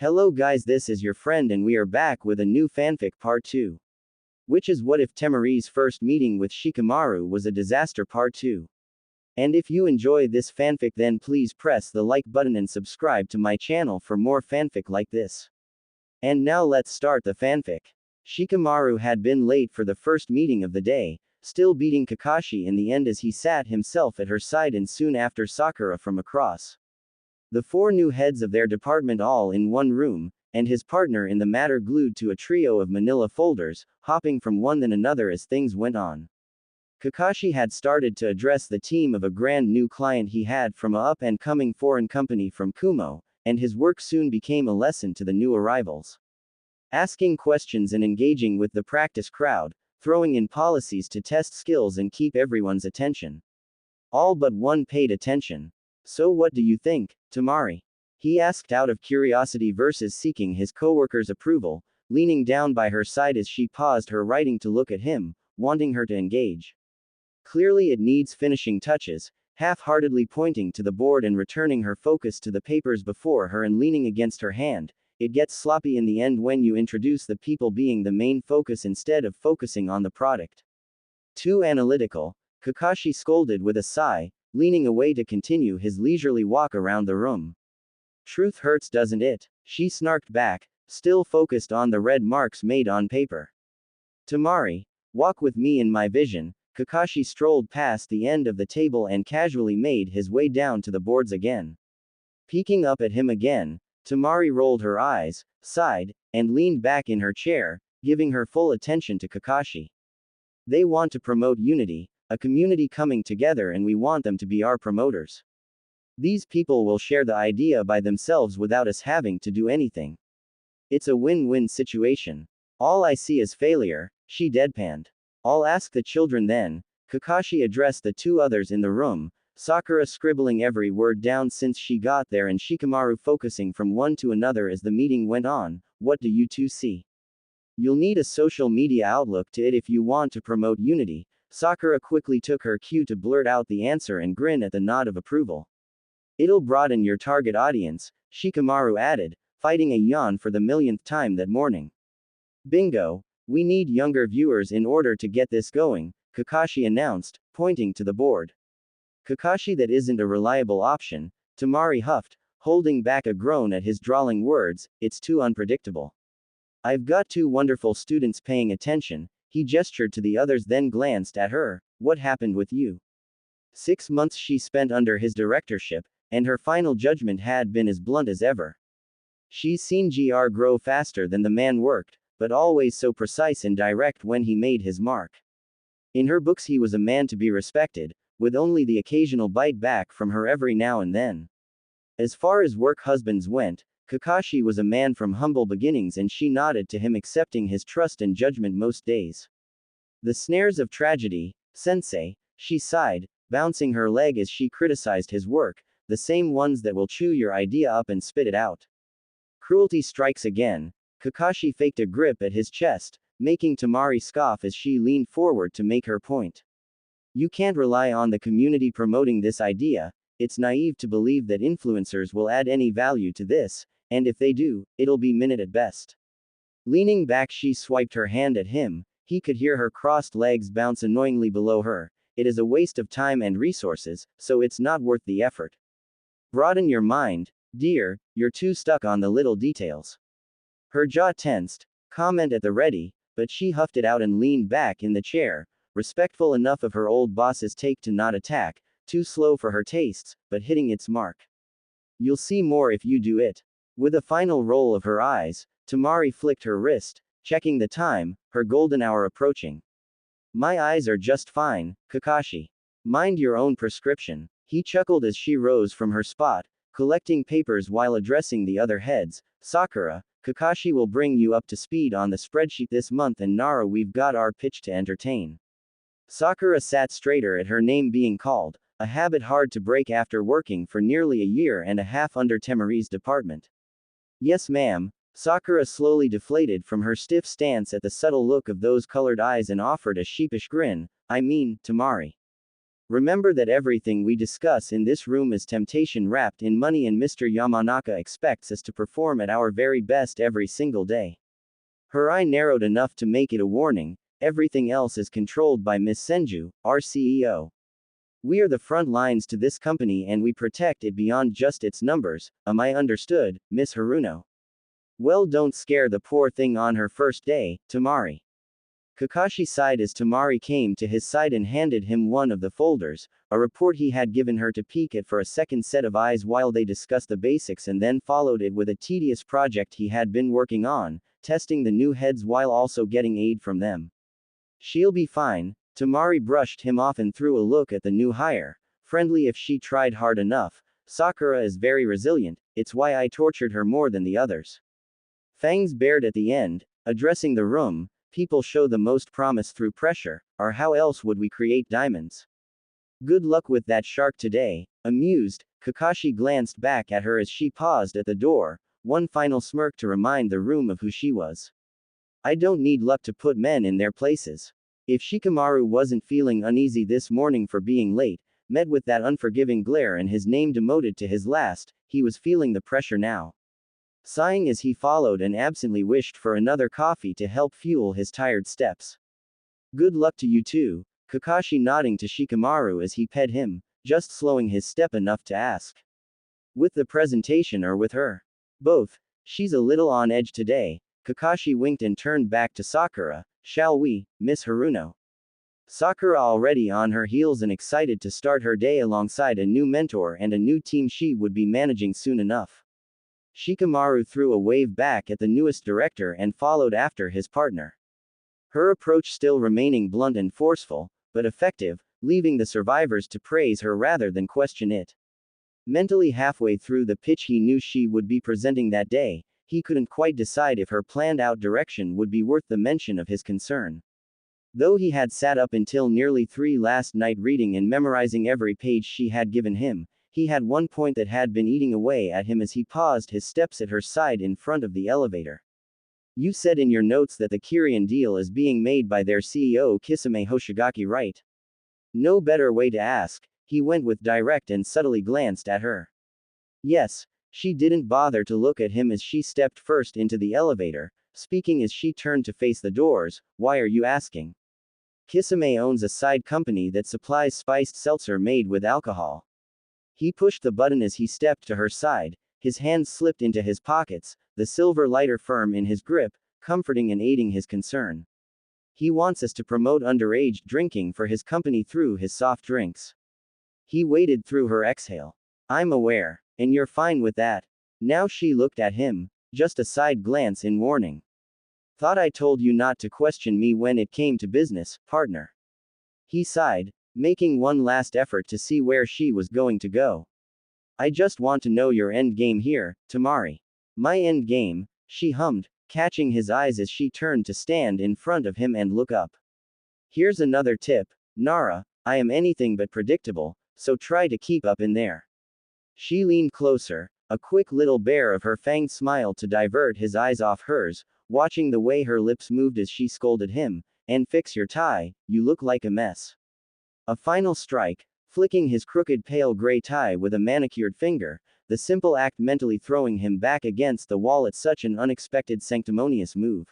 Hello guys, this is your friend and we are back with a new fanfic part 2. Which is what if Temari's first meeting with Shikamaru was a disaster part 2. And if you enjoy this fanfic then please press the like button and subscribe to my channel for more fanfic like this. And now let's start the fanfic. Shikamaru had been late for the first meeting of the day, still beating Kakashi in the end as he sat himself at her side and soon after Sakura from across. The four new heads of their department all in one room, and his partner in the matter glued to a trio of manila folders, hopping from one then another as things went on. Kakashi had started to address the team of a grand new client he had from a up-and-coming foreign company from Kumo, and his work soon became a lesson to the new arrivals. Asking questions and engaging with the practice crowd, throwing in policies to test skills and keep everyone's attention. All but one paid attention. So what do you think, Temari? He asked out of curiosity versus seeking his coworker's approval, leaning down by her side as she paused her writing to look at him, wanting her to engage. Clearly it needs finishing touches, half-heartedly pointing to the board and returning her focus to the papers before her and leaning against her hand. It gets sloppy in the end when you introduce the people being the main focus instead of focusing on the product. Too analytical, Kakashi scolded with a sigh, leaning away to continue his leisurely walk around the room. Truth hurts, doesn't it? She snarked back, still focused on the red marks made on paper. Temari, walk with me in my vision. Kakashi strolled past the end of the table and casually made his way down to the boards again. Peeking up at him again, Temari rolled her eyes, sighed, and leaned back in her chair, giving her full attention to Kakashi. They want to promote unity, a community coming together, and we want them to be our promoters. These people will share the idea by themselves without us having to do anything. It's a win-win situation. All I see is failure, she deadpanned. I'll ask the children then. Kakashi addressed the two others in the room, Sakura scribbling every word down since she got there and Shikamaru focusing from one to another as the meeting went on. What do you two see? You'll need a social media outlook to it if you want to promote unity. Sakura quickly took her cue to blurt out the answer and grin at the nod of approval. It'll broaden your target audience, Shikamaru added, fighting a yawn for the millionth time that morning. Bingo! We need younger viewers in order to get this going, Kakashi announced, pointing to the board. Kakashi, that isn't a reliable option, Temari huffed, holding back a groan at his drawling words, it's too unpredictable. I've got two wonderful students paying attention. He gestured to the others then glanced at her. What happened with you? 6 months she spent under his directorship, and her final judgment had been as blunt as ever. She's seen GR grow faster than the man worked, but always so precise and direct when he made his mark. In her books he was a man to be respected, with only the occasional bite back from her every now and then. As far as work husbands went, Kakashi was a man from humble beginnings and she nodded to him, accepting his trust and judgment most days. The snares of tragedy, sensei, she sighed, bouncing her leg as she criticized his work, the same ones that will chew your idea up and spit it out. Cruelty strikes again. Kakashi faked a grip at his chest, making Temari scoff as she leaned forward to make her point. You can't rely on the community promoting this idea. It's naive to believe that influencers will add any value to this, and if they do, it'll be minute at best. Leaning back she swiped her hand at him. He could hear her crossed legs bounce annoyingly below her. It is a waste of time and resources, so it's not worth the effort. Broaden your mind, dear, you're too stuck on the little details. Her jaw tensed, comment at the ready, but she huffed it out and leaned back in the chair, respectful enough of her old boss's take to not attack, too slow for her tastes, but hitting its mark. You'll see more if you do it. With a final roll of her eyes, Temari flicked her wrist, checking the time, her golden hour approaching. My eyes are just fine, Kakashi. Mind your own prescription. He chuckled as she rose from her spot, collecting papers while addressing the other heads. Sakura, Kakashi will bring you up to speed on the spreadsheet this month, and Nara, we've got our pitch to entertain. Sakura sat straighter at her name being called, a habit hard to break after working for nearly a year and a half under Temari's department. Yes ma'am. Sakura slowly deflated from her stiff stance at the subtle look of those colored eyes and offered a sheepish grin. I mean, Temari. Remember that everything we discuss in this room is temptation wrapped in money, and Mr. Yamanaka expects us to perform at our very best every single day. Her eye narrowed enough to make it a warning. Everything else is controlled by Miss Senju, our CEO. We are the front lines to this company and we protect it beyond just its numbers. Am I understood, Miss Haruno? Well, don't scare the poor thing on her first day, Temari. Kakashi sighed as Temari came to his side and handed him one of the folders, a report he had given her to peek at for a second set of eyes while they discussed the basics, and then followed it with a tedious project he had been working on, testing the new heads while also getting aid from them. She'll be fine. Temari brushed him off and threw a look at the new hire. Friendly if she tried hard enough. Sakura is very resilient, it's why I tortured her more than the others. Fangs bared at the end, addressing the room. People show the most promise through pressure, or how else would we create diamonds? Good luck with that shark today. Amused, Kakashi glanced back at her as she paused at the door, one final smirk to remind the room of who she was. I don't need luck to put men in their places. If Shikamaru wasn't feeling uneasy this morning for being late, met with that unforgiving glare and his name demoted to his last, he was feeling the pressure now. Sighing as he followed and absently wished for another coffee to help fuel his tired steps. Good luck to you too, Kakashi nodding to Shikamaru as he ped him, just slowing his step enough to ask. With the presentation or with her? Both. She's a little on edge today. Kakashi winked and turned back to Sakura. Shall we, Miss Haruno? Sakura already on her heels and excited to start her day alongside a new mentor and a new team she would be managing soon enough. Shikamaru threw a wave back at the newest director and followed after his partner. Her approach still remaining blunt and forceful, but effective, leaving the survivors to praise her rather than question it. Mentally halfway through the pitch he knew she would be presenting that day, he couldn't quite decide if her planned-out direction would be worth the mention of his concern. Though he had sat up until nearly 3 last night reading and memorizing every page she had given him, he had one point that had been eating away at him as he paused his steps at her side in front of the elevator. You said in your notes that the Kirin deal is being made by their CEO Kisame Hoshigaki, right? No better way to ask, he went with direct and subtly glanced at her. Yes. She didn't bother to look at him as she stepped first into the elevator, speaking as she turned to face the doors. Why are you asking? Kisame owns a side company that supplies spiced seltzer made with alcohol. He pushed the button as he stepped to her side, his hands slipped into his pockets, the silver lighter firm in his grip, comforting and aiding his concern. He wants us to promote underage drinking for his company through his soft drinks. He waited through her exhale. I'm aware. And you're fine with that? Now she looked at him, just a side glance in warning. Thought I told you not to question me when it came to business, partner. He sighed, making one last effort to see where she was going to go. I just want to know your end game here, Temari. My end game, she hummed, catching his eyes as she turned to stand in front of him and look up. Here's another tip, Nara, I am anything but predictable, so try to keep up in there. She leaned closer, a quick little bear of her fanged smile to divert his eyes off hers, watching the way her lips moved as she scolded him, and fix your tie, you look like a mess. A final strike, flicking his crooked pale gray tie with a manicured finger, the simple act mentally throwing him back against the wall at such an unexpected sanctimonious move.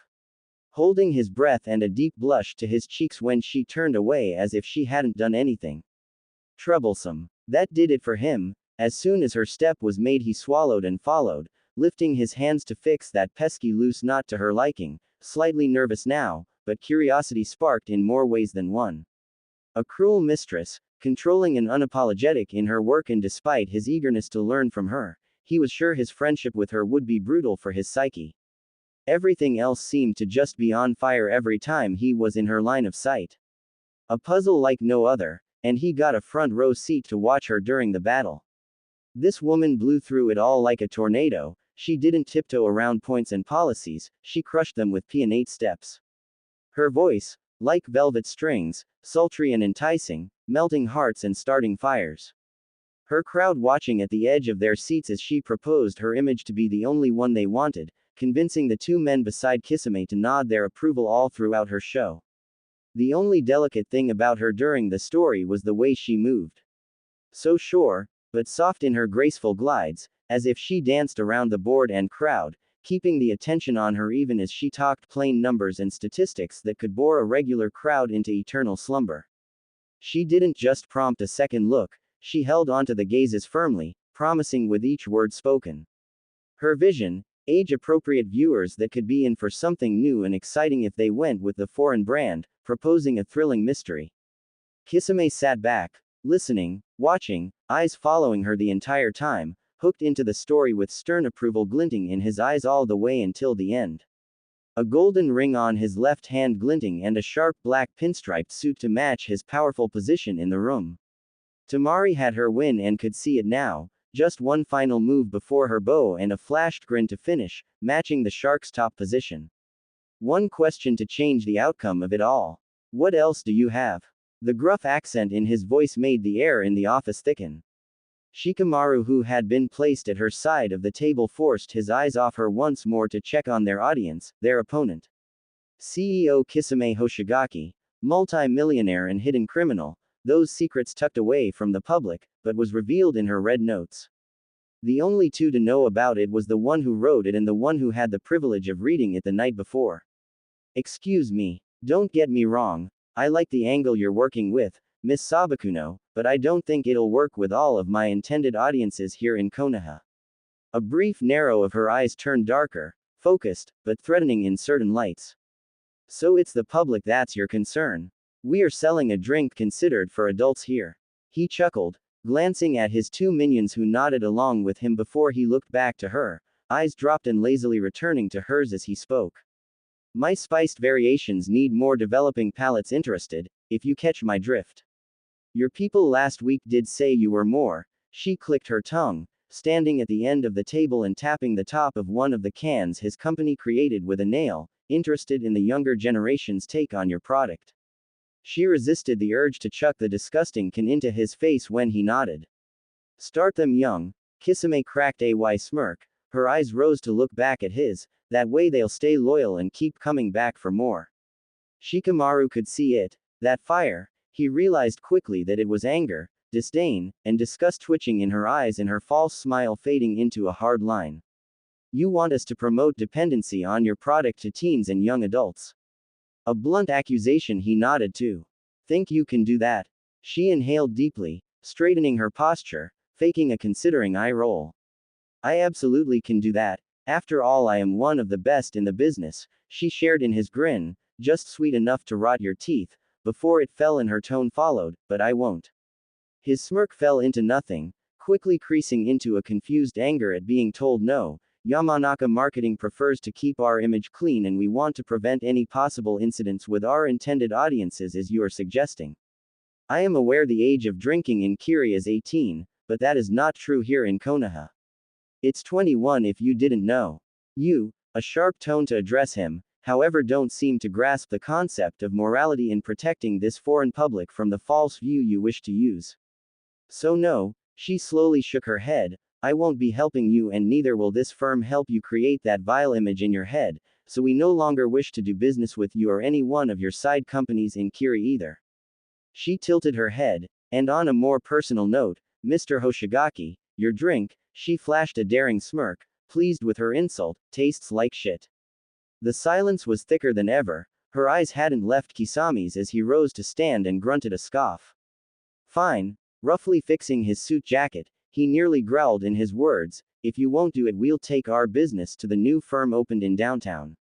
Holding his breath and a deep blush to his cheeks when she turned away as if she hadn't done anything. Troublesome. That did it for him. As soon as her step was made he swallowed and followed, lifting his hands to fix that pesky loose knot to her liking, slightly nervous now, but curiosity sparked in more ways than one. A cruel mistress, controlling and unapologetic in her work, and despite his eagerness to learn from her, he was sure his friendship with her would be brutal for his psyche. Everything else seemed to just be on fire every time he was in her line of sight. A puzzle like no other, and he got a front row seat to watch her during the battle. This woman blew through it all like a tornado. She didn't tiptoe around points and policies, she crushed them with pianate steps. Her voice, like velvet strings, sultry and enticing, melting hearts and starting fires. Her crowd watching at the edge of their seats as she proposed her image to be the only one they wanted, convincing the two men beside Kisame to nod their approval all throughout her show. The only delicate thing about her during the story was the way she moved. So sure, but soft in her graceful glides, as if she danced around the board and crowd, keeping the attention on her even as she talked plain numbers and statistics that could bore a regular crowd into eternal slumber. She didn't just prompt a second look, she held onto the gazes firmly, promising with each word spoken. Her vision, age-appropriate viewers that could be in for something new and exciting if they went with the foreign brand, proposing a thrilling mystery. Kisame sat back, listening, watching, eyes following her the entire time, hooked into the story with stern approval glinting in his eyes all the way until the end. A golden ring on his left hand glinting and a sharp black pinstriped suit to match his powerful position in the room. Temari had her win and could see it now, just one final move before her bow and a flashed grin to finish, matching the shark's top position. One question to change the outcome of it all. What else do you have? The gruff accent in his voice made the air in the office thicken. Shikamaru, who had been placed at her side of the table, forced his eyes off her once more to check on their audience, their opponent. CEO Kisame Hoshigaki, multi-millionaire and hidden criminal, those secrets tucked away from the public, but was revealed in her red notes. The only two to know about it was the one who wrote it and the one who had the privilege of reading it the night before. Excuse me, don't get me wrong, I like the angle you're working with, Miss Sabakuno, but I don't think it'll work with all of my intended audiences here in Konoha. A brief narrow of her eyes turned darker, focused, but threatening in certain lights. So it's the public that's your concern. We are selling a drink considered for adults here. He chuckled, glancing at his two minions who nodded along with him before he looked back to her, eyes dropped and lazily returning to hers as he spoke. My spiced variations need more developing palates interested, if you catch my drift. Your people last week did say you were more. She clicked her tongue, standing at the end of the table and tapping the top of one of the cans his company created with a nail, interested in the younger generation's take on your product. She resisted the urge to chuck the disgusting can into his face when he nodded. Start them young. Kisame cracked a smirk, her eyes rose to look back at his, that way they'll stay loyal and keep coming back for more. Shikamaru could see it, that fire. He realized quickly that it was anger, disdain, and disgust twitching in her eyes and her false smile fading into a hard line. You want us to promote dependency on your product to teens and young adults. A blunt accusation he nodded to. Think you can do that? She inhaled deeply, straightening her posture, faking a considering eye roll. I absolutely can do that. After all, I am one of the best in the business, she shared in his grin, just sweet enough to rot your teeth. Before it fell and her tone followed, but I won't. His smirk fell into nothing, quickly creasing into a confused anger at being told no. Yamanaka Marketing prefers to keep our image clean and we want to prevent any possible incidents with our intended audiences as you are suggesting. I am aware the age of drinking in Kiri is 18, but that is not true here in Konoha. It's 21 if you didn't know. You, a sharp tone to address him, however, don't seem to grasp the concept of morality in protecting this foreign public from the false view you wish to use. So no, she slowly shook her head, I won't be helping you and neither will this firm help you create that vile image in your head, so we no longer wish to do business with you or any one of your side companies in Kiri either. She tilted her head, and on a more personal note, Mr. Hoshigaki, your drink, she flashed a daring smirk, pleased with her insult, tastes like shit. The silence was thicker than ever, her eyes hadn't left Kisame's as he rose to stand and grunted a scoff. Fine, roughly fixing his suit jacket, he nearly growled in his words, if you won't do it we'll take our business to the new firm opened in downtown.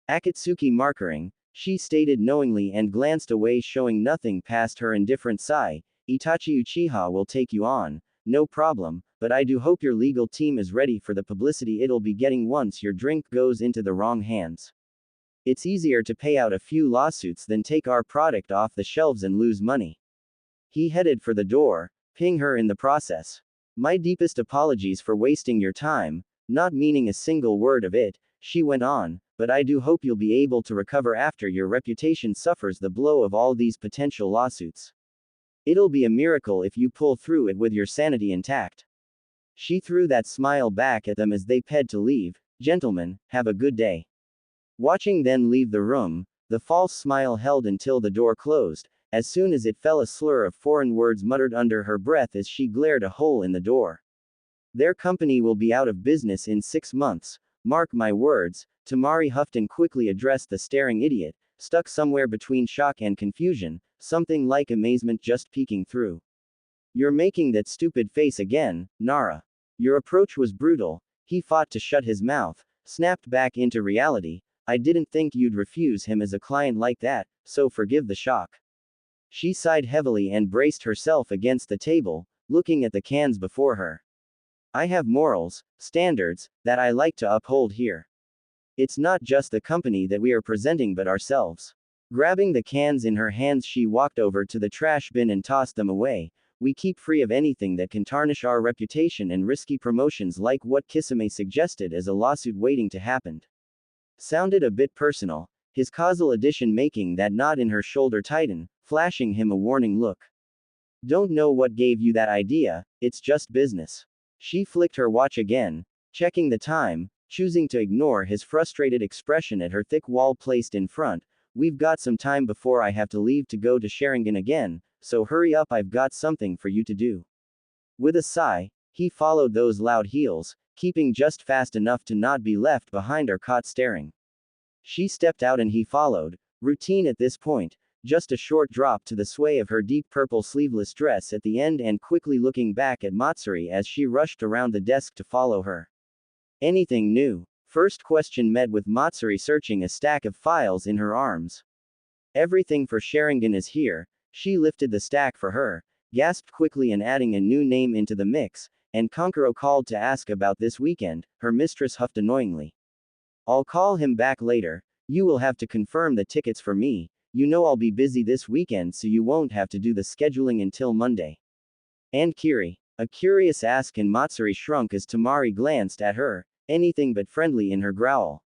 Akatsuki Markering, she stated knowingly and glanced away showing nothing past her indifferent sigh, Itachi Uchiha will take you on, no problem, but I do hope your legal team is ready for the publicity it'll be getting once your drink goes into the wrong hands. It's easier to pay out a few lawsuits than take our product off the shelves and lose money. He headed for the door, ping her in the process. My deepest apologies for wasting your time, not meaning a single word of it, she went on, but I do hope you'll be able to recover after your reputation suffers the blow of all these potential lawsuits. It'll be a miracle if you pull through it with your sanity intact. She threw that smile back at them as they ped to leave. Gentlemen, have a good day. Watching them leave the room, the false smile held until the door closed. As soon as it fell, a slur of foreign words muttered under her breath as she glared a hole in the door. Their company will be out of business in 6 months. Mark my words. Temari huffed and quickly addressed the staring idiot, stuck somewhere between shock and confusion, something like amazement just peeking through. You're making that stupid face again, Nara. Your approach was brutal. He fought to shut his mouth, snapped back into reality. I didn't think you'd refuse him as a client like that, so forgive the shock. She sighed heavily and braced herself against the table, looking at the cans before her. I have morals, standards, that I like to uphold here. It's not just the company that we are presenting but ourselves. Grabbing the cans in her hands, she walked over to the trash bin and tossed them away. We keep free of anything that can tarnish our reputation and risky promotions like what Kisame suggested as a lawsuit waiting to happen. Sounded a bit personal, his causal addition making that knot in her shoulder tighten, flashing him a warning look. Don't know what gave you that idea, it's just business. She flicked her watch again, checking the time, choosing to ignore his frustrated expression at her thick wall placed in front. We've got some time before I have to leave to go to Sharingan again, so hurry up, I've got something for you to do. With a sigh, he followed those loud heels, keeping just fast enough to not be left behind or caught staring. She stepped out and he followed, routine at this point, just a short drop to the sway of her deep purple sleeveless dress at the end and quickly looking back at Matsuri as she rushed around the desk to follow her. Anything new? First question met with Matsuri searching a stack of files in her arms. Everything for Sharingan is here. She lifted the stack for her, gasped quickly and adding a new name into the mix, and Konkuro called to ask about this weekend, her mistress huffed annoyingly. I'll call him back later. You will have to confirm the tickets for me. You know I'll be busy this weekend so you won't have to do the scheduling until Monday. And Kiri? A curious ask and Matsuri shrunk as Temari glanced at her, anything but friendly in her growl.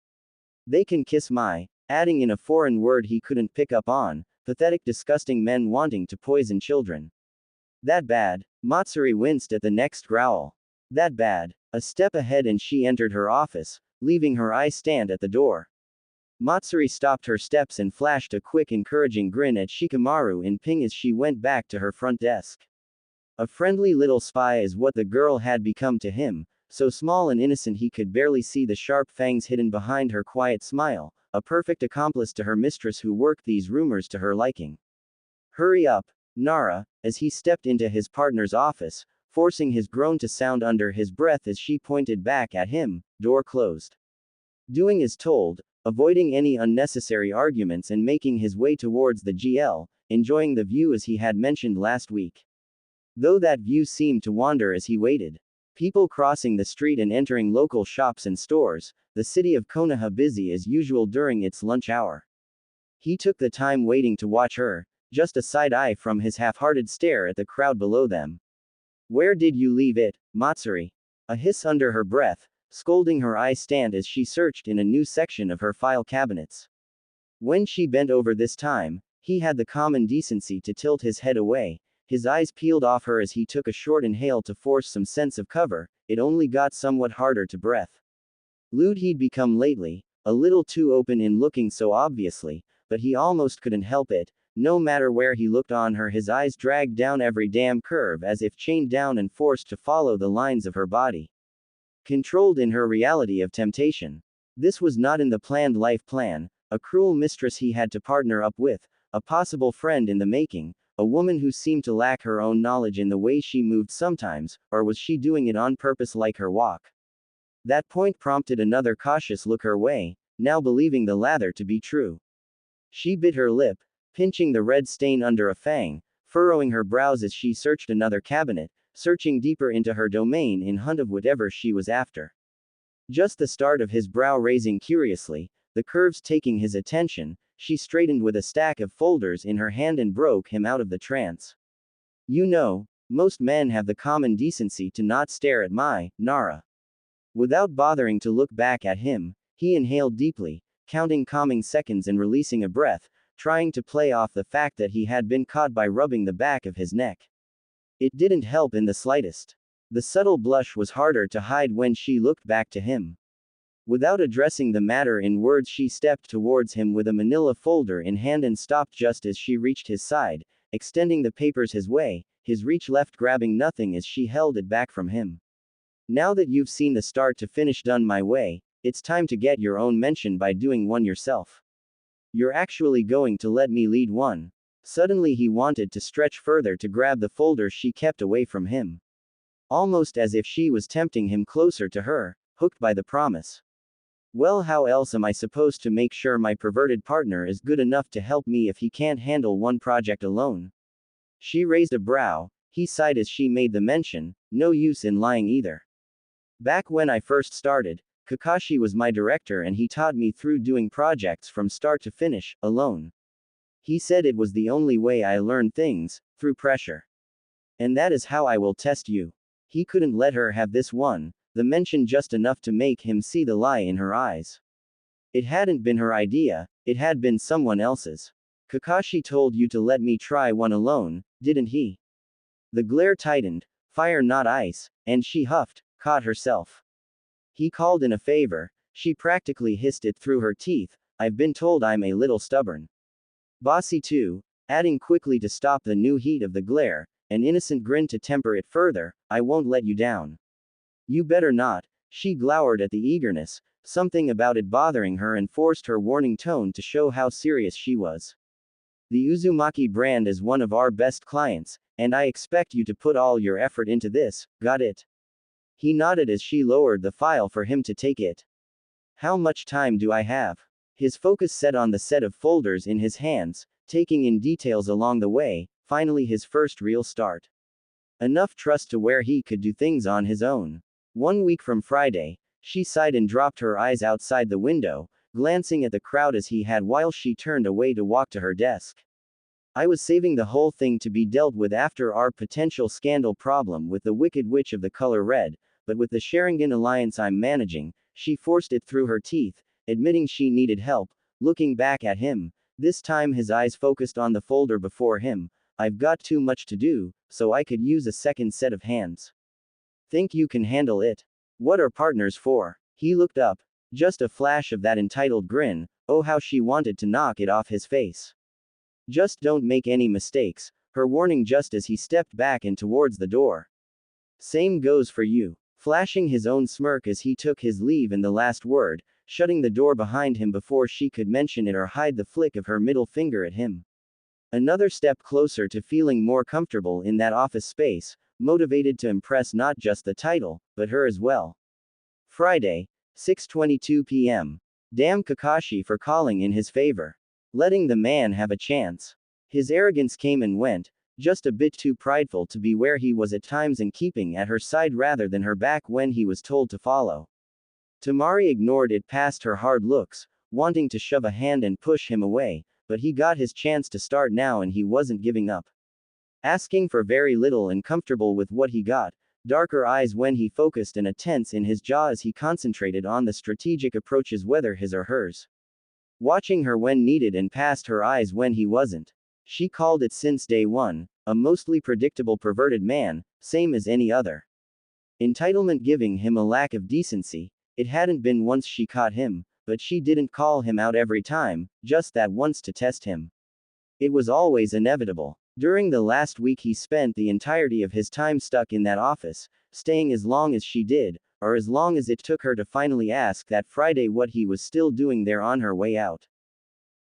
They can kiss my, adding in a foreign word he couldn't pick up on, pathetic disgusting men wanting to poison children. That bad? Matsuri winced at the next growl. That bad. A step ahead and she entered her office, leaving her eye stand at the door. Matsuri stopped her steps and flashed a quick encouraging grin at Shikamaru in ping as she went back to her front desk. A friendly little spy is what the girl had become to him, so small and innocent he could barely see the sharp fangs hidden behind her quiet smile, a perfect accomplice to her mistress who worked these rumors to her liking. Hurry up, Nara, as he stepped into his partner's office, forcing his groan to sound under his breath as she pointed back at him, door closed. Doing as told, avoiding any unnecessary arguments and making his way towards the GL, enjoying the view as he had mentioned last week. Though that view seemed to wander as he waited. People crossing the street and entering local shops and stores, the city of Konoha busy as usual during its lunch hour. He took the time waiting to watch her, just a side eye from his half-hearted stare at the crowd below them. Where did you leave it, Matsuri? A hiss under her breath, scolding her eye stand as she searched in a new section of her file cabinets. When she bent over this time, he had the common decency to tilt his head away, his eyes peeled off her as he took a short inhale to force some sense of cover. It only got somewhat harder to breath. Lewd he'd become lately, a little too open in looking so obviously, but he almost couldn't help it. No matter where he looked on her, his eyes dragged down every damn curve as if chained down and forced to follow the lines of her body. Controlled in her reality of temptation. This was not in the planned life plan, a cruel mistress he had to partner up with, a possible friend in the making, a woman who seemed to lack her own knowledge in the way she moved sometimes, or was she doing it on purpose like her walk? That point prompted another cautious look her way, now believing the latter to be true. She bit her lip, pinching the red stain under a fang, furrowing her brows as she searched another cabinet, searching deeper into her domain in hunt of whatever she was after. Just the start of his brow raising curiously, the curves taking his attention, she straightened with a stack of folders in her hand and broke him out of the trance. You know, most men have the common decency to not stare at my, Nara. Without bothering to look back at him, he inhaled deeply, counting calming seconds and releasing a breath, trying to play off the fact that he had been caught by rubbing the back of his neck. It didn't help in the slightest. The subtle blush was harder to hide when she looked back to him. Without addressing the matter in words, she stepped towards him with a manila folder in hand and stopped just as she reached his side, extending the papers his way, his reach left grabbing nothing as she held it back from him. Now that you've seen the start to finish done my way, it's time to get your own mention by doing one yourself. You're actually going to let me lead one? Suddenly he wanted to stretch further to grab the folder she kept away from him. Almost as if she was tempting him closer to her, hooked by the promise. Well, how else am I supposed to make sure my perverted partner is good enough to help me if he can't handle one project alone? She raised a brow, he sighed as she made the mention, no use in lying either. Back when I first started, Kakashi was my director and he taught me through doing projects from start to finish, alone. He said it was the only way I learned things, through pressure. And that is how I will test you. He couldn't let her have this one, the mention just enough to make him see the lie in her eyes. It hadn't been her idea, it had been someone else's. Kakashi told you to let me try one alone, didn't he? The glare tightened, fire not ice, and she huffed, caught herself. He called in a favor, she practically hissed it through her teeth, I've been told I'm a little stubborn. Bossy too, adding quickly to stop the new heat of the glare, an innocent grin to temper it further, I won't let you down. You better not, she glowered at the eagerness, something about it bothering her and forced her warning tone to show how serious she was. The Uzumaki brand is one of our best clients, and I expect you to put all your effort into this, got it? He nodded as she lowered the file for him to take it. How much time do I have? His focus set on the set of folders in his hands, taking in details along the way, finally his first real start. Enough trust to where he could do things on his own. 1 week from Friday, she sighed and dropped her eyes outside the window, glancing at the crowd as he had while she turned away to walk to her desk. I was saving the whole thing to be dealt with after our potential scandal problem with the Wicked Witch of the color red, but with the Sharingan alliance I'm managing, she forced it through her teeth, admitting she needed help, looking back at him, this time his eyes focused on the folder before him. I've got too much to do, so I could use a second set of hands. Think you can handle it? What are partners for? He looked up. Just a flash of that entitled grin, oh how she wanted to knock it off his face. Just don't make any mistakes, her warning just as he stepped back and towards the door. Same goes for you. Flashing his own smirk as he took his leave in the last word, shutting the door behind him before she could mention it or hide the flick of her middle finger at him. Another step closer to feeling more comfortable in that office space, motivated to impress not just the title, but her as well. Friday, 6:22 p.m. Damn Kakashi for calling in his favor. Letting the man have a chance. His arrogance came and went, just a bit too prideful to be where he was at times and keeping at her side rather than her back when he was told to follow. Temari ignored it past her hard looks, wanting to shove a hand and push him away, but he got his chance to start now and he wasn't giving up. Asking for very little and comfortable with what he got, darker eyes when he focused and a tense in his jaw as he concentrated on the strategic approaches whether his or hers. Watching her when needed and past her eyes when he wasn't. She called it since day one, a mostly predictable perverted man, same as any other. Entitlement giving him a lack of decency, it hadn't been once she caught him, but she didn't call him out every time, just that once to test him. It was always inevitable. During the last week he spent the entirety of his time stuck in that office, staying as long as she did, or as long as it took her to finally ask that Friday what he was still doing there on her way out.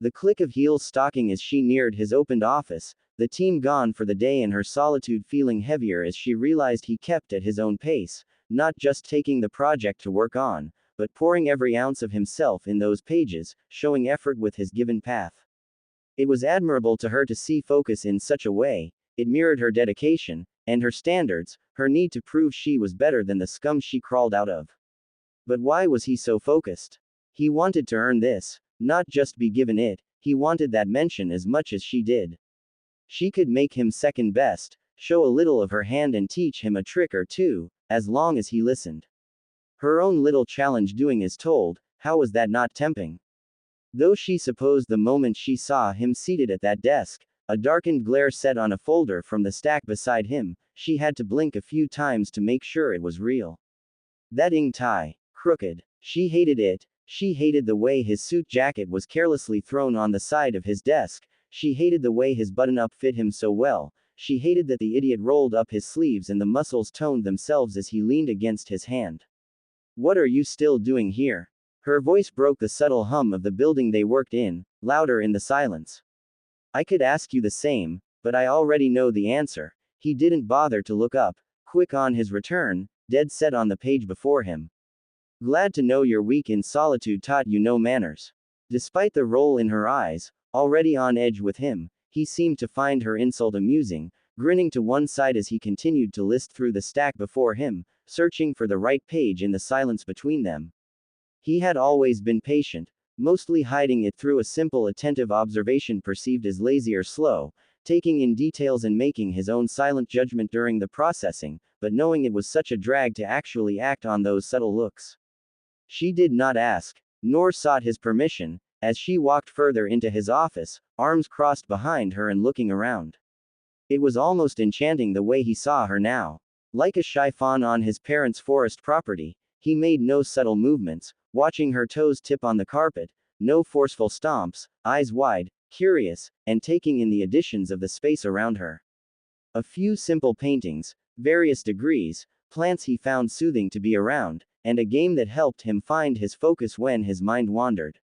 The click of heels stalking as she neared his opened office, the team gone for the day and her solitude feeling heavier as she realized he kept at his own pace, not just taking the project to work on, but pouring every ounce of himself in those pages, showing effort with his given path. It was admirable to her to see focus in such a way, it mirrored her dedication, and her standards, her need to prove she was better than the scum she crawled out of. But why was he so focused? He wanted to earn this, not just be given it, he wanted that mention as much as she did. She could make him second best, show a little of her hand and teach him a trick or two, as long as he listened. Her own little challenge doing as told, how was that not tempting? Though she supposed the moment she saw him seated at that desk, a darkened glare set on a folder from the stack beside him, she had to blink a few times to make sure it was real. That ink tie. Crooked. She hated it. She hated the way his suit jacket was carelessly thrown on the side of his desk. She hated the way his button-up fit him so well. She hated that the idiot rolled up his sleeves and the muscles toned themselves as he leaned against his hand. What are you still doing here? Her voice broke the subtle hum of the building they worked in, louder in the silence. I could ask you the same, but I already know the answer. He didn't bother to look up, quick on his return, dead set on the page before him. Glad to know your week in solitude taught you no manners. Despite the roll in her eyes, already on edge with him, he seemed to find her insult amusing, grinning to one side as he continued to list through the stack before him, searching for the right page in the silence between them. He had always been patient, mostly hiding it through a simple attentive observation perceived as lazy or slow, taking in details and making his own silent judgment during the processing, but knowing it was such a drag to actually act on those subtle looks. She did not ask, nor sought his permission, as she walked further into his office, arms crossed behind her and looking around. It was almost enchanting the way he saw her now. Like a shy fawn on his parents' forest property, he made no subtle movements, watching her toes tip on the carpet, no forceful stomps, eyes wide, curious, and taking in the additions of the space around her. A few simple paintings, various degrees, plants he found soothing to be around, and a game that helped him find his focus when his mind wandered.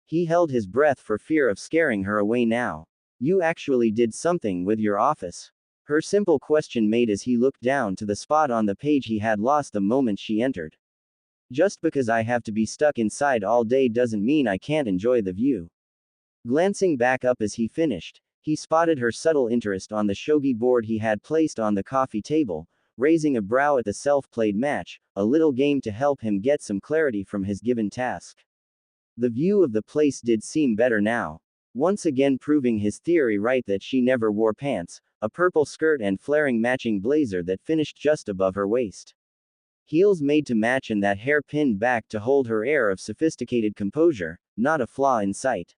He held his breath for fear of scaring her away now. You actually did something with your office? Her simple question made as he looked down to the spot on the page he had lost the moment she entered. Just because I have to be stuck inside all day doesn't mean I can't enjoy the view. Glancing back up as he finished, he spotted her subtle interest on the shogi board he had placed on the coffee table, raising a brow at the self-played match, a little game to help him get some clarity from his given task. The view of the place did seem better now. Once again proving his theory right that she never wore pants, a purple skirt and flaring matching blazer that finished just above her waist. Heels made to match and that hair pinned back to hold her air of sophisticated composure, not a flaw in sight.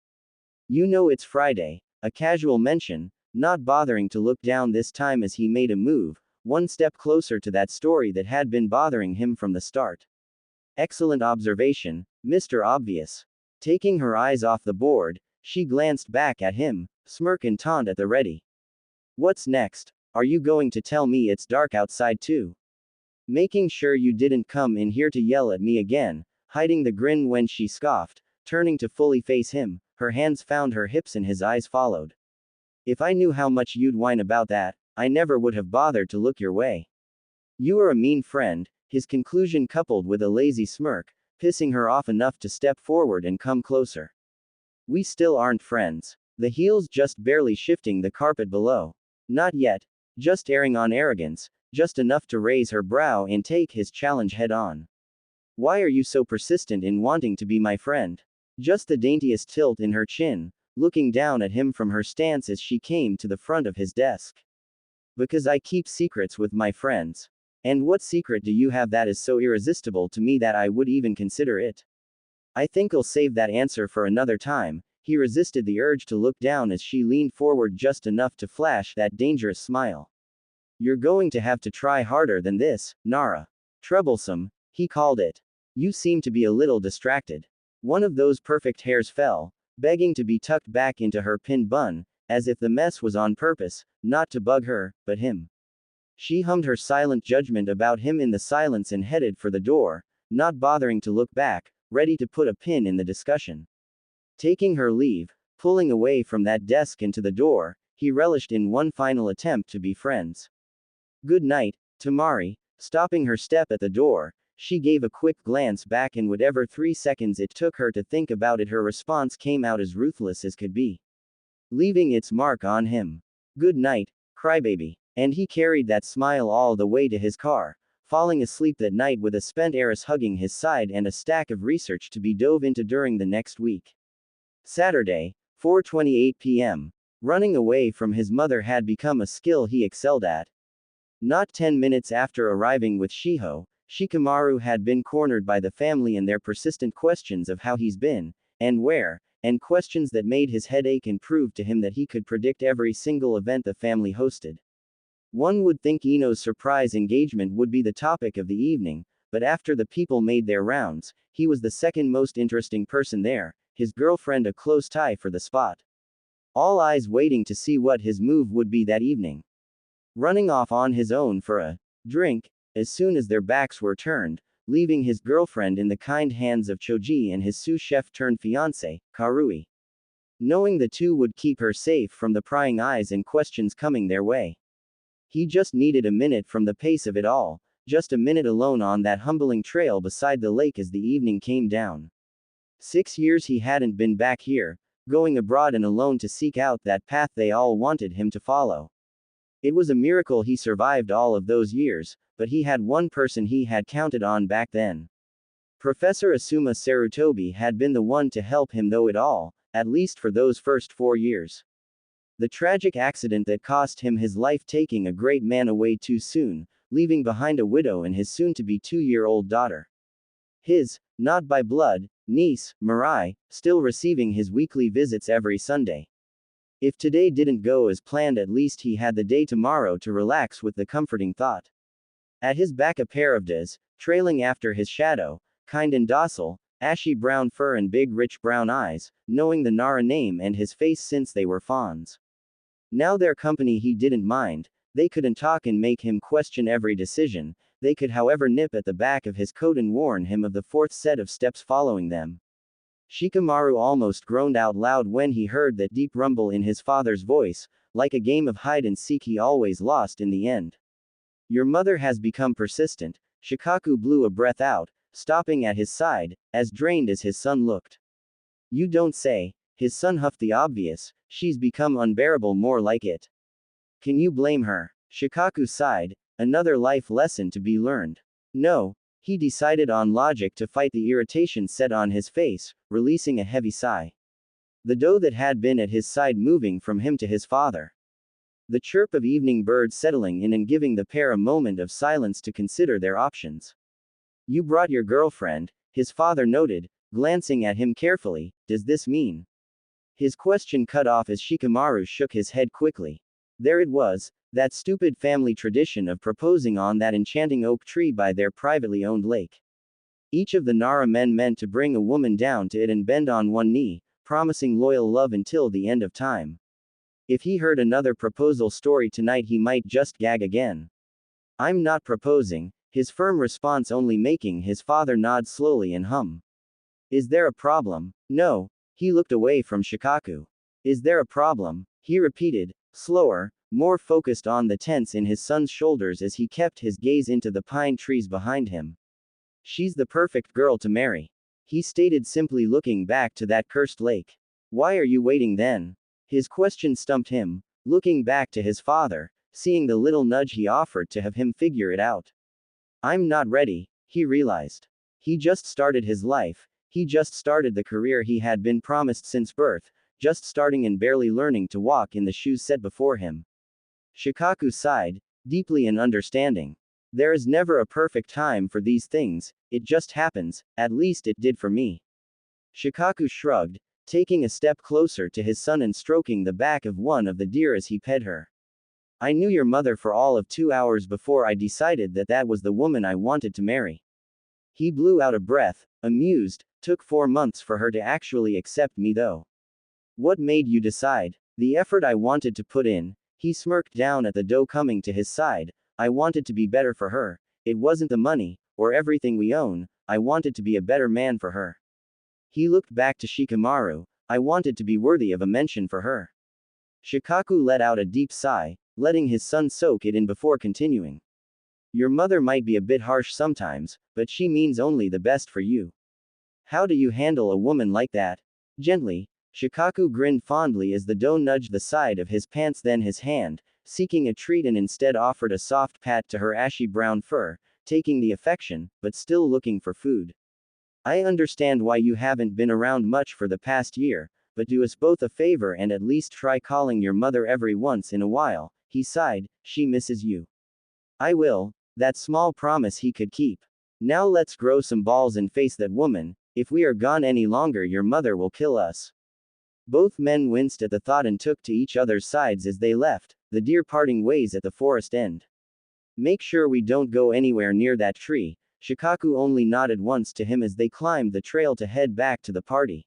You know it's Friday, a casual mention, not bothering to look down this time as he made a move, one step closer to that story that had been bothering him from the start. Excellent observation, Mr. Obvious. Taking her eyes off the board, she glanced back at him, smirk and taunt at the ready. What's next? Are you going to tell me it's dark outside too? Making sure you didn't come in here to yell at me again, hiding the grin when she scoffed, turning to fully face him, her hands found her hips and his eyes followed. If I knew how much you'd whine about that, I never would have bothered to look your way. You are a mean friend, his conclusion coupled with a lazy smirk, pissing her off enough to step forward and come closer. We still aren't friends. The heels just barely shifting the carpet below. Not yet. Just erring on arrogance, just enough to raise her brow and take his challenge head on. Why are you so persistent in wanting to be my friend? Just the daintiest tilt in her chin, looking down at him from her stance as she came to the front of his desk. Because I keep secrets with my friends. And what secret do you have that is so irresistible to me that I would even consider it? I think I'll save that answer for another time. He resisted the urge to look down as she leaned forward just enough to flash that dangerous smile. You're going to have to try harder than this, Nara. Troublesome, he called it. You seem to be a little distracted. One of those perfect hairs fell, begging to be tucked back into her pinned bun, as if the mess was on purpose, not to bug her, but him. She hummed her silent judgment about him in the silence and headed for the door, not bothering to look back, ready to put a pin in the discussion. Taking her leave, pulling away from that desk and to the door, he relished in one final attempt to be friends. Good night, Temari. Stopping her step at the door, she gave a quick glance back and whatever 3 seconds it took her to think about it, her response came out as ruthless as could be. Leaving its mark on him. Good night, crybaby. And he carried that smile all the way to his car, falling asleep that night with a spent heiress hugging his side and a stack of research to be dove into during the next week. Saturday, 4:28 p.m. Running away from his mother had become a skill he excelled at. Not 10 minutes after arriving with Shiho, Shikamaru had been cornered by the family and their persistent questions of how he's been, and where, and questions that made his head ache and proved to him that he could predict every single event the family hosted. One would think Ino's surprise engagement would be the topic of the evening, but after the people made their rounds, he was the second most interesting person there, his girlfriend a close tie for the spot. All eyes waiting to see what his move would be that evening. Running off on his own for a drink, as soon as their backs were turned, leaving his girlfriend in the kind hands of Choji and his sous chef turned fiancé, Karui. Knowing the two would keep her safe from the prying eyes and questions coming their way. He just needed a minute from the pace of it all, just a minute alone on that humbling trail beside the lake as the evening came down. 6 years he hadn't been back here, going abroad and alone to seek out that path they all wanted him to follow. It was a miracle he survived all of those years, but he had one person he had counted on back then. Professor Asuma Sarutobi had been the one to help him through it all, at least for those first 4 years. The tragic accident that cost him his life, taking a great man away too soon, leaving behind a widow and his soon-to-be 2-year-old daughter. His, not by blood, niece, Mirai, still receiving his weekly visits every Sunday. If today didn't go as planned, at least he had the day tomorrow to relax with the comforting thought. At his back a pair of Des, trailing after his shadow, kind and docile, ashy brown fur and big rich brown eyes, knowing the Nara name and his face since they were fawns. Now their company he didn't mind, they couldn't talk and make him question every decision, they could however nip at the back of his coat and warn him of the fourth set of steps following them. Shikamaru almost groaned out loud when he heard that deep rumble in his father's voice, like a game of hide and seek he always lost in the end. Your mother has become persistent. Shikaku blew a breath out, stopping at his side, as drained as his son looked. You don't say, his son huffed the obvious, she's become unbearable, more like it. Can you blame her? Shikaku sighed, another life lesson to be learned. No, he decided on logic to fight the irritation set on his face, releasing a heavy sigh. The doe that had been at his side moving from him to his father. The chirp of evening birds settling in and giving the pair a moment of silence to consider their options. You brought your girlfriend, his father noted, glancing at him carefully. Does this mean? His question cut off as Shikamaru shook his head quickly. There it was, that stupid family tradition of proposing on that enchanting oak tree by their privately owned lake. Each of the Nara men meant to bring a woman down to it and bend on one knee, promising loyal love until the end of time. If he heard another proposal story tonight, he might just gag again. I'm not proposing, his firm response only making his father nod slowly and hum. Is there a problem? No. He looked away from Shikaku. Is there a problem? He repeated, slower, more focused on the tense in his son's shoulders as he kept his gaze into the pine trees behind him. She's the perfect girl to marry. He stated simply, looking back to that cursed lake. Why are you waiting then? His question stumped him, looking back to his father, seeing the little nudge he offered to have him figure it out. I'm not ready, he realized. He just started his life, he just started the career he had been promised since birth, just starting and barely learning to walk in the shoes set before him. Shikaku sighed, deeply and understanding. There is never a perfect time for these things, it just happens, at least it did for me. Shikaku shrugged, taking a step closer to his son and stroking the back of one of the deer as he pet her. I knew your mother for all of 2 hours before I decided that that was the woman I wanted to marry. He blew out a breath, amused. Took 4 months for her to actually accept me though. What made you decide? The effort I wanted to put in. He smirked down at the doe coming to his side. I wanted to be better for her. It wasn't the money, or everything we own, I wanted to be a better man for her. He looked back to Shikamaru. I wanted to be worthy of a mention for her. Shikaku let out a deep sigh, letting his son soak it in before continuing. Your mother might be a bit harsh sometimes, but she means only the best for you. How do you handle a woman like that? Gently. Shikaku grinned fondly as the doe nudged the side of his pants, then his hand, seeking a treat, and instead offered a soft pat to her ashy brown fur, taking the affection, but still looking for food. I understand why you haven't been around much for the past year, but do us both a favor and at least try calling your mother every once in a while, he sighed, she misses you. I will. That small promise he could keep. Now let's grow some balls and face that woman. If we are gone any longer, your mother will kill us. Both men winced at the thought and took to each other's sides as they left, the deer parting ways at the forest end. Make sure we don't go anywhere near that tree, Shikaku only nodded once to him as they climbed the trail to head back to the party.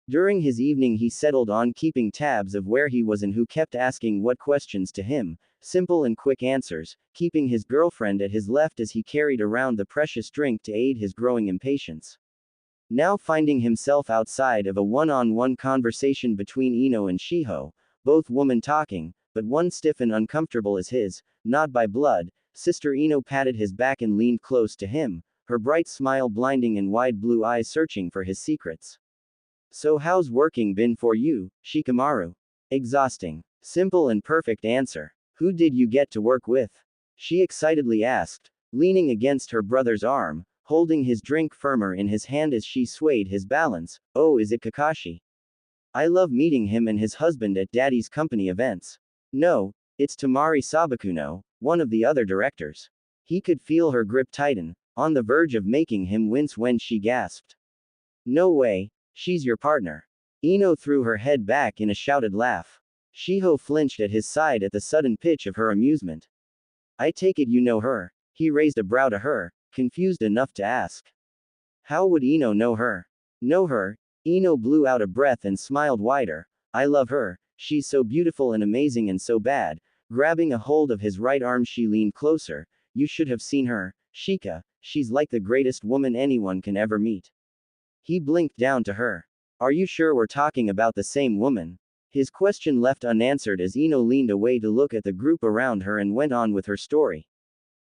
During his evening he settled on keeping tabs of where he was and who kept asking what questions to him, simple and quick answers, keeping his girlfriend at his left as he carried around the precious drink to aid his growing impatience. Now finding himself outside of a one-on-one conversation between Ino and Shiho, both women talking, but one stiff and uncomfortable as his, not by blood, Sister Ino patted his back and leaned close to him, her bright smile blinding and wide blue eyes searching for his secrets. So how's working been for you, Shikamaru? Exhausting. Simple and perfect answer. Who did you get to work with? She excitedly asked, leaning against her brother's arm, holding his drink firmer in his hand as she swayed his balance. Oh, is it Kakashi? I love meeting him and his husband at Daddy's company events. No, it's Temari Sabakuno, one of the other directors. He could feel her grip tighten, on the verge of making him wince when she gasped. No way. She's your partner. Ino threw her head back in a shouted laugh. Shiho flinched at his side at the sudden pitch of her amusement. I take it you know her. He raised a brow to her, confused enough to ask. How would Ino know her? Know her? Ino blew out a breath and smiled wider. I love her, she's so beautiful and amazing and so bad. Grabbing a hold of his right arm she leaned closer. You should have seen her, Shika, she's like the greatest woman anyone can ever meet. He blinked down to her. Are you sure we're talking about the same woman? His question left unanswered as Ino leaned away to look at the group around her and went on with her story.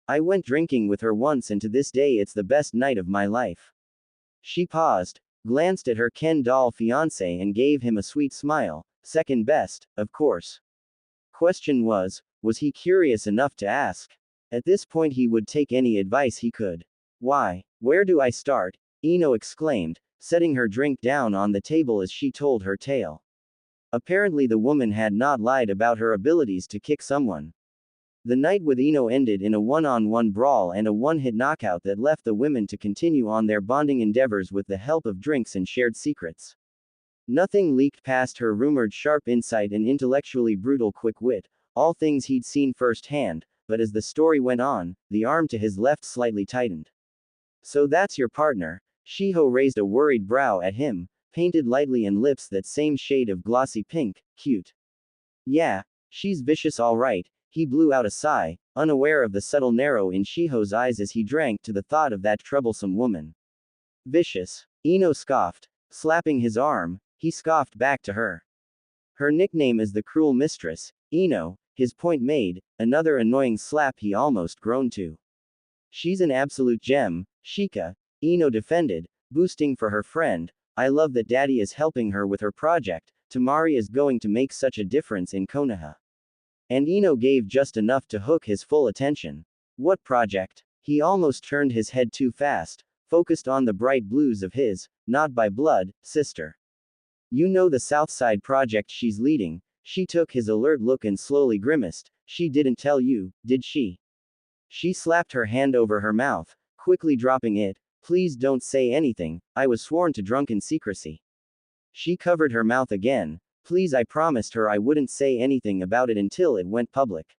I went drinking with her once and to this day it's the best night of my life. She paused, glanced at her Ken doll fiancé and gave him a sweet smile. Second best, of course. Question was he curious enough to ask? At this point he would take any advice he could. Why? Where do I start? Ino exclaimed, setting her drink down on the table as she told her tale. Apparently the woman had not lied about her abilities to kick someone. The night with Ino ended in a one-on-one brawl and a one-hit knockout that left the women to continue on their bonding endeavors with the help of drinks and shared secrets. Nothing leaked past her rumored sharp insight and intellectually brutal quick wit, all things he'd seen firsthand, but as the story went on, the arm to his left slightly tightened. So that's your partner? Shiho raised a worried brow at him, painted lightly and lips that same shade of glossy pink, cute. Yeah, she's vicious all right, he blew out a sigh, unaware of the subtle narrow in Shiho's eyes as he drank to the thought of that troublesome woman. Vicious? Ino scoffed, slapping his arm, he scoffed back to her. Her nickname is the cruel mistress, Ino, his point made, another annoying slap he almost groaned to. She's an absolute gem, Shika, Ino defended, boosting for her friend. I love that Daddy is helping her with her project. Temari is going to make such a difference in Konoha. And Ino gave just enough to hook his full attention. What project? He almost turned his head too fast, focused on the bright blues of his, not by blood, sister. You know the Southside project she's leading. She took his alert look and slowly grimaced. She didn't tell you, did she? She slapped her hand over her mouth, quickly dropping it. Please don't say anything, I was sworn to drunken secrecy. She covered her mouth again. Please, I promised her I wouldn't say anything about it until it went public.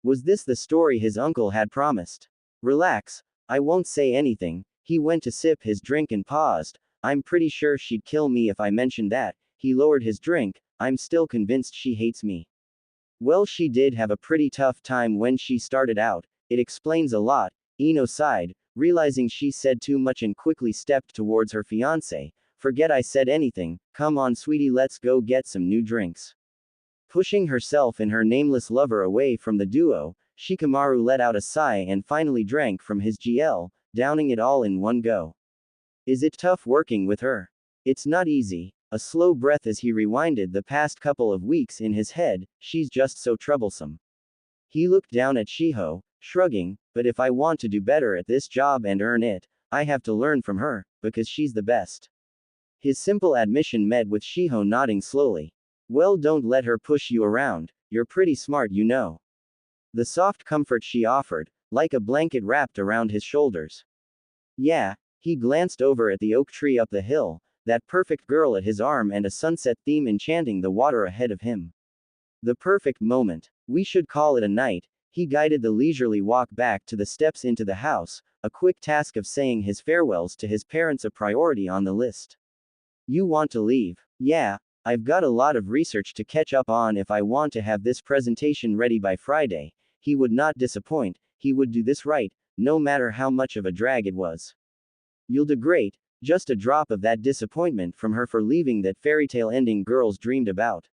Was this the story his uncle had promised? Relax, I won't say anything. He went to sip his drink and paused. I'm pretty sure she'd kill me if I mentioned that. He lowered his drink. I'm still convinced she hates me. Well, she did have a pretty tough time when she started out. It explains a lot. Ino sighed, realizing she said too much and quickly stepped towards her fiancé. Forget I said anything, come on sweetie, let's go get some new drinks. Pushing herself and her nameless lover away from the duo, Shikamaru let out a sigh and finally drank from his GL, downing it all in one go. Is it tough working with her? It's not easy. A slow breath as he rewinded the past couple of weeks in his head. She's just so troublesome. He looked down at Shiho, shrugging, but if I want to do better at this job and earn it, I have to learn from her, because she's the best. His simple admission met with Shiho nodding slowly. Well, don't let her push you around, you're pretty smart, you know. The soft comfort she offered, like a blanket wrapped around his shoulders. Yeah, he glanced over at the oak tree up the hill, that perfect girl at his arm and a sunset theme enchanting the water ahead of him. The perfect moment. We should call it a night. He guided the leisurely walk back to the steps into the house, a quick task of saying his farewells to his parents a priority on the list. You want to leave? Yeah, I've got a lot of research to catch up on if I want to have this presentation ready by Friday. He would not disappoint, he would do this right, no matter how much of a drag it was. You'll do great, just a drop of that disappointment from her for leaving that fairytale ending girls dreamed about.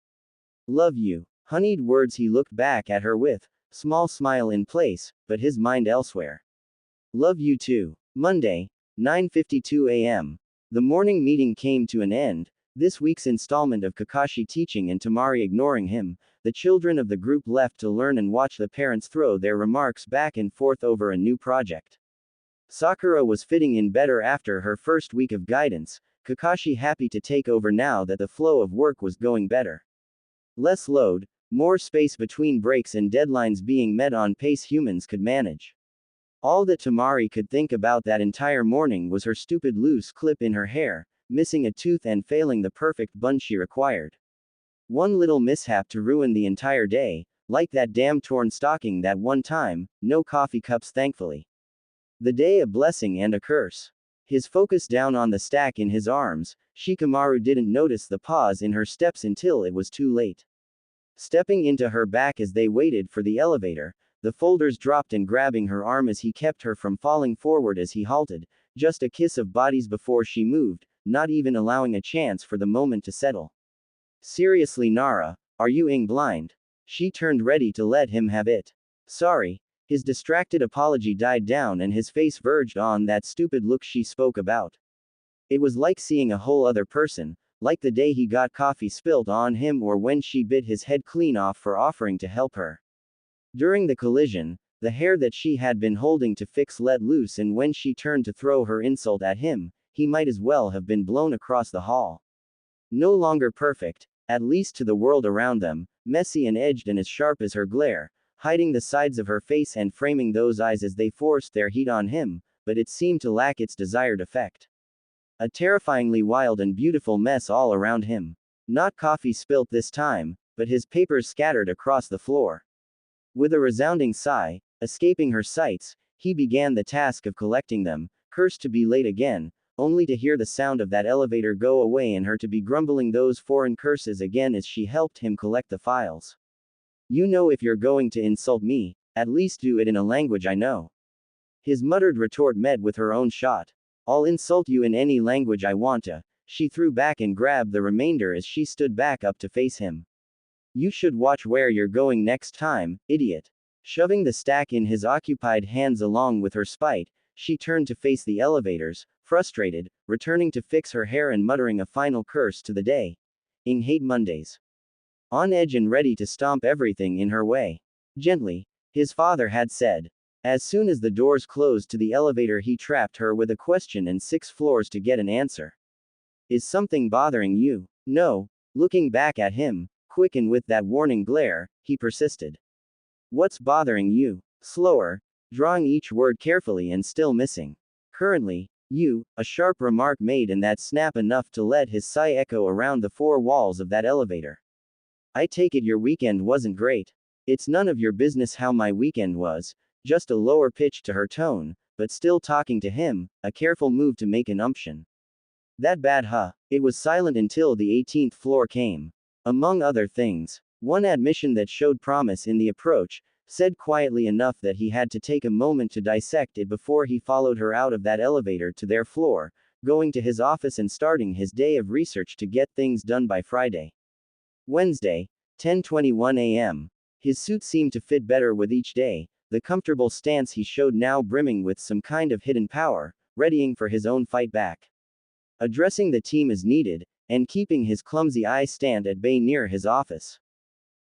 Love you. Honeyed words he looked back at her with, small smile in place, but his mind elsewhere. Love you too. Monday, 9:52 a.m. The morning meeting came to an end. This week's installment of Kakashi teaching and Temari ignoring him, the children of the group left to learn and watch the parents throw their remarks back and forth over a new project. Sakura was fitting in better after her first week of guidance, Kakashi happy to take over now that the flow of work was going better. Less load, more space between breaks and deadlines being met on pace humans could manage. All that Temari could think about that entire morning was her stupid loose clip in her hair, missing a tooth and failing the perfect bun she required. One little mishap to ruin the entire day, like that damn torn stocking that one time, no coffee cups thankfully. The day a blessing and a curse. His focus down on the stack in his arms, Shikamaru didn't notice the pause in her steps until it was too late. Stepping into her back as they waited for the elevator, the folders dropped and grabbing her arm as he kept her from falling forward as he halted, just a kiss of bodies before she moved, not even allowing a chance for the moment to settle. Seriously Nara, are you blind? She turned ready to let him have it. Sorry. His distracted apology died down and his face verged on that stupid look she spoke about. It was like seeing a whole other person, like the day he got coffee spilt on him or when she bit his head clean off for offering to help her. During the collision, the hair that she had been holding to fix let loose and when she turned to throw her insult at him, he might as well have been blown across the hall. No longer perfect, at least to the world around them, messy and edged and as sharp as her glare, hiding the sides of her face and framing those eyes as they forced their heat on him, but it seemed to lack its desired effect. A terrifyingly wild and beautiful mess all around him. Not coffee spilt this time, but his papers scattered across the floor. With a resounding sigh, escaping her sights, he began the task of collecting them, cursed to be late again, only to hear the sound of that elevator go away and her to be grumbling those foreign curses again as she helped him collect the files. You know if you're going to insult me, at least do it in a language I know. His muttered retort met with her own shot. I'll insult you in any language I want to. She threw back and grabbed the remainder as she stood back up to face him. You should watch where you're going next time, idiot. Shoving the stack in his occupied hands along with her spite, she turned to face the elevators, frustrated, returning to fix her hair and muttering a final curse to the day. Hate Mondays. On edge and ready to stomp everything in her way. Gently, his father had said. As soon as the doors closed to the elevator he trapped her with a question and 6 floors to get an answer. Is something bothering you? No. Looking back at him, quick and with that warning glare, he persisted. What's bothering you? Slower, drawing each word carefully and still missing. Currently, you, a sharp remark made and that snap enough to let his sigh echo around the 4 walls of that elevator. I take it your weekend wasn't great. It's none of your business how my weekend was, just a lower pitch to her tone, but still talking to him, a careful move to make an umption. That bad huh? It was silent until the 18th floor came. Among other things, one admission that showed promise in the approach, said quietly enough that he had to take a moment to dissect it before he followed her out of that elevator to their floor, going to his office and starting his day of research to get things done by Friday. Wednesday, 10:21 a.m. His suit seemed to fit better with each day, the comfortable stance he showed now brimming with some kind of hidden power, readying for his own fight back. Addressing the team as needed, and keeping his clumsy eye stand at bay near his office.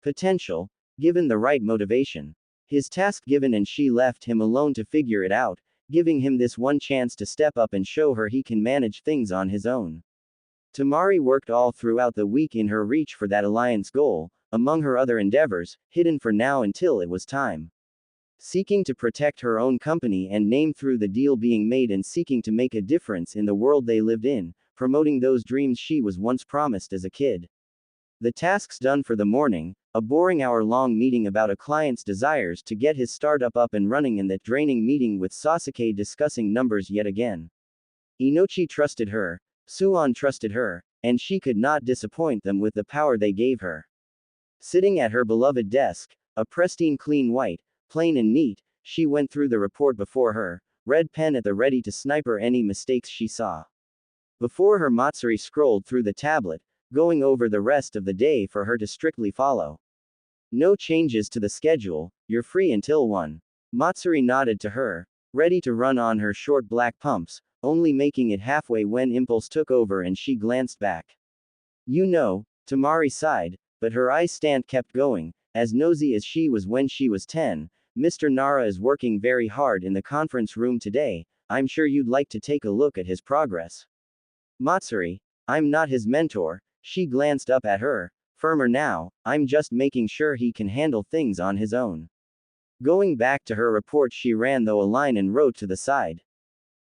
Potential, given the right motivation. His task given and she left him alone to figure it out, giving him this one chance to step up and show her he can manage things on his own. Temari worked all throughout the week in her reach for that alliance goal, among her other endeavors, hidden for now until it was time. Seeking to protect her own company and name through the deal being made and seeking to make a difference in the world they lived in, promoting those dreams she was once promised as a kid. The tasks done for the morning, a boring hour-long meeting about a client's desires to get his startup up and running, and that draining meeting with Sasuke discussing numbers yet again. Inochi trusted her, Suon trusted her, and she could not disappoint them with the power they gave her. Sitting at her beloved desk, a pristine clean white, plain and neat, she went through the report before her, red pen at the ready to sniper any mistakes she saw. Before her, Matsuri scrolled through the tablet, going over the rest of the day for her to strictly follow. No changes to the schedule, you're free until 1. Matsuri nodded to her, ready to run on her short black pumps, only making it halfway when impulse took over and she glanced back. You know, Temari sighed, but her eye stand kept going, as nosy as she was when she was 10. Mr. Nara is working very hard in the conference room today, I'm sure you'd like to take a look at his progress. Matsuri, I'm not his mentor, she glanced up at her, firmer now, I'm just making sure he can handle things on his own. Going back to her report, she ran though a line and wrote to the side.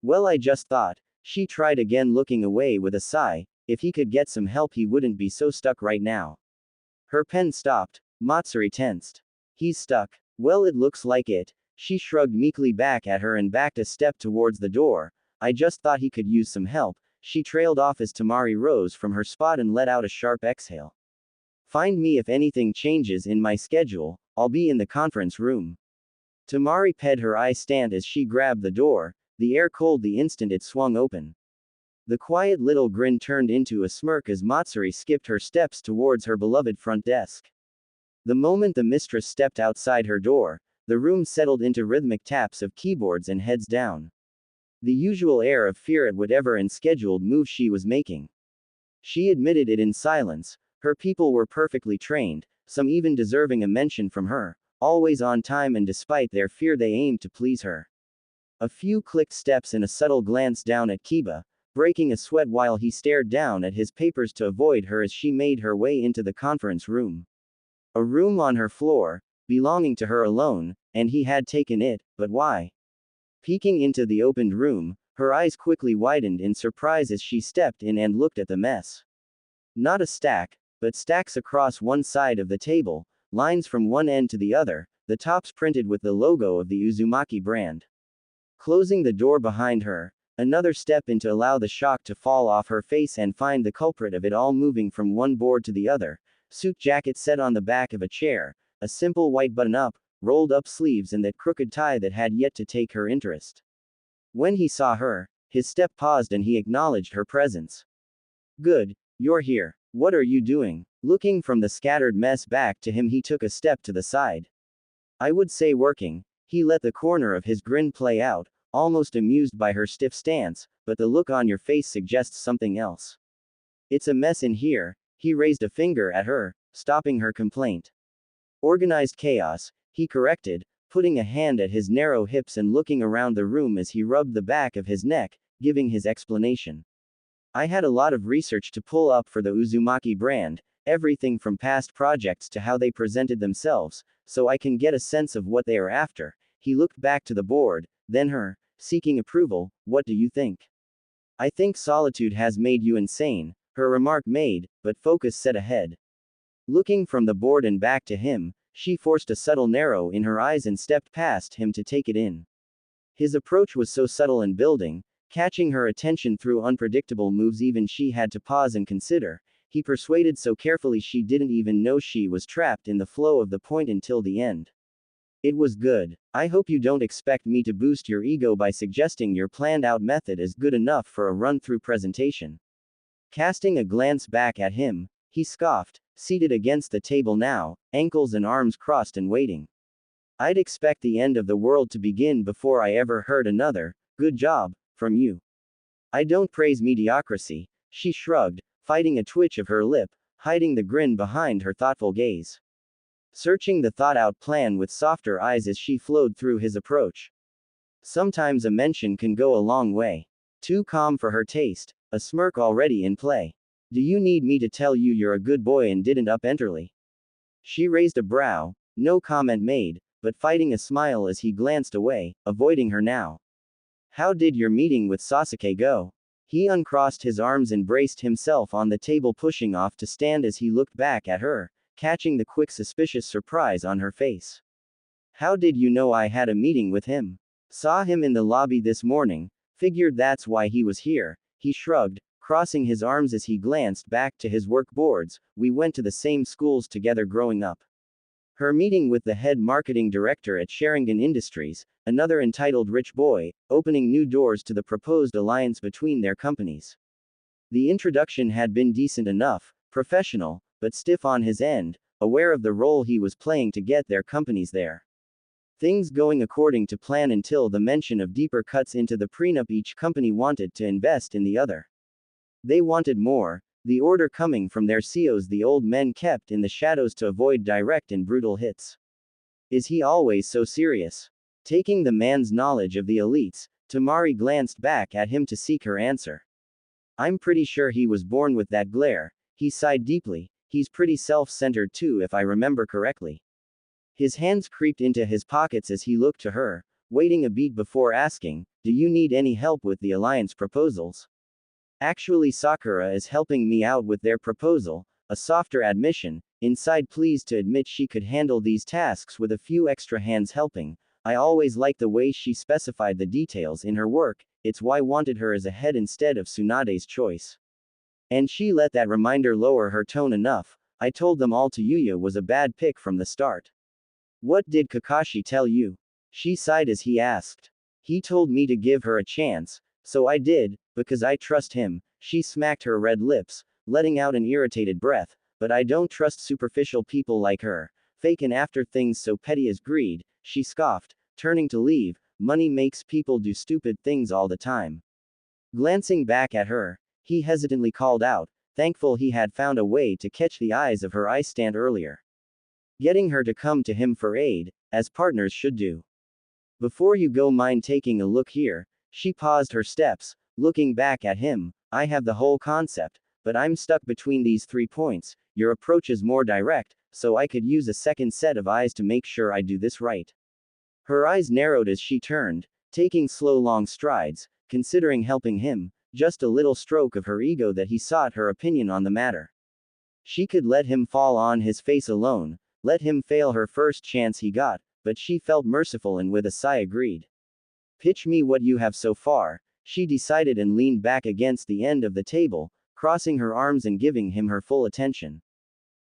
Well, I just thought, she tried again, looking away with a sigh, if he could get some help he wouldn't be so stuck right now. Her pen stopped, Matsuri tensed. He's stuck. Well, it looks like it. She shrugged meekly back at her and backed a step towards the door. I just thought he could use some help. She trailed off as Temari rose from her spot and let out a sharp exhale. Find me if anything changes in my schedule, I'll be in the conference room. Temari ped her eye stand as she grabbed the door, the air cold the instant it swung open. The quiet little grin turned into a smirk as Matsuri skipped her steps towards her beloved front desk. The moment the mistress stepped outside her door, the room settled into rhythmic taps of keyboards and heads down. The usual air of fear at whatever unscheduled move she was making. She admitted it in silence, her people were perfectly trained, some even deserving a mention from her, always on time, and despite their fear they aimed to please her. A few clicked steps and a subtle glance down at Kiba, breaking a sweat while he stared down at his papers to avoid her as she made her way into the conference room. A room on her floor, belonging to her alone, and he had taken it, but why? Peeking into the opened room, her eyes quickly widened in surprise as she stepped in and looked at the mess. Not a stack, but stacks across one side of the table, lines from one end to the other, the tops printed with the logo of the Uzumaki brand. Closing the door behind her, another step in to allow the shock to fall off her face and find the culprit of it all, moving from one board to the other, suit jacket set on the back of a chair, a simple white button-up, rolled-up sleeves, and that crooked tie that had yet to take her interest. When he saw her, his step paused and he acknowledged her presence. Good, you're here. What are you doing? Looking from the scattered mess back to him, he took a step to the side. I would say working. He let the corner of his grin play out, almost amused by her stiff stance, but the look on your face suggests something else. It's a mess in here. He raised a finger at her, stopping her complaint. Organized chaos, he corrected, putting a hand at his narrow hips and looking around the room as he rubbed the back of his neck, giving his explanation. I had a lot of research to pull up for the Uzumaki brand, everything from past projects to how they presented themselves, so I can get a sense of what they are after. He looked back to the board, then her, seeking approval. What do you think? I think solitude has made you insane, her remark made, but focus set ahead. Looking from the board and back to him, she forced a subtle narrow in her eyes and stepped past him to take it in. His approach was so subtle and building, catching her attention through unpredictable moves even she had to pause and consider. He persuaded so carefully she didn't even know she was trapped in the flow of the point until the end. It was good. I hope you don't expect me to boost your ego by suggesting your planned-out method is good enough for a run-through presentation. Casting a glance back at him, he scoffed, seated against the table now, ankles and arms crossed and waiting. I'd expect the end of the world to begin before I ever heard another, good job, from you. I don't praise mediocrity, she shrugged, fighting a twitch of her lip, hiding the grin behind her thoughtful gaze. Searching the thought-out plan with softer eyes as she flowed through his approach. Sometimes a mention can go a long way. Too calm for her taste, a smirk already in play. Do you need me to tell you you're a good boy and didn't up enterly? She raised a brow, no comment made, but fighting a smile as he glanced away, avoiding her now. How did your meeting with Sasuke go? He uncrossed his arms and braced himself on the table, pushing off to stand as he looked back at her, catching the quick suspicious surprise on her face. How did you know I had a meeting with him? Saw him in the lobby this morning, figured that's why he was here. He shrugged, crossing his arms as he glanced back to his work boards. We went to the same schools together growing up. Her meeting with the head marketing director at Sheringan Industries, another entitled rich boy, opening new doors to the proposed alliance between their companies. The introduction had been decent enough, professional, but stiff on his end, aware of the role he was playing to get their companies there. Things going according to plan until the mention of deeper cuts into the prenup. Each company wanted to invest in the other. They wanted more, the order coming from their CEOs. The old men kept in the shadows to avoid direct and brutal hits. Is he always so serious? Taking the man's knowledge of the elites, Temari glanced back at him to seek her answer. I'm pretty sure he was born with that glare. He sighed deeply. He's pretty self-centered too, if I remember correctly. His hands creeped into his pockets as he looked to her, waiting a beat before asking, do you need any help with the alliance proposals? Actually, Sakura is helping me out with their proposal, a softer admission, inside pleased to admit she could handle these tasks with a few extra hands helping. I always liked the way she specified the details in her work, it's why I wanted her as a head instead of Tsunade's choice. And she let that reminder lower her tone enough. I told them all to Yuya was a bad pick from the start. What did Kakashi tell you? She sighed as he asked. He told me to give her a chance, so I did, because I trust him. She smacked her red lips, letting out an irritated breath, but I don't trust superficial people like her, fake and after things so petty as greed, she scoffed, turning to leave. Money makes people do stupid things all the time. Glancing back at her, he hesitantly called out, thankful he had found a way to catch the eyes of her ice stand earlier. Getting her to come to him for aid, as partners should do. Before you go, mind taking a look here? She paused her steps, looking back at him. I have the whole concept, but I'm stuck between these 3 points. Your approach is more direct, so I could use a second set of eyes to make sure I do this right. Her eyes narrowed as she turned, taking slow long strides, considering helping him, just a little stroke of her ego that he sought her opinion on the matter. She could let him fall on his face alone, let him fail her first chance he got, but she felt merciful and with a sigh agreed. Pitch me what you have so far, she decided and leaned back against the end of the table, crossing her arms and giving him her full attention.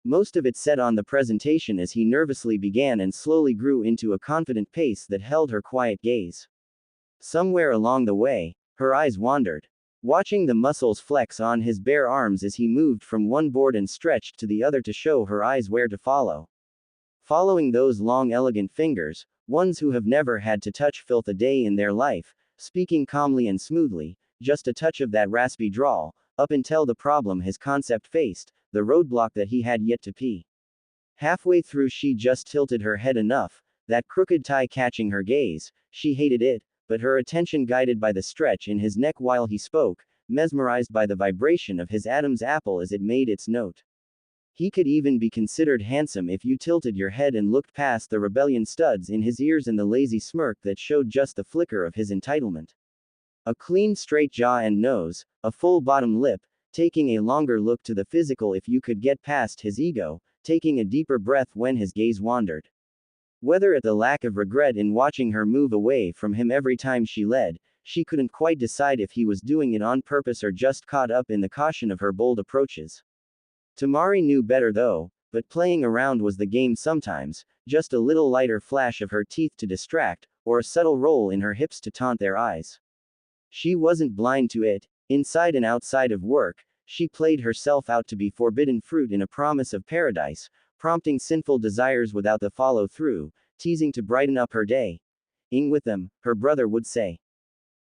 Most of it set on the presentation as he nervously began and slowly grew into a confident pace that held her quiet gaze. Somewhere along the way, her eyes wandered, watching the muscles flex on his bare arms as he moved from one board and stretched to the other to show her eyes where to follow. Following those long elegant fingers, ones who have never had to touch filth a day in their life, speaking calmly and smoothly, just a touch of that raspy drawl, up until the problem his concept faced, the roadblock that he had yet to pee. Halfway through she just tilted her head enough, that crooked tie catching her gaze. She hated it, but her attention guided by the stretch in his neck while he spoke, mesmerized by the vibration of his Adam's apple as it made its note. He could even be considered handsome if you tilted your head and looked past the rebellion studs in his ears and the lazy smirk that showed just the flicker of his entitlement. A clean straight jaw and nose, a full bottom lip, taking a longer look to the physical if you could get past his ego, taking a deeper breath when his gaze wandered. Whether at the lack of regret in watching her move away from him every time she led, she couldn't quite decide if he was doing it on purpose or just caught up in the caution of her bold approaches. Temari knew better though, but playing around was the game sometimes, just a little lighter flash of her teeth to distract, or a subtle roll in her hips to taunt their eyes. She wasn't blind to it. Inside and outside of work, she played herself out to be forbidden fruit in a promise of paradise, prompting sinful desires without the follow-through, teasing to brighten up her day. "Ing with them," her brother would say.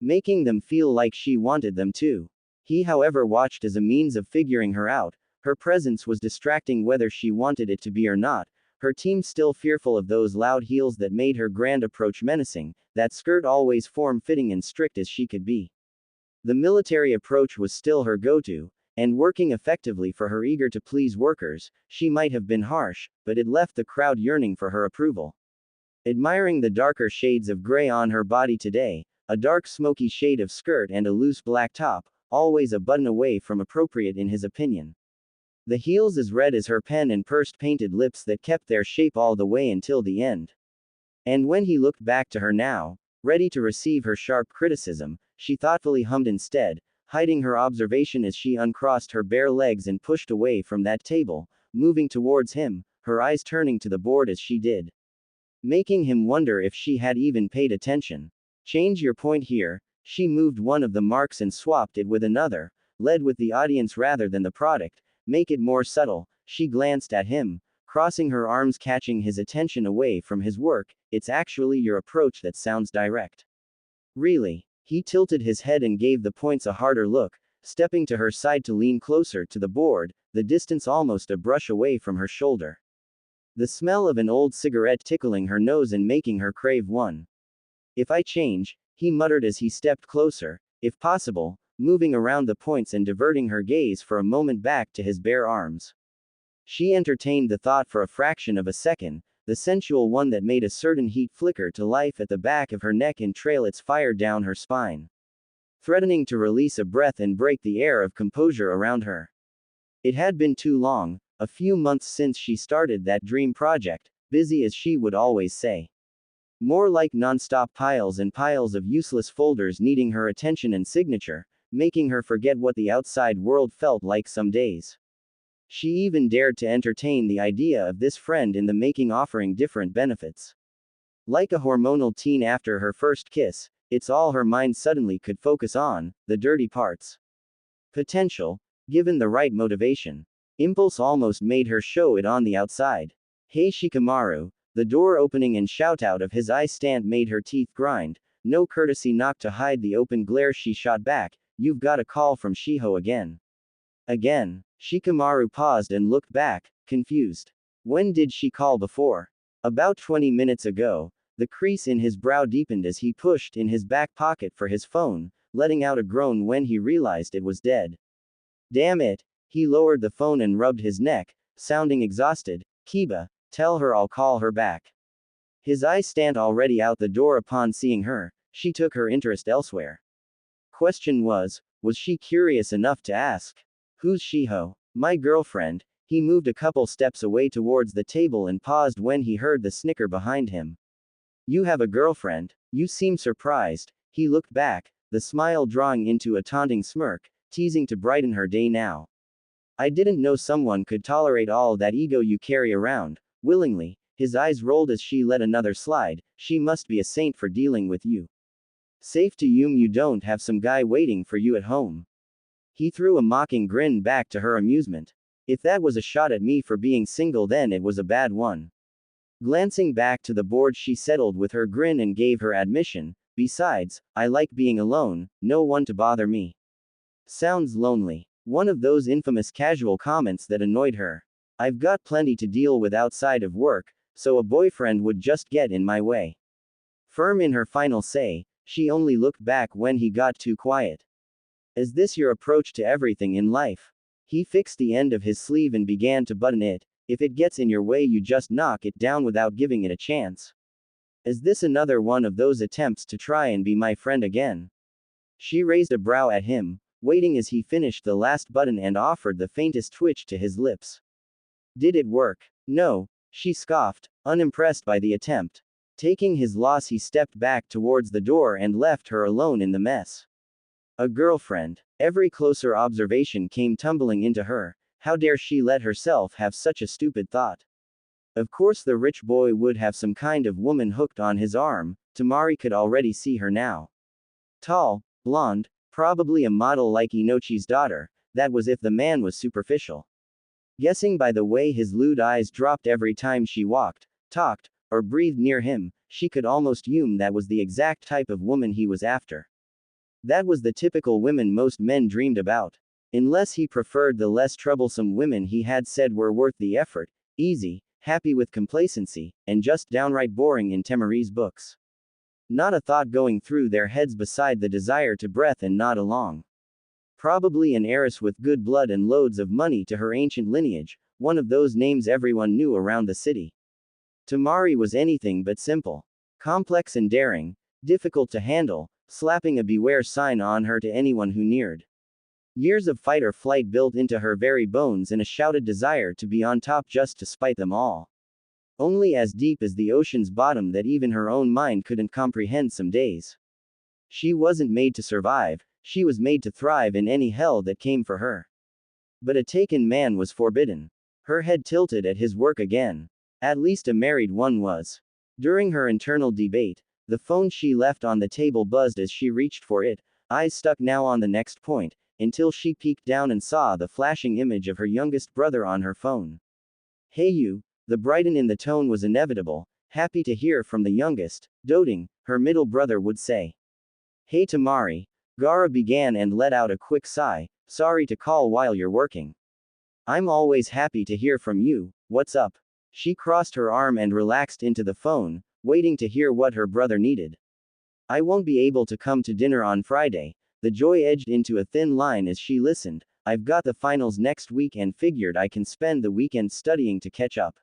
Making them feel like she wanted them too. He however watched as a means of figuring her out. Her presence was distracting whether she wanted it to be or not, her team still fearful of those loud heels that made her grand approach menacing, that skirt always form-fitting and strict as she could be. The military approach was still her go-to, and working effectively for her eager-to-please workers, she might have been harsh, but it left the crowd yearning for her approval. Admiring the darker shades of gray on her body today, a dark smoky shade of skirt and a loose black top, always a button away from appropriate in his opinion. The heels as red as her pen and pursed painted lips that kept their shape all the way until the end. And when he looked back to her now, ready to receive her sharp criticism, she thoughtfully hummed instead, hiding her observation as she uncrossed her bare legs and pushed away from that table, moving towards him, her eyes turning to the board as she did, making him wonder if she had even paid attention. Change your point here. She moved one of the marks and swapped it with another, led with the audience rather than the product. Make it more subtle. She glanced at him, crossing her arms, catching his attention away from his work. It's actually your approach that sounds direct. Really? He tilted his head and gave the points a harder look, stepping to her side to lean closer to the board, the distance almost a brush away from her shoulder. The smell of an old cigarette tickling her nose and making her crave one. If I change, he muttered as he stepped closer, if possible, moving around the points and diverting her gaze for a moment back to his bare arms. She entertained the thought for a fraction of a second, the sensual one that made a certain heat flicker to life at the back of her neck and trail its fire down her spine, threatening to release a breath and break the air of composure around her. It had been too long, a few months since she started that dream project, busy as she would always say. More like non-stop piles and piles of useless folders needing her attention and signature, making her forget what the outside world felt like some days. She even dared to entertain the idea of this friend in the making offering different benefits. Like a hormonal teen after her first kiss, it's all her mind suddenly could focus on, the dirty parts. Potential, given the right motivation. Impulse almost made her show it on the outside. Hey Shikamaru, the door opening and shout out of his eye stand made her teeth grind, no courtesy knock to hide the open glare she shot back, you've got a call from Shiho again. Again. Shikamaru paused and looked back, confused. When did she call before? About 20 minutes ago. The crease in his brow deepened as he pushed in his back pocket for his phone, letting out a groan when he realized it was dead. Damn it. He lowered the phone and rubbed his neck, sounding exhausted. Kiba, tell her I'll call her back. His eyes stand already out the door upon seeing her. She took her interest elsewhere. Question was she curious enough to ask? Who's Shiho? My girlfriend. He moved a couple steps away towards the table and paused when he heard the snicker behind him. You have a girlfriend? You seem surprised. He looked back, the smile drawing into a taunting smirk, teasing to brighten her day now. I didn't know someone could tolerate all that ego you carry around, willingly. His eyes rolled as she let another slide. She must be a saint for dealing with you. Safe to assume you don't have some guy waiting for you at home. He threw a mocking grin back to her amusement. If that was a shot at me for being single, then it was a bad one. Glancing back to the board, she settled with her grin and gave her admission. Besides, I like being alone, no one to bother me. Sounds lonely. One of those infamous casual comments that annoyed her. I've got plenty to deal with outside of work, so a boyfriend would just get in my way. Firm in her final say, she only looked back when he got too quiet. Is this your approach to everything in life? He fixed the end of his sleeve and began to button it. If it gets in your way, you just knock it down without giving it a chance. Is this another one of those attempts to try and be my friend again? She raised a brow at him, waiting as he finished the last button and offered the faintest twitch to his lips. Did it work? No, she scoffed, unimpressed by the attempt. Taking his loss, he stepped back towards the door and left her alone in the mess. A girlfriend. Every closer observation came tumbling into her. How dare she let herself have such a stupid thought? Of course the rich boy would have some kind of woman hooked on his arm. Temari could already see her now. Tall, blonde, probably a model like Inochi's daughter. That was if the man was superficial. Guessing by the way his lewd eyes dropped every time she walked, talked, or breathed near him, she could almost assume that was the exact type of woman he was after. That was the typical women most men dreamed about. Unless he preferred the less troublesome women he had said were worth the effort, easy, happy with complacency, and just downright boring in Temari's books. Not a thought going through their heads beside the desire to breath and nod along. Probably an heiress with good blood and loads of money to her ancient lineage, one of those names everyone knew around the city. Temari was anything but simple. Complex and daring, difficult to handle, slapping a beware sign on her to anyone who neared. Years of fight or flight built into her very bones and a shouted desire to be on top just to spite them all. Only as deep as the ocean's bottom that even her own mind couldn't comprehend some days. She wasn't made to survive, she was made to thrive in any hell that came for her. But a taken man was forbidden. Her head tilted at his work again. At least a married one was. During her internal debate, the phone she left on the table buzzed as she reached for it, eyes stuck now on the next point, until she peeked down and saw the flashing image of her youngest brother on her phone. Hey you, the brighten in the tone was inevitable, happy to hear from the youngest, doting, her middle brother would say. Hey Temari, Gara began and let out a quick sigh, sorry to call while you're working. I'm always happy to hear from you, what's up? She crossed her arm and relaxed into the phone, waiting to hear what her brother needed. I won't be able to come to dinner on Friday. The joy edged into a thin line as she listened. I've got the finals next week and figured I can spend the weekend studying to catch up.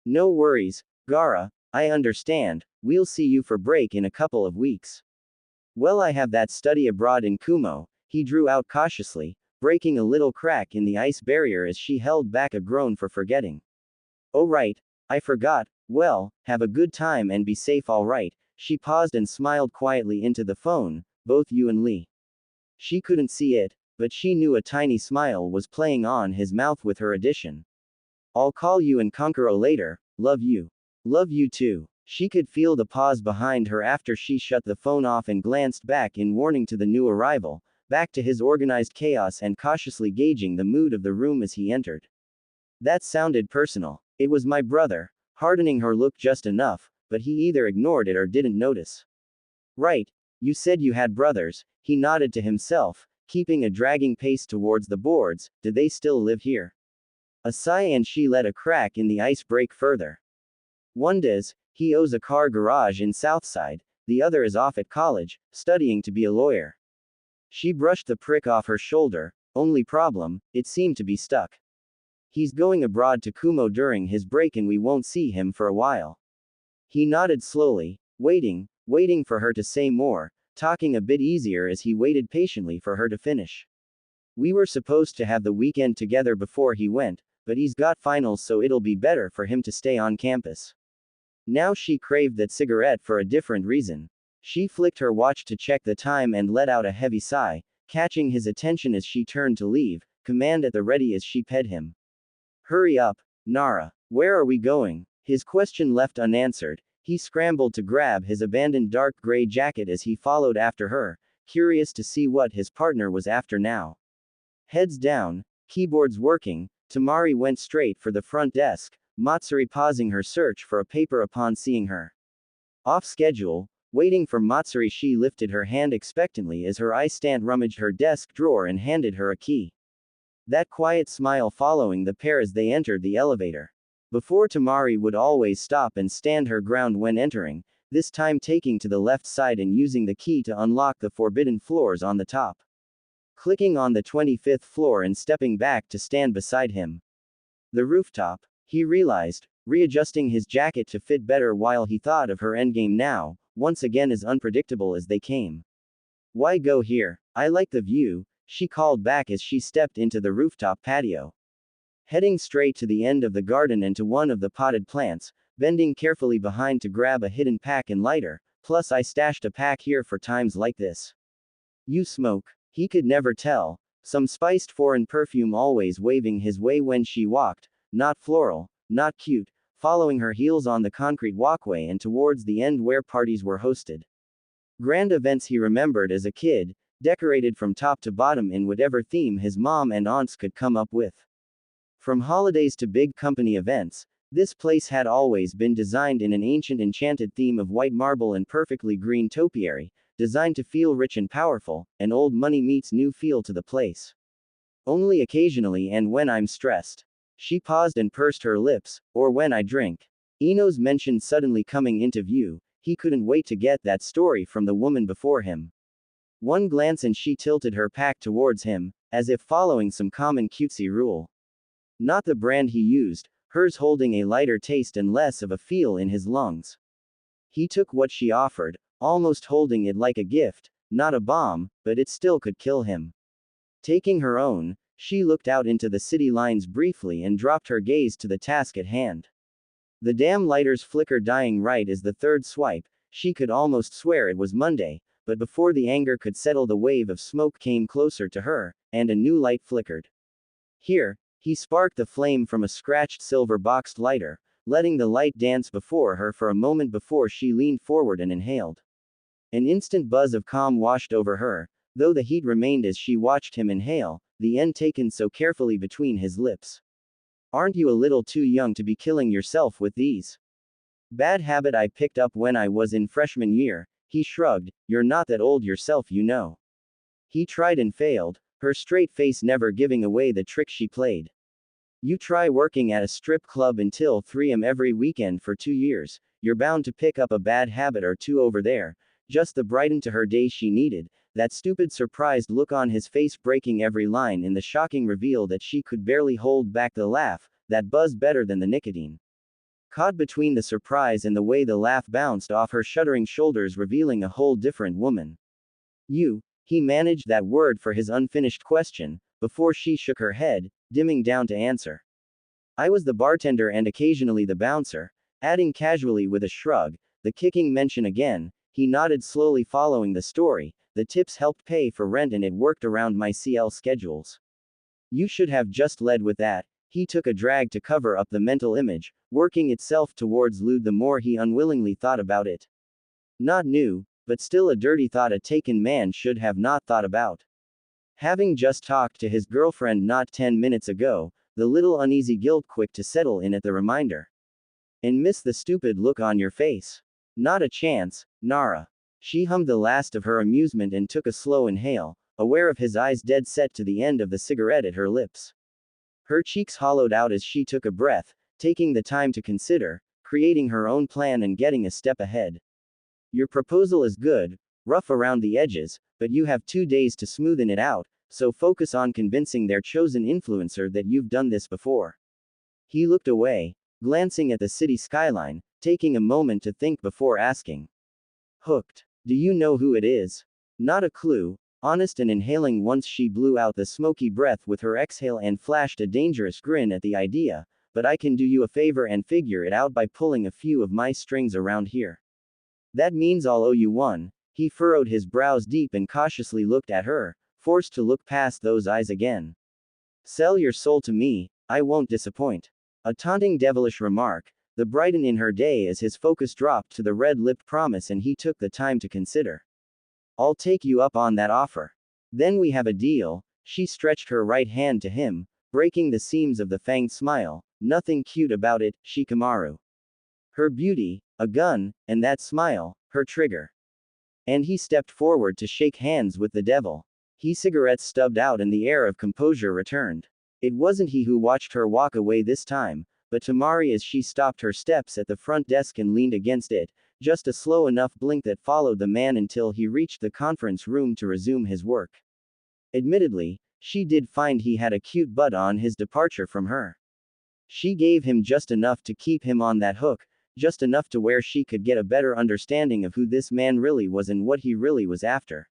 No worries, Gara, I understand, we'll see you for break in a couple of weeks. Well, I have that study abroad in Kumo, he drew out cautiously, breaking a little crack in the ice barrier as she held back a groan for forgetting. Oh right, I forgot, well, have a good time and be safe alright. She paused and smiled quietly into the phone, both you and Lee. She couldn't see it, but she knew a tiny smile was playing on his mouth with her addition. I'll call you and Konkuro later, love you. Love you too. She could feel the pause behind her after she shut the phone off and glanced back in warning to the new arrival, back to his organized chaos and cautiously gauging the mood of the room as he entered. That sounded personal. It was my brother, hardening her look just enough, but he either ignored it or didn't notice. Right, you said you had brothers, he nodded to himself, keeping a dragging pace towards the boards. Did they still live here? A sigh and she let a crack in the ice break further. One does, he owns a car garage in Southside, the other is off at college, studying to be a lawyer. She brushed the prick off her shoulder, only problem, it seemed to be stuck. He's going abroad to Kumo during his break and we won't see him for a while. He nodded slowly, waiting for her to say more, talking a bit easier as he waited patiently for her to finish. We were supposed to have the weekend together before he went, but he's got finals so it'll be better for him to stay on campus. Now she craved that cigarette for a different reason. She flicked her watch to check the time and let out a heavy sigh, catching his attention as she turned to leave, command at the ready as she ped him. Hurry up, Nara. Where are we going? His question left unanswered. He scrambled to grab his abandoned dark gray jacket as he followed after her, curious to see what his partner was after now. Heads down, keyboards working, Temari went straight for the front desk, Matsuri pausing her search for a paper upon seeing her. Off schedule, waiting for Matsuri, she lifted her hand expectantly as her assistant rummaged her desk drawer and handed her a key. That quiet smile following the pair as they entered the elevator. Before, Temari would always stop and stand her ground when entering, this time taking to the left side and using the key to unlock the forbidden floors on the top. Clicking on the 25th floor and stepping back to stand beside him. The rooftop, he realized, readjusting his jacket to fit better while he thought of her endgame now, once again as unpredictable as they came. Why go here? I like the view, she called back as she stepped into the rooftop patio. Heading straight to the end of the garden and to one of the potted plants, bending carefully behind to grab a hidden pack and lighter, plus I stashed a pack here for times like this. You smoke? He could never tell, some spiced foreign perfume always waving his way when she walked, not floral, not cute, following her heels on the concrete walkway and towards the end where parties were hosted. Grand events he remembered as a kid, decorated from top to bottom in whatever theme his mom and aunts could come up with. From holidays to big company events, this place had always been designed in an ancient enchanted theme of white marble and perfectly green topiary, designed to feel rich and powerful, and old money meets new feel to the place. Only occasionally and when I'm stressed. She paused and pursed her lips, or when I drink. Ino's mention suddenly coming into view, he couldn't wait to get that story from the woman before him. One glance and she tilted her pack towards him, as if following some common cutesy rule. Not the brand he used, hers holding a lighter taste and less of a feel in his lungs. He took what she offered, almost holding it like a gift, not a bomb, but it still could kill him. Taking her own, she looked out into the city lines briefly and dropped her gaze to the task at hand. The damn lighters flicker dying right as the third swipe, she could almost swear it was Monday, but before the anger could settle the wave of smoke came closer to her, and a new light flickered. Here, he sparked the flame from a scratched silver boxed lighter, letting the light dance before her for a moment before she leaned forward and inhaled. An instant buzz of calm washed over her, though the heat remained as she watched him inhale, the end taken so carefully between his lips. Aren't you a little too young to be killing yourself with these? Bad habit I picked up when I was in freshman year, he shrugged, you're not that old yourself, you know. He tried and failed, her straight face never giving away the trick she played. You try working at a strip club until 3 am every weekend for 2 years, you're bound to pick up a bad habit or two over there. Just the brighten to her day she needed, that stupid surprised look on his face breaking every line in the shocking reveal that she could barely hold back the laugh, that buzzed better than the nicotine. Caught between the surprise and the way the laugh bounced off her shuddering shoulders revealing a whole different woman. You, he managed that word for his unfinished question, before she shook her head, dimming down to answer. I was the bartender and occasionally the bouncer, adding casually with a shrug, the kicking mention again. He nodded slowly following the story, the tips helped pay for rent and it worked around my CL schedules. You should have just led with that. He took a drag to cover up the mental image, working itself towards lewd the more he unwillingly thought about it. Not new, but still a dirty thought a taken man should have not thought about. Having just talked to his girlfriend not 10 minutes ago, the little uneasy guilt quick to settle in at the reminder. And miss the stupid look on your face. Not a chance, Nara. She hummed the last of her amusement and took a slow inhale, aware of his eyes dead set to the end of the cigarette at her lips. Her cheeks hollowed out as she took a breath, taking the time to consider, creating her own plan and getting a step ahead. Your proposal is good, rough around the edges, but you have 2 days to smoothen it out, so focus on convincing their chosen influencer that you've done this before. He looked away, glancing at the city skyline, taking a moment to think before asking. Hooked. Do you know who it is? Not a clue, honest and inhaling once she blew out the smoky breath with her exhale and flashed a dangerous grin at the idea, but I can do you a favor and figure it out by pulling a few of my strings around here. That means I'll owe you one. He furrowed his brows deep and cautiously looked at her, forced to look past those eyes again. Sell your soul to me, I won't disappoint. A taunting devilish remark, the brighten in her day as his focus dropped to the red-lipped promise and he took the time to consider. I'll take you up on that offer. Then we have a deal. She stretched her right hand to him, breaking the seams of the fanged smile, nothing cute about it, Shikamaru. Her beauty, a gun, and that smile, her trigger. And he stepped forward to shake hands with the devil. His cigarette stubbed out and the air of composure returned. It wasn't he who watched her walk away this time, but Temari as she stopped her steps at the front desk and leaned against it, just a slow enough blink that followed the man until he reached the conference room to resume his work. Admittedly, she did find he had a cute butt on his departure from her. She gave him just enough to keep him on that hook, just enough to where she could get a better understanding of who this man really was and what he really was after.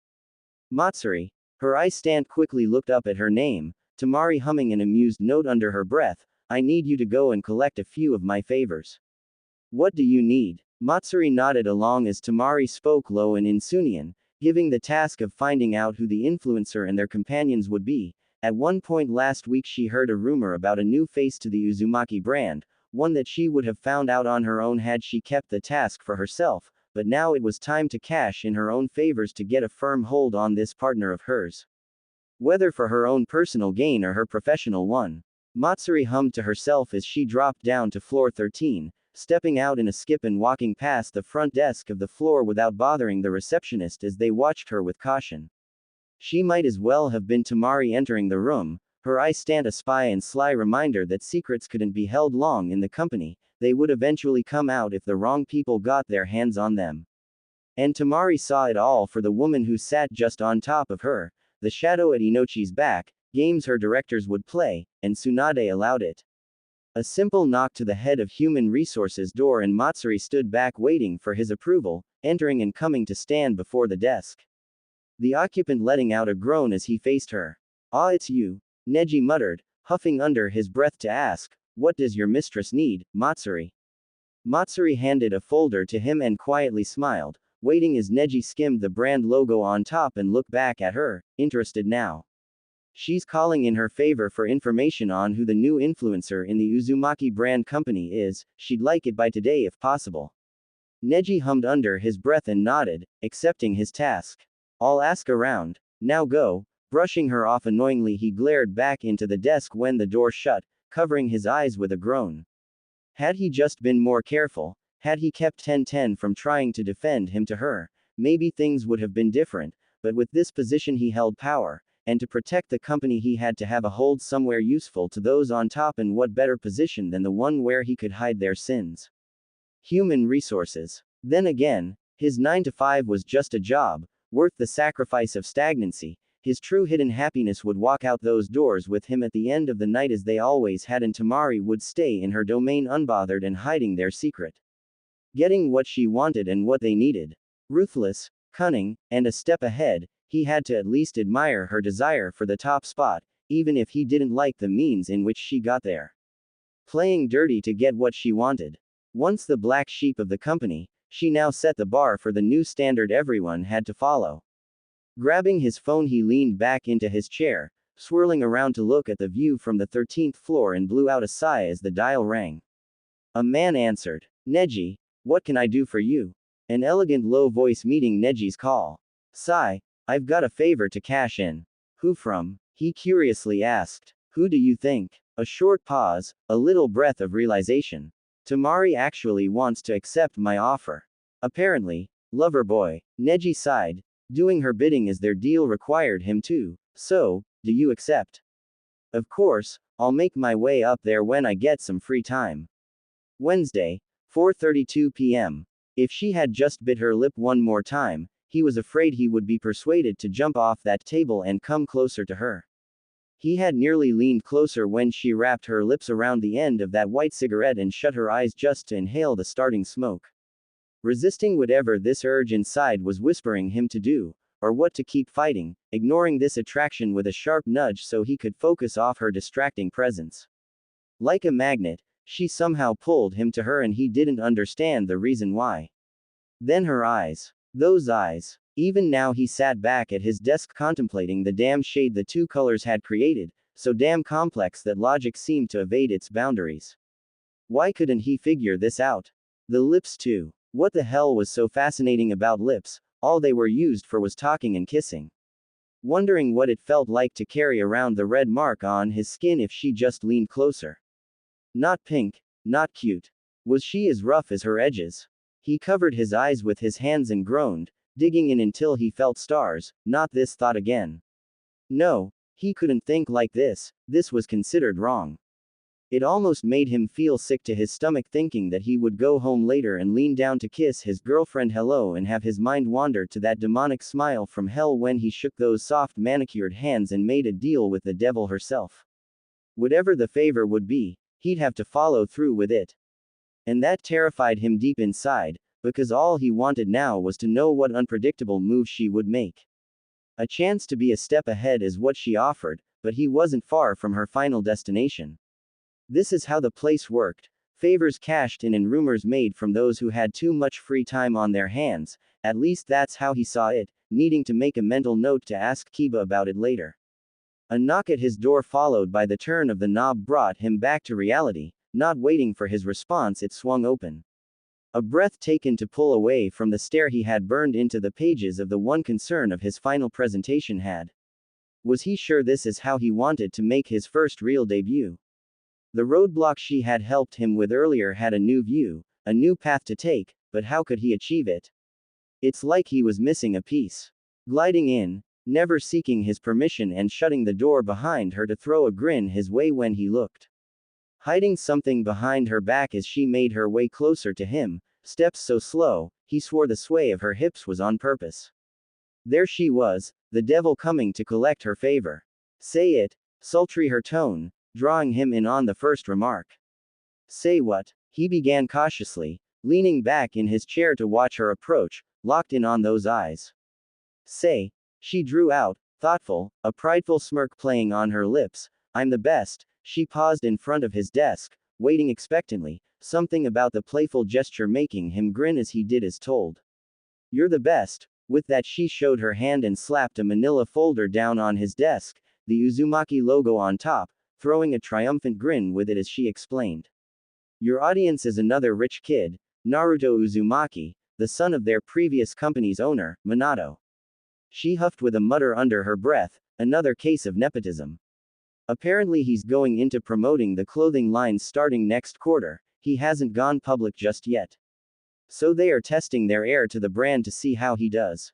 Matsuri. Her eye stand quickly looked up at her name, Temari humming an amused note under her breath, I need you to go and collect a few of my favors. What do you need? Matsuri nodded along as Temari spoke low and in Sunian, giving the task of finding out who the influencer and their companions would be. At one point last week she heard a rumor about a new face to the Uzumaki brand, one that she would have found out on her own had she kept the task for herself, but now it was time to cash in her own favors to get a firm hold on this partner of hers. Whether for her own personal gain or her professional one. Matsuri hummed to herself as she dropped down to floor 13, stepping out in a skip and walking past the front desk of the floor without bothering the receptionist as they watched her with caution. She might as well have been Temari entering the room, her eye stand a spy and sly reminder that secrets couldn't be held long in the company, they would eventually come out if the wrong people got their hands on them. And Temari saw it all for the woman who sat just on top of her, the shadow at Inochi's back, games her directors would play, and Tsunade allowed it. A simple knock to the head of Human Resources door and Matsuri stood back waiting for his approval, entering and coming to stand before the desk. The occupant letting out a groan as he faced her. Ah, it's you, Neji muttered, huffing under his breath to ask, what does your mistress need, Matsuri? Matsuri handed a folder to him and quietly smiled, waiting as Neji skimmed the brand logo on top and looked back at her, interested now. She's calling in her favor for information on who the new influencer in the Uzumaki brand company is, she'd like it by today if possible. Neji hummed under his breath and nodded, accepting his task. I'll ask around. Now go. Brushing her off annoyingly, he glared back into the desk when the door shut, covering his eyes with a groan. Had he just been more careful, had he kept 1010 from trying to defend him to her, maybe things would have been different, but with this position he held power, and to protect the company he had to have a hold somewhere useful to those on top, and what better position than the one where he could hide their sins? Human resources. Then again, his 9 to 5 was just a job, worth the sacrifice of stagnancy. His true hidden happiness would walk out those doors with him at the end of the night as they always had, and Temari would stay in her domain unbothered and hiding their secret. Getting what she wanted and what they needed. Ruthless, cunning, and a step ahead, he had to at least admire her desire for the top spot, even if he didn't like the means in which she got there. Playing dirty to get what she wanted. Once the black sheep of the company, she now set the bar for the new standard everyone had to follow. Grabbing his phone, he leaned back into his chair, swirling around to look at the view from the 13th floor, and blew out a sigh as the dial rang. A man answered. Neji, what can I do for you? An elegant low voice meeting Neji's call. Sigh, I've got a favor to cash in. Who from? He curiously asked. Who do you think? A short pause, a little breath of realization. Temari actually wants to accept my offer. Apparently, lover boy. Neji sighed. Doing her bidding as their deal required him to, so, do you accept? Of course, I'll make my way up there when I get some free time. Wednesday, 4:32 p.m. If she had just bit her lip one more time, he was afraid he would be persuaded to jump off that table and come closer to her. He had nearly leaned closer when she wrapped her lips around the end of that white cigarette and shut her eyes just to inhale the starting smoke. Resisting whatever this urge inside was whispering him to do, or what to keep fighting, ignoring this attraction with a sharp nudge so he could focus off her distracting presence. Like a magnet, she somehow pulled him to her and he didn't understand the reason why. Then her eyes. Those eyes. Even now he sat back at his desk contemplating the damn shade the two colors had created, so damn complex that logic seemed to evade its boundaries. Why couldn't he figure this out? The lips too. What the hell was so fascinating about lips? All they were used for was talking and kissing. Wondering what it felt like to carry around the red mark on his skin if she just leaned closer. Not pink, not cute. Was she as rough as her edges? He covered his eyes with his hands and groaned, digging in until he felt stars. Not this thought again. No, he couldn't think like this. This was considered wrong. It almost made him feel sick to his stomach thinking that he would go home later and lean down to kiss his girlfriend hello and have his mind wander to that demonic smile from hell when he shook those soft manicured hands and made a deal with the devil herself. Whatever the favor would be, he'd have to follow through with it. And that terrified him deep inside, because all he wanted now was to know what unpredictable move she would make. A chance to be a step ahead is what she offered, but he wasn't far from her final destination. This is how the place worked. Favors cashed in and rumors made from those who had too much free time on their hands, at least that's how he saw it, needing to make a mental note to ask Kiba about it later. A knock at his door followed by the turn of the knob brought him back to reality. Not waiting for his response, it swung open. A breath taken to pull away from the stare he had burned into the pages of the one concern of his final presentation had. Was he sure this is how he wanted to make his first real debut? The roadblock she had helped him with earlier had a new view, a new path to take, but how could he achieve it? It's like he was missing a piece. Gliding in, never seeking his permission and shutting the door behind her to throw a grin his way when he looked. Hiding something behind her back as she made her way closer to him, steps so slow, he swore the sway of her hips was on purpose. There she was, the devil coming to collect her favor. Say it, sultry her tone, drawing him in on the first remark. Say what? He began cautiously, leaning back in his chair to watch her approach, locked in on those eyes. Say, she drew out, thoughtful, a prideful smirk playing on her lips. I'm the best. She paused in front of his desk, waiting expectantly, something about the playful gesture making him grin as he did as told. You're the best. With that, she showed her hand and slapped a manila folder down on his desk, the Uzumaki logo on top, throwing a triumphant grin with it as she explained. Your audience is another rich kid, Naruto Uzumaki, the son of their previous company's owner, Minato. She huffed with a mutter under her breath, another case of nepotism. Apparently he's going into promoting the clothing lines starting next quarter, he hasn't gone public just yet. So they are testing their heir to the brand to see how he does.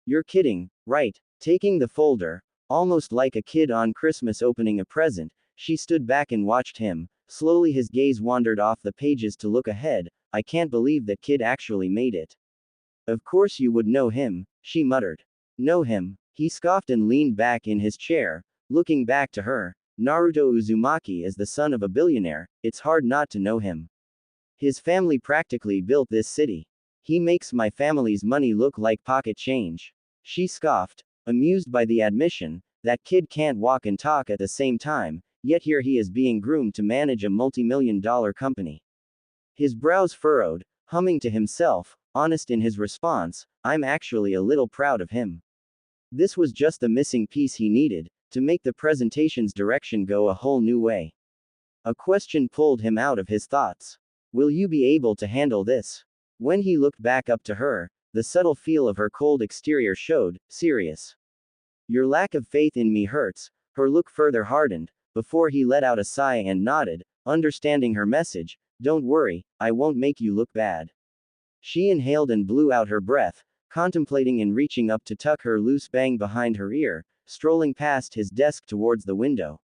You're kidding, right? Taking the folder, almost like a kid on Christmas opening a present, she stood back and watched him. Slowly his gaze wandered off the pages to look ahead. I can't believe that kid actually made it. Of course you would know him, she muttered. Know him? He scoffed and leaned back in his chair, looking back to her. Naruto Uzumaki is the son of a billionaire, it's hard not to know him. His family practically built this city. He makes my family's money look like pocket change. She scoffed, amused by the admission. That kid can't walk and talk at the same time. Yet here he is being groomed to manage a multi-million-dollar company. His brows furrowed, humming to himself, honest in his response, I'm actually a little proud of him. This was just the missing piece he needed, to make the presentation's direction go a whole new way. A question pulled him out of his thoughts. Will you be able to handle this? When he looked back up to her, the subtle feel of her cold exterior showed, serious. Your lack of faith in me hurts. Her look further hardened, before he let out a sigh and nodded, understanding her message. Don't worry, I won't make you look bad. She inhaled and blew out her breath, contemplating and reaching up to tuck her loose bang behind her ear, strolling past his desk towards the window.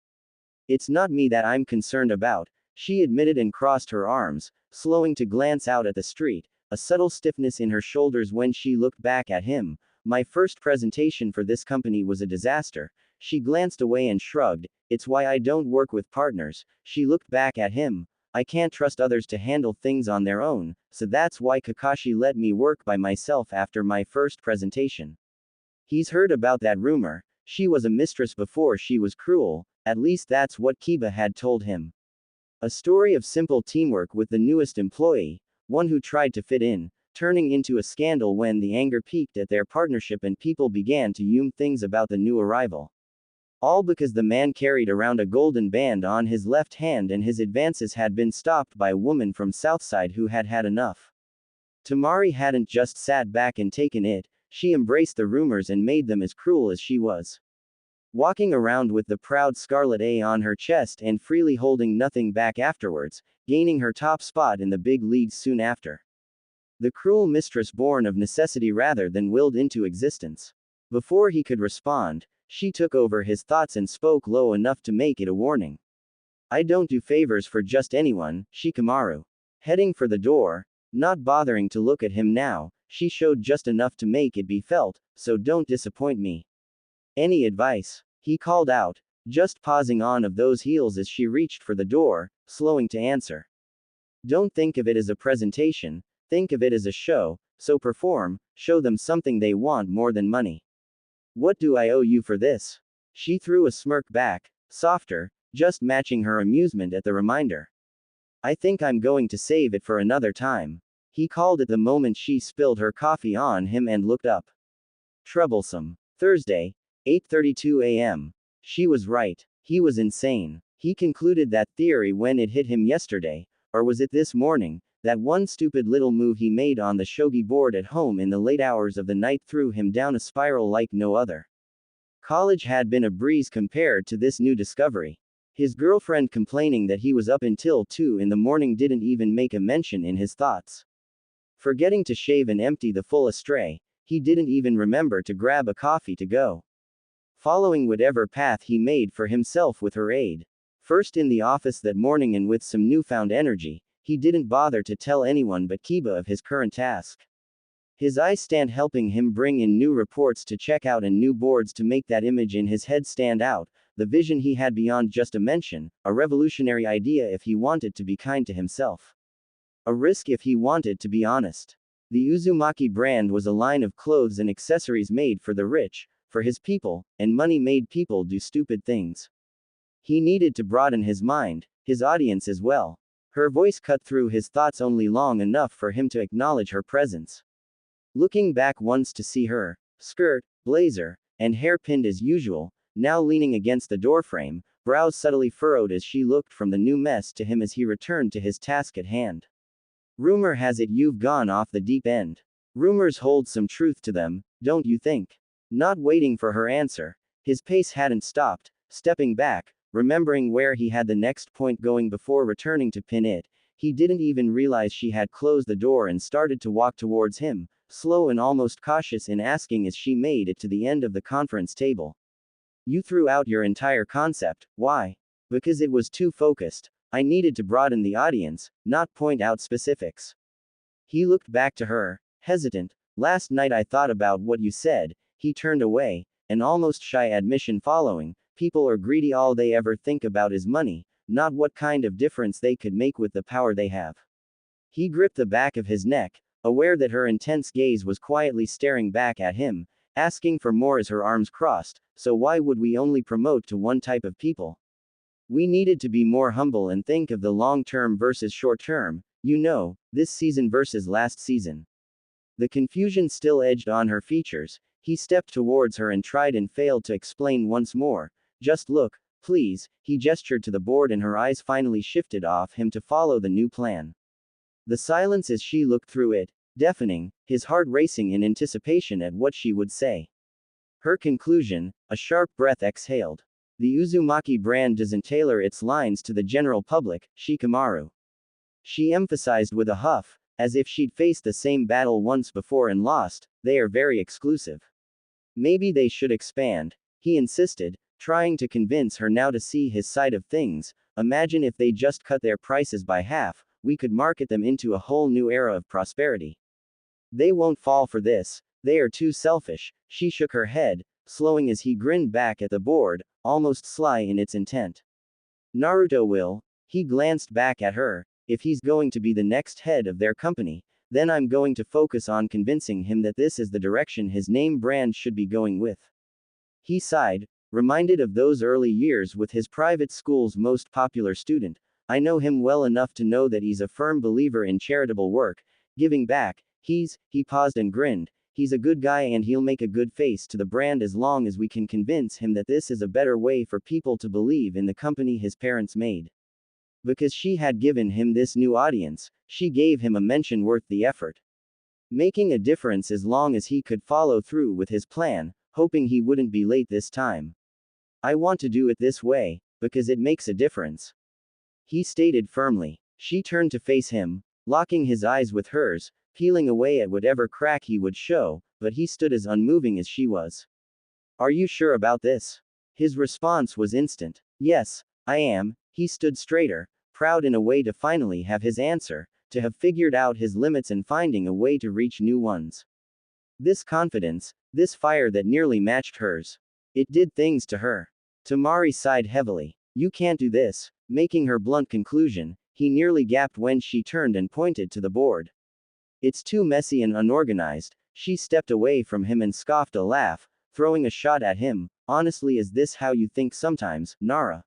It's not me that I'm concerned about, she admitted and crossed her arms, slowing to glance out at the street, a subtle stiffness in her shoulders when she looked back at him. My first presentation for this company was a disaster. She glanced away and shrugged. It's why I don't work with partners. She looked back at him. I can't trust others to handle things on their own, so that's why Kakashi let me work by myself after my first presentation. He's heard about that rumor. She was a mistress before she was cruel, at least that's what Kiba had told him. A story of simple teamwork with the newest employee, one who tried to fit in, turning into a scandal when the anger peaked at their partnership and people began to fume things about the new arrival. All because the man carried around a golden band on his left hand and his advances had been stopped by a woman from Southside who had had enough. Temari hadn't just sat back and taken it, she embraced the rumors and made them as cruel as she was. Walking around with the proud scarlet A on her chest and freely holding nothing back afterwards, gaining her top spot in the big leagues soon after. The cruel mistress born of necessity rather than willed into existence. Before he could respond, she took over his thoughts and spoke low enough to make it a warning. I don't do favors for just anyone, Shikamaru. Heading for the door, not bothering to look at him now, she showed just enough to make it be felt, so don't disappoint me. Any advice? He called out, just pausing on of those heels as she reached for the door, slowing to answer. Don't think of it as a presentation, think of it as a show, so perform, show them something they want more than money. What do I owe you for this? She threw a smirk back, softer, just matching her amusement at the reminder. I think I'm going to save it for another time. He called at the moment she spilled her coffee on him and looked up. Troublesome. Thursday, 8:32 a.m. She was right. He was insane. He concluded that theory when it hit him yesterday, or was it this morning? That one stupid little move he made on the shogi board at home in the late hours of the night threw him down a spiral like no other. College had been a breeze compared to this new discovery. His girlfriend complaining that he was up until 2 in the morning didn't even make a mention in his thoughts. Forgetting to shave and empty the full ashtray, he didn't even remember to grab a coffee to go. Following whatever path he made for himself with her aid. First in the office that morning and with some newfound energy, he didn't bother to tell anyone but Kiba of his current task. His eyes stand helping him bring in new reports to check out and new boards to make that image in his head stand out, the vision he had beyond just a mention, a revolutionary idea if he wanted to be kind to himself. A risk if he wanted to be honest. The Uzumaki brand was a line of clothes and accessories made for the rich, for his people, and money made people do stupid things. He needed to broaden his mind, his audience as well. Her voice cut through his thoughts only long enough for him to acknowledge her presence. Looking back once to see her, skirt, blazer, and hair pinned as usual, now leaning against the doorframe, brows subtly furrowed as she looked from the new mess to him as he returned to his task at hand. Rumor has it you've gone off the deep end. Rumors hold some truth to them, don't you think? Not waiting for her answer, his pace hadn't stopped, stepping back, remembering where he had the next point going before returning to pin it. He didn't even realize she had closed the door and started to walk towards him, slow and almost cautious in asking as she made it to the end of the conference table. You threw out your entire concept, why? Because it was too focused. I needed to broaden the audience, not point out specifics. He looked back to her, hesitant. Last night I thought about what you said. He turned away, an almost shy admission following. People are greedy, all they ever think about is money, not what kind of difference they could make with the power they have. He gripped the back of his neck, aware that her intense gaze was quietly staring back at him, asking for more as her arms crossed. So why would we only promote to one type of people? We needed to be more humble and think of the long term versus short term, you know, this season versus last season. The confusion still edged on her features. He stepped towards her and tried and failed to explain once more. Just look, please. He gestured to the board and her eyes finally shifted off him to follow the new plan. The silence as she looked through it, deafening, his heart racing in anticipation at what she would say. Her conclusion, a sharp breath exhaled. The Uzumaki brand doesn't tailor its lines to the general public, Shikamaru. She emphasized with a huff, as if she'd faced the same battle once before and lost. They are very exclusive. Maybe they should expand, he insisted, trying to convince her now to see his side of things. Imagine if they just cut their prices by half, we could market them into a whole new era of prosperity. They won't fall for this, they are too selfish. She shook her head, slowing as he grinned back at the board, almost sly in its intent. Naruto will. He glanced back at her. If he's going to be the next head of their company, then I'm going to focus on convincing him that this is the direction his name brand should be going with. He sighed, reminded of those early years with his private school's most popular student. I know him well enough to know that he's a firm believer in charitable work, giving back. He paused and grinned. He's a good guy and he'll make a good face to the brand as long as we can convince him that this is a better way for people to believe in the company his parents made. Because she had given him this new audience, she gave him a mention worth the effort. Making a difference as long as he could follow through with his plan, hoping he wouldn't be late this time. I want to do it this way, because it makes a difference. He stated firmly. She turned to face him, locking his eyes with hers, peeling away at whatever crack he would show, but he stood as unmoving as she was. Are you sure about this? His response was instant. Yes, I am. He stood straighter, proud in a way to finally have his answer, to have figured out his limits and finding a way to reach new ones. This confidence, this fire that nearly matched hers. It did things to her. Temari sighed heavily. You can't do this. Making her blunt conclusion, he nearly gasped when she turned and pointed to the board. It's too messy and unorganized. She stepped away from him and scoffed a laugh, throwing a shot at him. Honestly, is this how you think sometimes, Nara?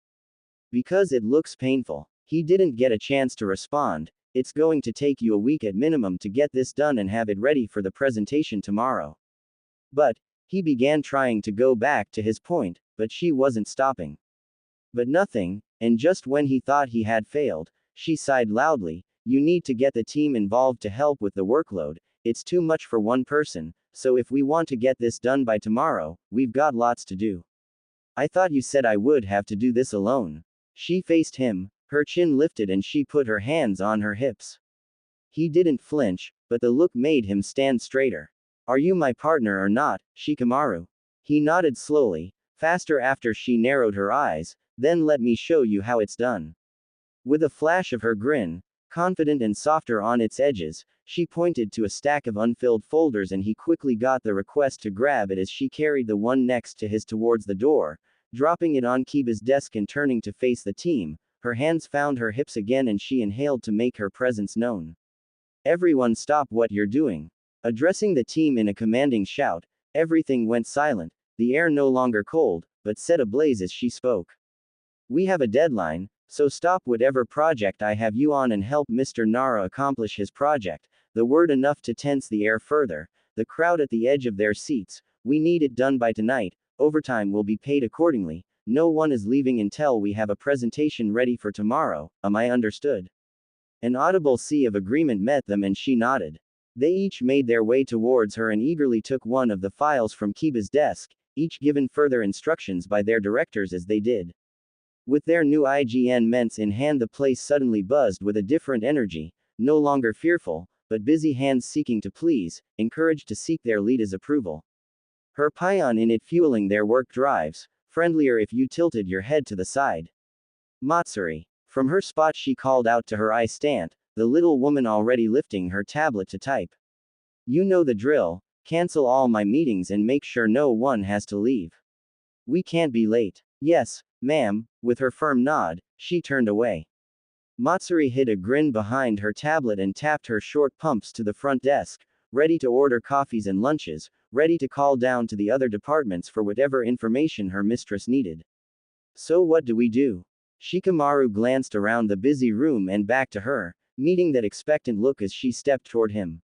Because it looks painful. He didn't get a chance to respond. It's going to take you a week at minimum to get this done and have it ready for the presentation tomorrow. But, he began trying to go back to his point, but she wasn't stopping. But nothing, and just when he thought he had failed, she sighed loudly. You need to get the team involved to help with the workload. It's too much for one person, so if we want to get this done by tomorrow, we've got lots to do. I thought you said I would have to do this alone. She faced him, her chin lifted and she put her hands on her hips. He didn't flinch, but the look made him stand straighter. Are you my partner or not, Shikamaru? He nodded slowly, faster after she narrowed her eyes. Then let me show you how it's done. With a flash of her grin, confident and softer on its edges, she pointed to a stack of unfilled folders and he quickly got the request to grab it as she carried the one next to his towards the door, dropping it on Kiba's desk and turning to face the team. Her hands found her hips again and she inhaled to make her presence known. Everyone stop what you're doing. Addressing the team in a commanding shout, everything went silent. the air no longer cold, but set ablaze as she spoke. We have a deadline, so stop whatever project I have you on and help Mr. Nara accomplish his project. The word enough to tense the air further, the crowd at the edge of their seats. We need it done by tonight, overtime will be paid accordingly, no one is leaving until we have a presentation ready for tomorrow, am I understood? An audible sea of agreement met them and she nodded. They each made their way towards her and eagerly took one of the files from Kiba's desk, each given further instructions by their directors as they did. With their new IGN ments in hand, the place suddenly buzzed with a different energy, no longer fearful, but busy hands seeking to please, encouraged to seek their leader's approval. Her paean in it fueling their work drives, friendlier if you tilted your head to the side. Matsuri. From her spot she called out to her assistant, the little woman already lifting her tablet to type. You know the drill, cancel all my meetings and make sure no one has to leave. We can't be late. Yes, ma'am, with her firm nod, she turned away. Matsuri hid a grin behind her tablet and tapped her short pumps to the front desk, ready to order coffees and lunches, ready to call down to the other departments for whatever information her mistress needed. So what do we do? Shikamaru glanced around the busy room and back to her, meeting that expectant look as she stepped toward him.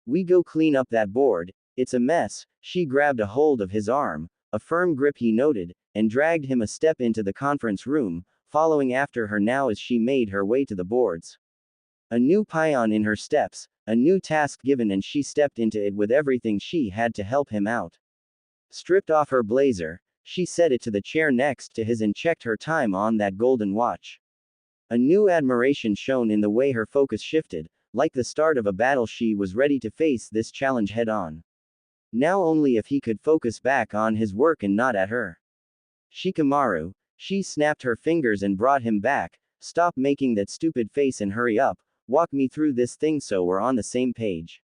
We go clean up that board, it's a mess. She grabbed a hold of his arm, a firm grip he noted, and dragged him a step into the conference room, following after her now as she made her way to the boards. A new paean in her steps, a new task given, and she stepped into it with everything she had to help him out. Stripped off her blazer, she set it to the chair next to his and checked her time on that golden watch. A new admiration shone in the way her focus shifted, like the start of a battle. She was ready to face this challenge head on. Now only if he could focus back on his work and not at her. Shikamaru, she snapped her fingers and brought him back. Stop making that stupid face and hurry up, walk me through this thing so we're on the same page.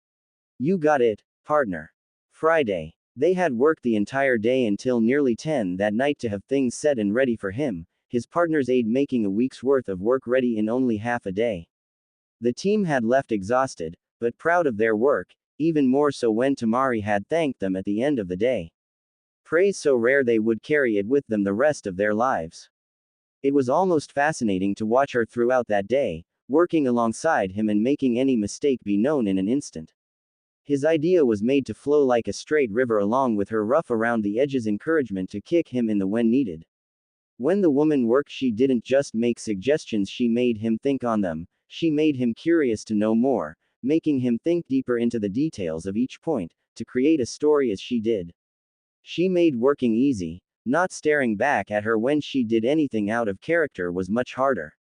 You got it, partner. Friday. They had worked the entire day until nearly 10 that night to have things set and ready for him, his partner's aide making a week's worth of work ready in only half a day. The team had left exhausted, but proud of their work, even more so when Temari had thanked them at the end of the day. Praise so rare they would carry it with them the rest of their lives. It was almost fascinating to watch her throughout that day, working alongside him and making any mistake be known in an instant. His idea was made to flow like a straight river along with her rough around the edges encouragement to kick him in the when needed. When the woman worked, she didn't just make suggestions, she made him think on them, she made him curious to know more, making him think deeper into the details of each point, to create a story as she did. She made working easy, not staring back at her when she did anything out of character was much harder.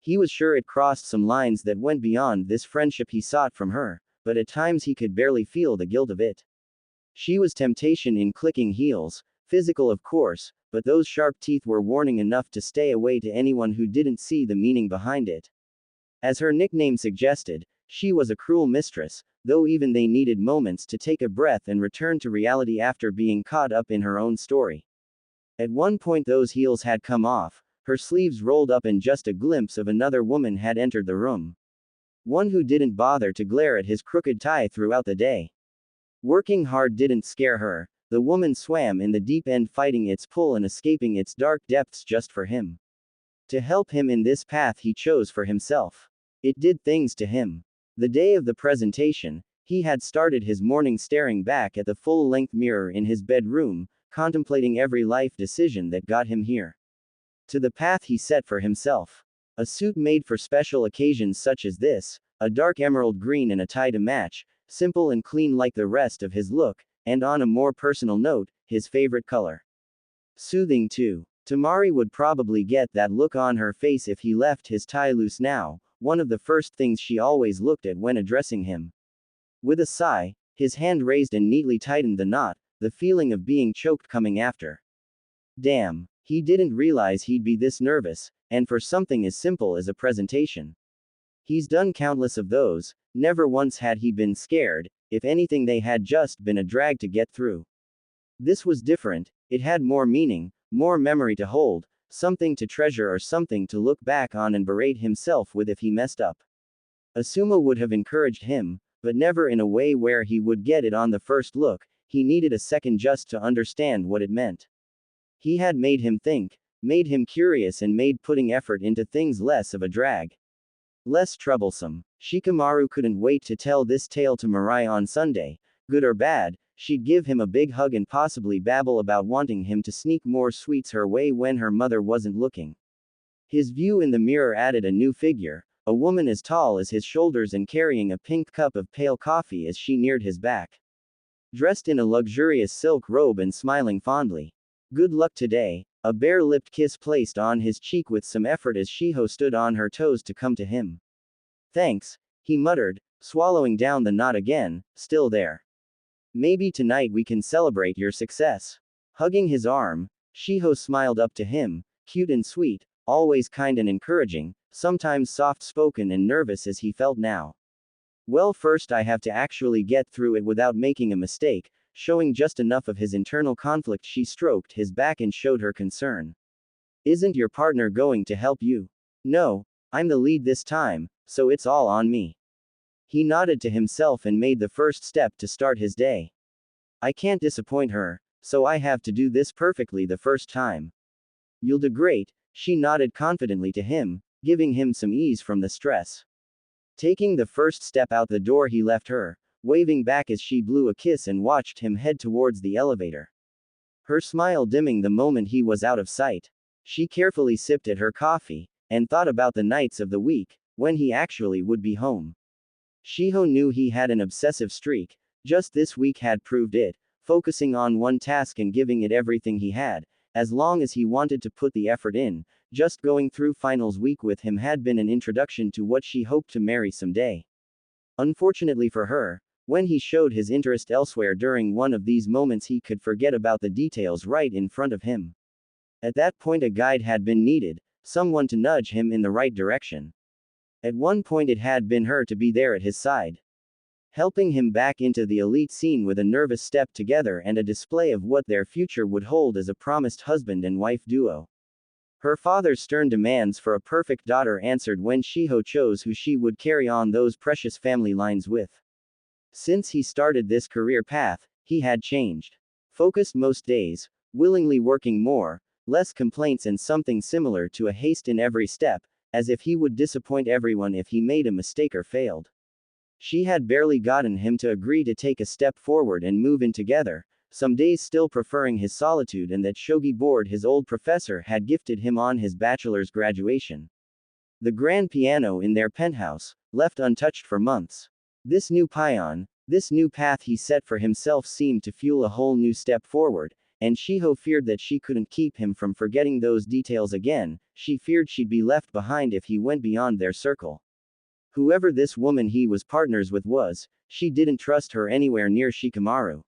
He was sure it crossed some lines that went beyond this friendship he sought from her, but at times he could barely feel the guilt of it. She was temptation in clicking heels, physical of course, but those sharp teeth were warning enough to stay away to anyone who didn't see the meaning behind it. As her nickname suggested, she was a cruel mistress, though even they needed moments to take a breath and return to reality after being caught up in her own story. At one point those heels had come off, her sleeves rolled up and just a glimpse of another woman had entered the room. One who didn't bother to glare at his crooked tie throughout the day. Working hard didn't scare her, the woman swam in the deep end fighting its pull and escaping its dark depths just for him. To help him in this path he chose for himself. It did things to him. The day of the presentation, he had started his morning staring back at the full-length mirror in his bedroom, contemplating every life decision that got him here. To the path he set for himself. A suit made for special occasions such as this, a dark emerald green and a tie to match, simple and clean like the rest of his look, and on a more personal note, his favorite color. Soothing too. Temari would probably get that look on her face if he left his tie loose now, one of the first things she always looked at when addressing him. With a sigh, his hand raised and neatly tightened the knot, the feeling of being choked coming after. Damn, he didn't realize he'd be this nervous, and for something as simple as a presentation. He's done countless of those, never once had he been scared, if anything they had just been a drag to get through. This was different, it had more meaning, more memory to hold, something to treasure or something to look back on and berate himself with if he messed up. Asuma would have encouraged him, but never in a way where he would get it on the first look, he needed a second just to understand what it meant. He had made him think, made him curious, and made putting effort into things less of a drag. Less troublesome. Shikamaru couldn't wait to tell this tale to Mirai on Sunday. Good or bad, she'd give him a big hug and possibly babble about wanting him to sneak more sweets her way when her mother wasn't looking. His view in the mirror added a new figure, a woman as tall as his shoulders and carrying a pink cup of pale coffee as she neared his back. Dressed in a luxurious silk robe and smiling fondly. Good luck today, a bare-lipped kiss placed on his cheek with some effort as Shiho stood on her toes to come to him. Thanks, he muttered, swallowing down the knot again, still there. Maybe tonight we can celebrate your success. Hugging his arm, Shiho smiled up to him, cute and sweet, always kind and encouraging, sometimes soft-spoken and nervous as he felt now. Well, first I have to actually get through it without making a mistake. Showing just enough of his internal conflict, she stroked his back and showed her concern. Isn't your partner going to help you? No, I'm the lead this time, so it's all on me. He nodded to himself and made the first step to start his day. I can't disappoint her, so I have to do this perfectly the first time. You'll do great, she nodded confidently to him, giving him some ease from the stress. Taking the first step out the door, he left her, waving back as she blew a kiss and watched him head towards the elevator. Her smile dimming the moment he was out of sight. She carefully sipped at her coffee, and thought about the nights of the week, when he actually would be home. Shiho knew he had an obsessive streak, just this week had proved it, focusing on one task and giving it everything he had, as long as he wanted to put the effort in. Just going through finals week with him had been an introduction to what she hoped to marry someday. Unfortunately for her, when he showed his interest elsewhere during one of these moments, he could forget about the details right in front of him. At that point a guide had been needed, someone to nudge him in the right direction. At one point it had been her to be there at his side, helping him back into the elite scene with a nervous step together and a display of what their future would hold as a promised husband and wife duo. Her father's stern demands for a perfect daughter answered when Shiho chose who she would carry on those precious family lines with. Since he started this career path, he had changed. Focused most days, willingly working more, less complaints, and something similar to a haste in every step, as if he would disappoint everyone if he made a mistake or failed. She had barely gotten him to agree to take a step forward and move in together, some days still preferring his solitude and that shogi board his old professor had gifted him on his bachelor's graduation. The grand piano in their penthouse, left untouched for months. This new pawn, this new path he set for himself seemed to fuel a whole new step forward, and Shiho feared that she couldn't keep him from forgetting those details again. She feared she'd be left behind if he went beyond their circle. Whoever this woman he was partners with was, she didn't trust her anywhere near Shikamaru.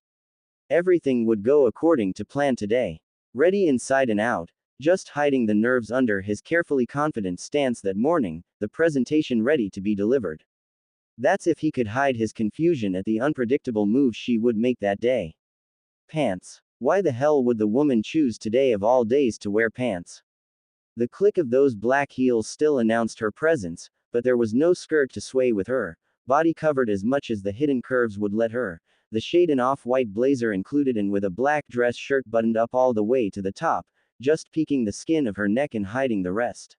Everything would go according to plan today. Ready inside and out, just hiding the nerves under his carefully confident stance that morning, the presentation ready to be delivered. That's if he could hide his confusion at the unpredictable moves she would make that day. Pants. Why the hell would the woman choose today of all days to wear pants? The click of those black heels still announced her presence, but there was no skirt to sway with her, body covered as much as the hidden curves would let her, the shade an off-white blazer included, and with a black dress shirt buttoned up all the way to the top, just peeking the skin of her neck and hiding the rest.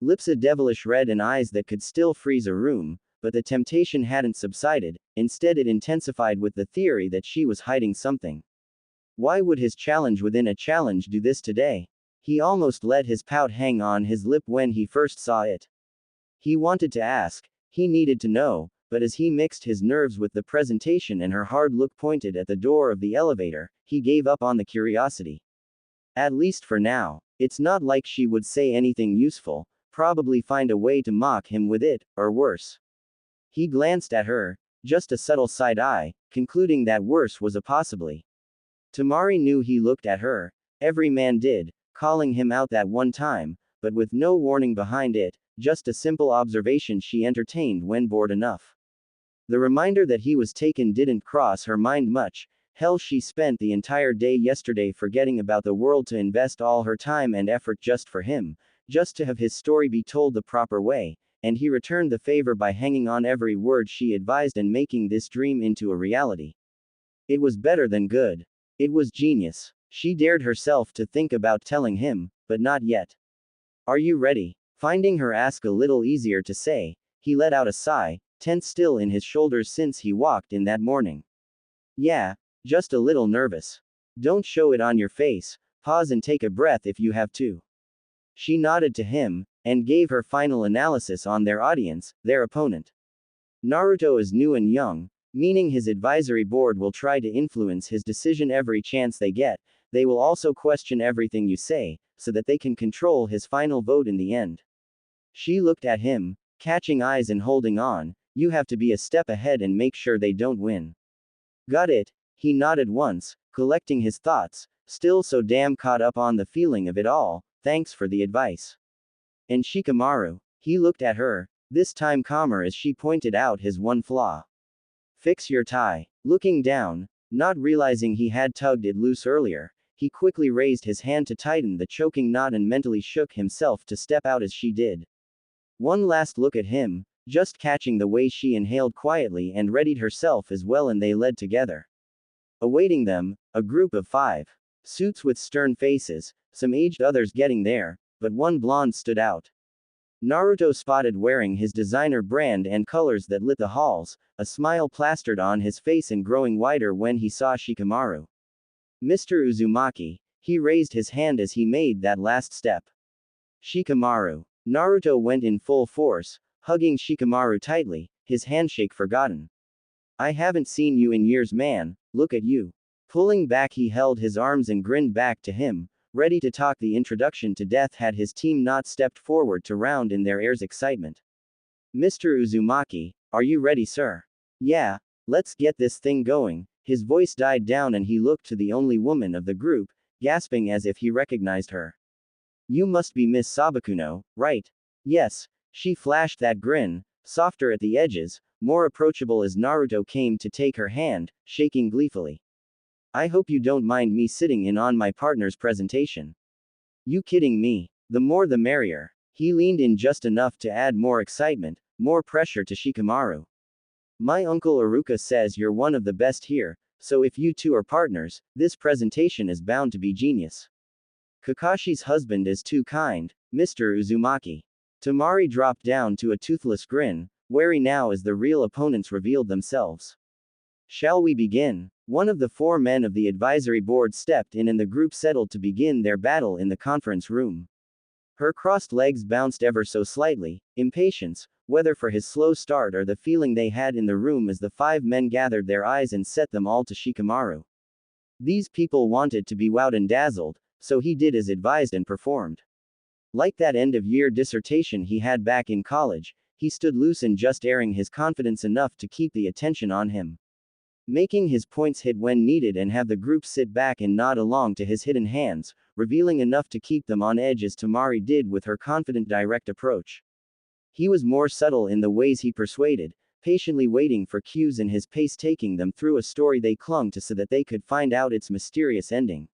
Lips a devilish red and eyes that could still freeze a room, but the temptation hadn't subsided, instead it intensified with the theory that she was hiding something. Why would his challenge within a challenge do this today? He almost let his pout hang on his lip when he first saw it. He wanted to ask, he needed to know, but as he mixed his nerves with the presentation and her hard look pointed at the door of the elevator, he gave up on the curiosity. At least for now. It's not like she would say anything useful, probably find a way to mock him with it, or worse. He glanced at her, just a subtle side eye, concluding that worse was a possibly. Temari knew he looked at her, every man did, calling him out that one time, but with no warning behind it, just a simple observation she entertained when bored enough. The reminder that he was taken didn't cross her mind much. Hell, she spent the entire day yesterday forgetting about the world to invest all her time and effort just for him, just to have his story be told the proper way, and he returned the favor by hanging on every word she advised and making this dream into a reality. It was better than good. It was genius. She dared herself to think about telling him, but not yet. Are you ready? Finding her ask a little easier to say, he let out a sigh, tense still in his shoulders since he walked in that morning. Yeah, just a little nervous. Don't show it on your face, pause and take a breath if you have to. She nodded to him, and gave her final analysis on their audience, their opponent. Naruto is new and young, meaning his advisory board will try to influence his decision every chance they get. They will also question everything you say, so that they can control his final vote in the end. She looked at him, catching eyes and holding on. You have to be a step ahead and make sure they don't win. Got it? He nodded once, collecting his thoughts, still so damn caught up on the feeling of it all. Thanks for the advice. And Shikamaru, he looked at her, this time calmer as she pointed out his one flaw. Fix your tie. Looking down, not realizing he had tugged it loose earlier, he quickly raised his hand to tighten the choking knot and mentally shook himself to step out as she did. One last look at him, just catching the way she inhaled quietly and readied herself as well, and they led together. Awaiting them, a group of 5. Suits with stern faces, some aged others getting there, but one blonde stood out. Naruto spotted wearing his designer brand and colors that lit the halls, a smile plastered on his face and growing wider when he saw Shikamaru. Mr. Uzumaki, he raised his hand as he made that last step. Shikamaru. Naruto went in full force, hugging Shikamaru tightly, his handshake forgotten. I haven't seen you in years, man, look at you. Pulling back, he held his arms and grinned back to him, ready to talk the introduction to death had his team not stepped forward to round in their heirs' excitement. Mr. Uzumaki, are you ready, sir? Yeah, let's get this thing going. His voice died down and he looked to the only woman of the group, gasping as if he recognized her. You must be Miss Sabakuno, right? Yes. She flashed that grin, softer at the edges, more approachable as Naruto came to take her hand, shaking gleefully. I hope you don't mind me sitting in on my partner's presentation. You kidding me? The more the merrier. He leaned in just enough to add more excitement, more pressure to Shikamaru. My uncle Iruka says you're one of the best here, so if you two are partners, this presentation is bound to be genius. Kakashi's husband is too kind, Mr. Uzumaki. Temari dropped down to a toothless grin, wary now as the real opponents revealed themselves. Shall we begin? One of the 4 men of the advisory board stepped in and the group settled to begin their battle in the conference room. Her crossed legs bounced ever so slightly, impatience, whether for his slow start or the feeling they had in the room as the 5 men gathered their eyes and set them all to Shikamaru. These people wanted to be wowed and dazzled, so he did as advised and performed. Like that end-of-year dissertation he had back in college, he stood loose and just airing his confidence enough to keep the attention on him. Making his points hit when needed and have the group sit back and nod along to his hidden hands, revealing enough to keep them on edge as Temari did with her confident direct approach. He was more subtle in the ways he persuaded, patiently waiting for cues in his pace, taking them through a story they clung to so that they could find out its mysterious ending.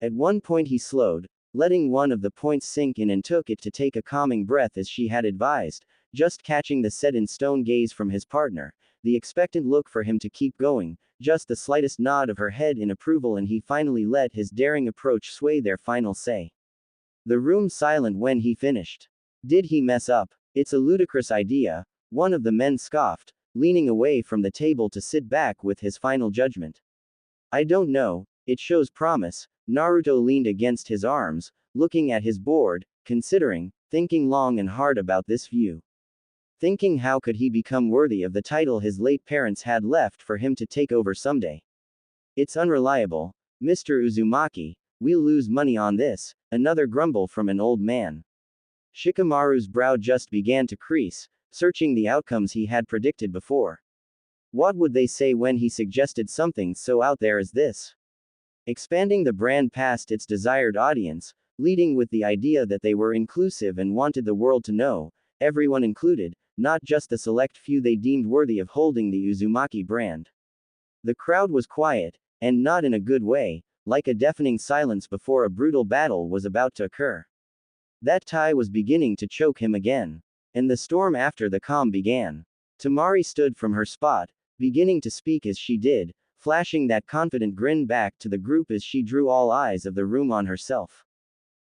At one point he slowed, letting one of the points sink in and took it to take a calming breath as she had advised, just catching the set-in-stone gaze from his partner, the expectant look for him to keep going, just the slightest nod of her head in approval, and he finally let his daring approach sway their final say. The room silent when he finished. Did he mess up? It's a ludicrous idea, one of the men scoffed, leaning away from the table to sit back with his final judgment. I don't know, it shows promise. Naruto leaned against his arms, looking at his board, considering, thinking long and hard about this view. Thinking how could he become worthy of the title his late parents had left for him to take over someday. It's unreliable, Mr. Uzumaki, we'll lose money on this, another grumble from an old man. Shikamaru's brow just began to crease, searching the outcomes he had predicted before. What would they say when he suggested something so out there as this? Expanding the brand past its desired audience, leading with the idea that they were inclusive and wanted the world to know, everyone included, not just the select few they deemed worthy of holding the Uzumaki brand. The crowd was quiet, and not in a good way, like a deafening silence before a brutal battle was about to occur. That tie was beginning to choke him again. And the storm after the calm began. Temari stood from her spot, beginning to speak as she did, flashing that confident grin back to the group as she drew all eyes of the room on herself.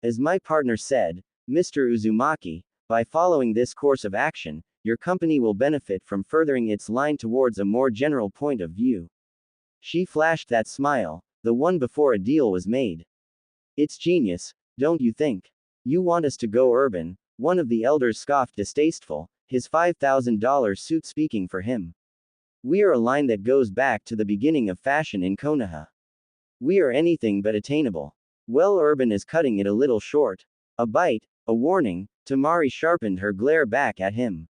As my partner said, Mr. Uzumaki, by following this course of action, your company will benefit from furthering its line towards a more general point of view. She flashed that smile, the one before a deal was made. It's genius, don't you think? You want us to go urban, one of the elders scoffed distasteful, his $5,000 suit speaking for him. We are a line that goes back to the beginning of fashion in Konoha. We are anything but attainable. Well, urban is cutting it a little short. A bite, a warning, Temari sharpened her glare back at him.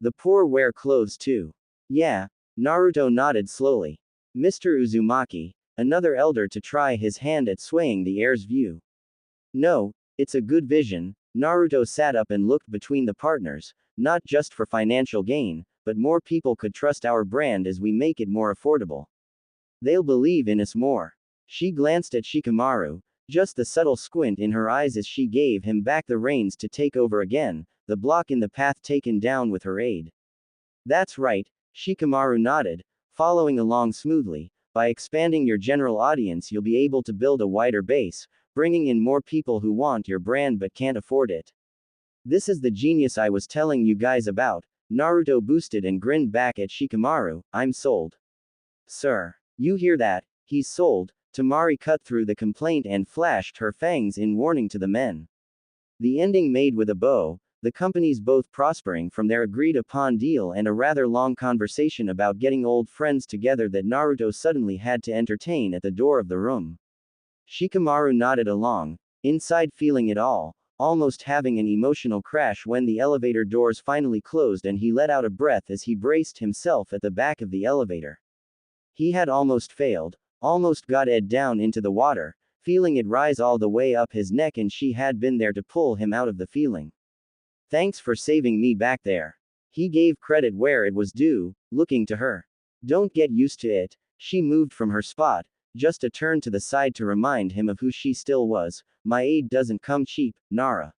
The poor wear clothes too. Yeah, Naruto nodded slowly. Mr. Uzumaki, another elder to try his hand at swaying the heir's view. No, it's a good vision. Naruto sat up and looked between the partners, not just for financial gain, but more people could trust our brand as we make it more affordable. They'll believe in us more. She glanced at Shikamaru, just the subtle squint in her eyes as she gave him back the reins to take over again, the block in the path taken down with her aid. That's right, Shikamaru nodded, following along smoothly. By expanding your general audience, you'll be able to build a wider base, bringing in more people who want your brand but can't afford it. This is the genius I was telling you guys about. Naruto boosted and grinned back at Shikamaru. I'm sold. Sir, you hear that? He's sold. Temari cut through the complaint and flashed her fangs in warning to the men. The ending made with a bow, the companies both prospering from their agreed upon deal and a rather long conversation about getting old friends together that Naruto suddenly had to entertain at the door of the room. Shikamaru nodded along, inside feeling it all, almost having an emotional crash when the elevator doors finally closed and he let out a breath as he braced himself at the back of the elevator. He had almost failed, almost got Ed down into the water, feeling it rise all the way up his neck, and she had been there to pull him out of the feeling. Thanks for saving me back there. He gave credit where it was due, looking to her. Don't get used to it. She moved from her spot, just a turn to the side to remind him of who she still was. My aid doesn't come cheap, Nara.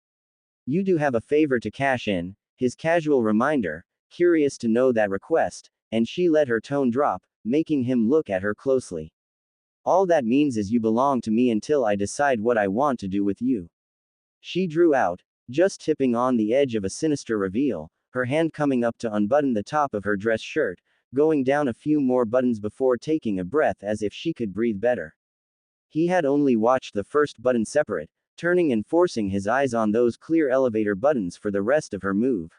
You do have a favor to cash in, his casual reminder, curious to know that request, and she let her tone drop, making him look at her closely. All that means is you belong to me until I decide what I want to do with you. She drew out, just tipping on the edge of a sinister reveal, her hand coming up to unbutton the top of her dress shirt, going down a few more buttons before taking a breath as if she could breathe better. He had only watched the first button separate, turning and forcing his eyes on those clear elevator buttons for the rest of her move.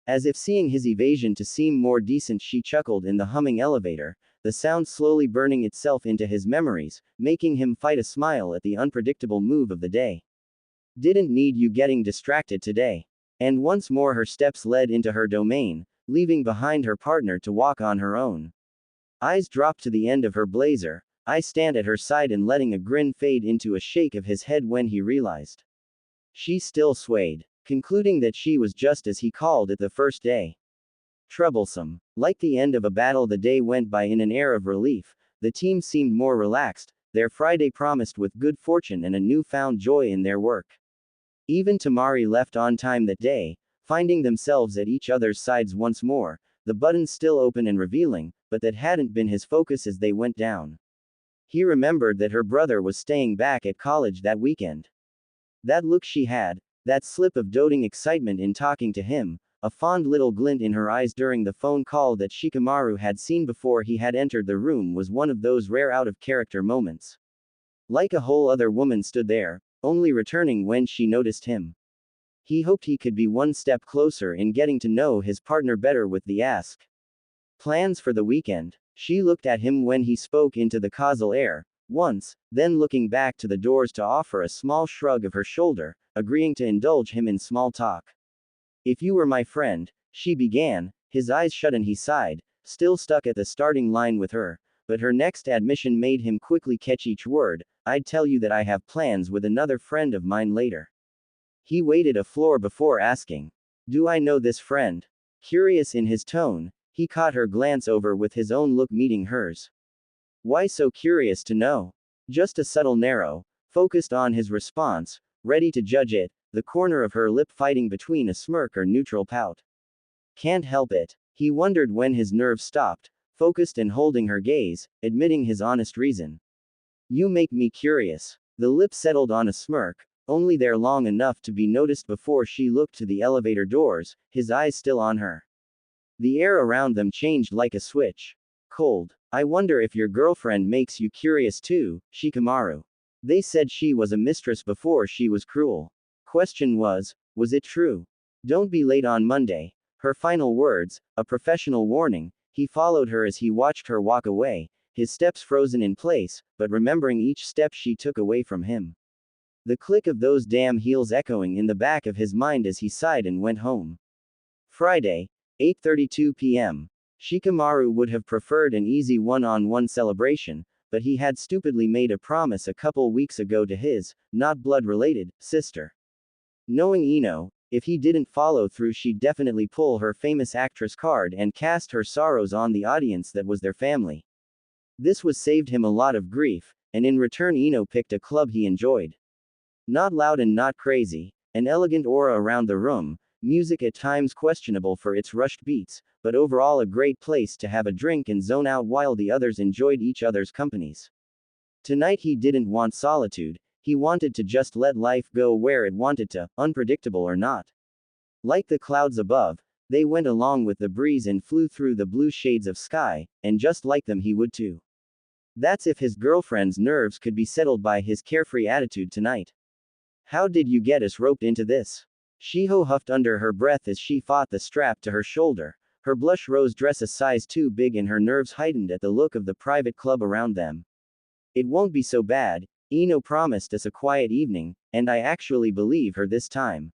As if seeing his evasion to seem more decent, she chuckled in the humming elevator, the sound slowly burning itself into his memories, making him fight a smile at the unpredictable move of the day. Didn't need you getting distracted today. And once more her steps led into her domain, leaving behind her partner to walk on her own. Eyes dropped to the end of her blazer, I stand at her side and letting a grin fade into a shake of his head when he realized. She still swayed, concluding that she was just as he called it the first day. Troublesome. Like the end of a battle, the day went by in an air of relief. The team seemed more relaxed, their Friday promised with good fortune and a newfound joy in their work. Even Temari left on time that day, finding themselves at each other's sides once more, the buttons still open and revealing, but that hadn't been his focus as they went down. He remembered that her brother was staying back at college that weekend. That look she had, that slip of doting excitement in talking to him, a fond little glint in her eyes during the phone call that Shikamaru had seen before he had entered the room was one of those rare out-of-character moments. Like a whole other woman stood there, only returning when she noticed him. He hoped he could be one step closer in getting to know his partner better with the ask. Plans for the weekend. She looked at him when he spoke into the causal air, once, then looking back to the doors to offer a small shrug of her shoulder, agreeing to indulge him in small talk. If you were my friend, she began, his eyes shut and he sighed, still stuck at the starting line with her, but her next admission made him quickly catch each word. I'd tell you that I have plans with another friend of mine later. He waited a floor before asking, do I know this friend? Curious in his tone, he caught her glance over with his own look meeting hers. Why so curious to know? Just a subtle narrow, focused on his response, ready to judge it, the corner of her lip fighting between a smirk or neutral pout. Can't help it. He wondered when his nerves stopped, focused and holding her gaze, admitting his honest reason. You make me curious. The lips settled on a smirk, only there long enough to be noticed before she looked to the elevator doors, his eyes still on her. The air around them changed like a switch. Cold. I wonder if your girlfriend makes you curious too, Shikamaru. They said she was a mistress before she was cruel. Question was it true? Don't be late on Monday. Her final words, a professional warning. He followed her as he watched her walk away, his steps frozen in place, but remembering each step she took away from him. The click of those damn heels echoing in the back of his mind as he sighed and went home. Friday, 8:32 p.m. Shikamaru would have preferred an easy one-on-one celebration, but he had stupidly made a promise a couple weeks ago to his, not blood-related, sister. Knowing Ino, if he didn't follow through she'd definitely pull her famous actress card and cast her sorrows on the audience that was their family. This was saved him a lot of grief, and in return Ino picked a club he enjoyed. Not loud and not crazy, an elegant aura around the room, music at times questionable for its rushed beats, but overall a great place to have a drink and zone out while the others enjoyed each other's companies. Tonight he didn't want solitude, he wanted to just let life go where it wanted to, unpredictable or not. Like the clouds above, they went along with the breeze and flew through the blue shades of sky, and just like them he would too. That's if his girlfriend's nerves could be settled by his carefree attitude tonight. How did you get us roped into this? Shiho huffed under her breath as she fought the strap to her shoulder, her blush rose dress a size too big and her nerves heightened at the look of the private club around them. It won't be so bad, Ino promised us a quiet evening, and I actually believe her this time.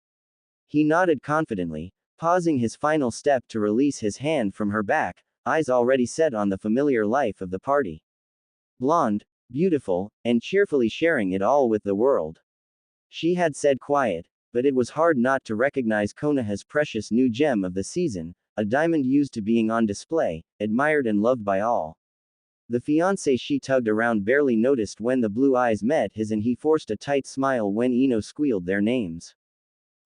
He nodded confidently, pausing his final step to release his hand from her back, eyes already set on the familiar life of the party. Blonde, beautiful, and cheerfully sharing it all with the world. She had said quiet, but it was hard not to recognize Konoha's precious new gem of the season, a diamond used to being on display, admired and loved by all. The fiancé she tugged around barely noticed when the blue eyes met his and he forced a tight smile when Ino squealed their names.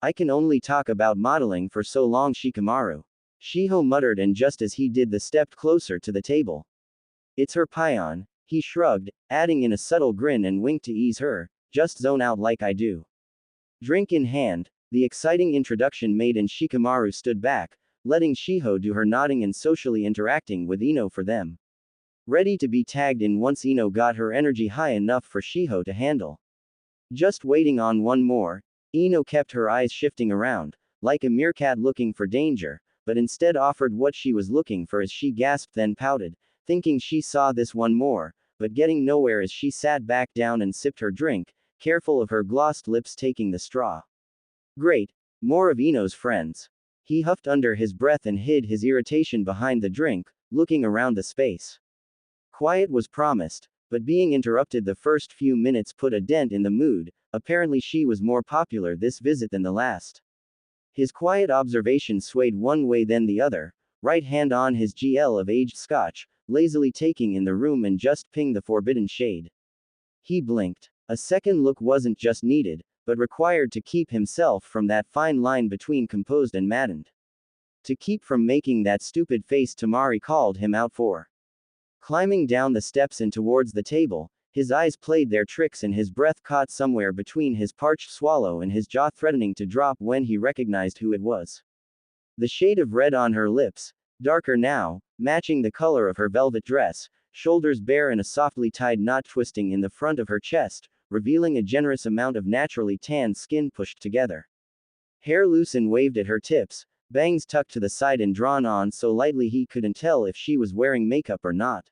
I can only talk about modeling for so long, Shikamaru. Shiho muttered, and just as he did stepped closer to the table. It's her paon, he shrugged, adding in a subtle grin and wink to ease her, just zone out like I do. Drink in hand, the exciting introduction made and Shikamaru stood back, letting Shiho do her nodding and socially interacting with Ino for them. Ready to be tagged in once Ino got her energy high enough for Shiho to handle. Just waiting on one more, Ino kept her eyes shifting around, like a meerkat looking for danger, but instead offered what she was looking for as she gasped then pouted, thinking she saw this one more, but getting nowhere as she sat back down and sipped her drink, careful of her glossed lips taking the straw. Great, more of Ino's friends. He huffed under his breath and hid his irritation behind the drink, looking around the space. Quiet was promised, but being interrupted the first few minutes put a dent in the mood. Apparently she was more popular this visit than the last. His quiet observation swayed one way then the other, right hand on his GL of aged scotch, lazily taking in the room and just pinged the forbidden shade. He blinked. A second look wasn't just needed, but required to keep himself from that fine line between composed and maddened. To keep from making that stupid face Temari called him out for. Climbing down the steps and towards the table, his eyes played their tricks and his breath caught somewhere between his parched swallow and his jaw threatening to drop when he recognized who it was. The shade of red on her lips, darker now, matching the color of her velvet dress, shoulders bare and a softly tied knot twisting in the front of her chest, revealing a generous amount of naturally tanned skin pushed together. Hair loose and waved at her tips, bangs tucked to the side and drawn on so lightly he couldn't tell if she was wearing makeup or not.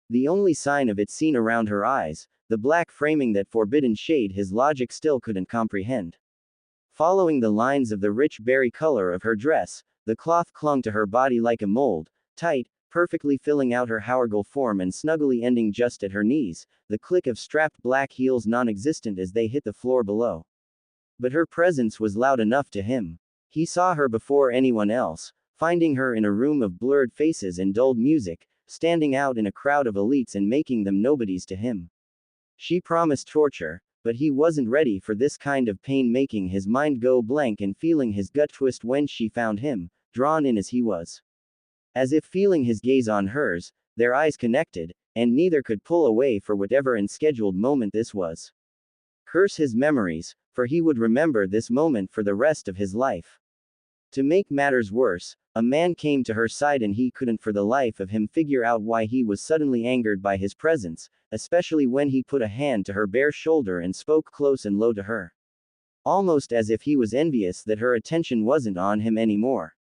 The only sign of it seen around her eyes, the black framing that forbidden shade his logic still couldn't comprehend. Following the lines of the rich berry color of her dress, the cloth clung to her body like a mold, tight, perfectly filling out her hourgirl form and snugly ending just at her knees, the click of strapped black heels non-existent as they hit the floor below. But her presence was loud enough to him. He saw her before anyone else, finding her in a room of blurred faces and dulled music, standing out in a crowd of elites and making them nobodies to him. She promised torture, but he wasn't ready for this kind of pain, making his mind go blank and feeling his gut twist when she found him, drawn in as he was. As if feeling his gaze on hers, their eyes connected, and neither could pull away for whatever unscheduled moment this was. Curse his memories, for he would remember this moment for the rest of his life. To make matters worse, a man came to her side and he couldn't for the life of him figure out why he was suddenly angered by his presence, especially when he put a hand to her bare shoulder and spoke close and low to her. Almost as if he was envious that her attention wasn't on him anymore.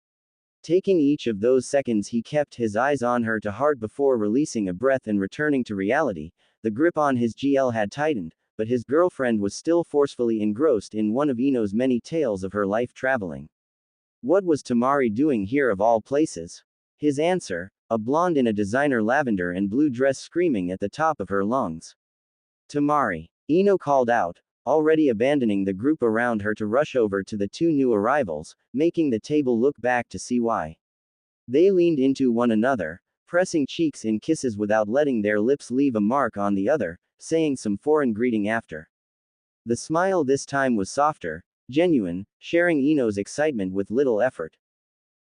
Taking each of those seconds he kept his eyes on her to heart before releasing a breath and returning to reality. The grip on his GL had tightened, but his girlfriend was still forcefully engrossed in one of Ino's many tales of her life traveling. What was Temari doing here of all places? His answer, a blonde in a designer lavender and blue dress screaming at the top of her lungs. Temari, Ino called out, already abandoning the group around her to rush over to the two new arrivals, making the table look back to see why. They leaned into one another, pressing cheeks in kisses without letting their lips leave a mark on the other, saying some foreign greeting after. The smile this time was softer, genuine, sharing Ino's excitement with little effort.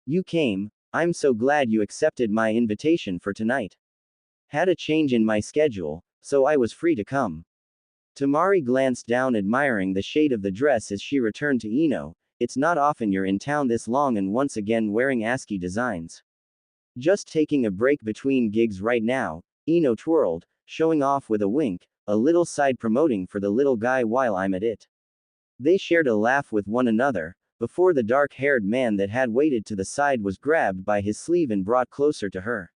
You came, I'm so glad you accepted my invitation for tonight. Had a change in my schedule, so I was free to come. Temari glanced down admiring the shade of the dress as she returned to Ino. It's not often you're in town this long and once again wearing ASCII designs. Just taking a break between gigs right now, Ino twirled, showing off with a wink, a little side promoting for the little guy while I'm at it. They shared a laugh with one another, before the dark-haired man that had waited to the side was grabbed by his sleeve and brought closer to her.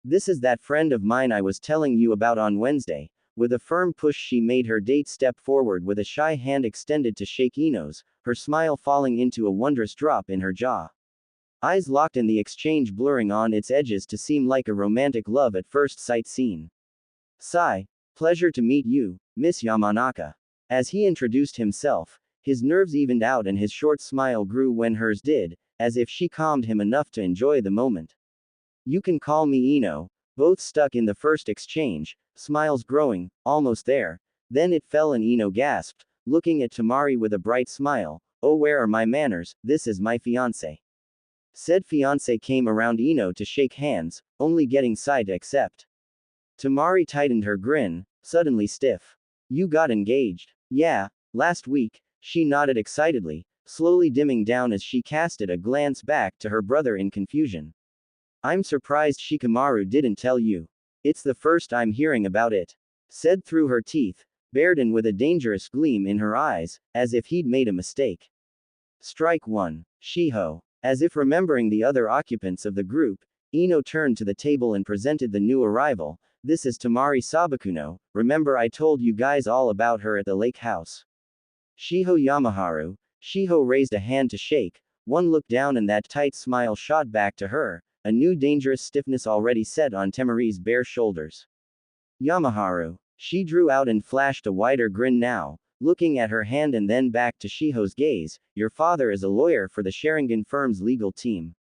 This is that friend of mine I was telling you about on Wednesday. With a firm push she made her date step forward with a shy hand extended to shake Ino's, her smile falling into a wondrous drop in her jaw. Eyes locked and the exchange blurring on its edges to seem like a romantic love at first sight scene. Sigh, pleasure to meet you, Miss Yamanaka. As he introduced himself, his nerves evened out and his short smile grew when hers did, as if she calmed him enough to enjoy the moment. You can call me Ino. Both stuck in the first exchange, smiles growing, almost there. Then it fell and Ino gasped, looking at Temari with a bright smile. Oh, where are my manners? This is my fiancé. Said fiancé came around Ino to shake hands, only getting Sai to accept. Temari tightened her grin, suddenly stiff. You got engaged. Yeah, last week, she nodded excitedly, slowly dimming down as she casted a glance back to her brother in confusion. I'm surprised Shikamaru didn't tell you. It's the first I'm hearing about it. Said through her teeth, bared and with a dangerous gleam in her eyes, as if he'd made a mistake. Strike one. Shiho. As if remembering the other occupants of the group, Ino turned to the table and presented the new arrival. This is Temari Sabakuno, remember I told you guys all about her at the lake house. Shiho Yamaharu. Shiho raised a hand to shake, one look down and that tight smile shot back to her, a new dangerous stiffness already set on Temari's bare shoulders. Yamaharu. She drew out and flashed a wider grin now, looking at her hand and then back to Shiho's gaze. Your father is a lawyer for the Sharingan firm's legal team.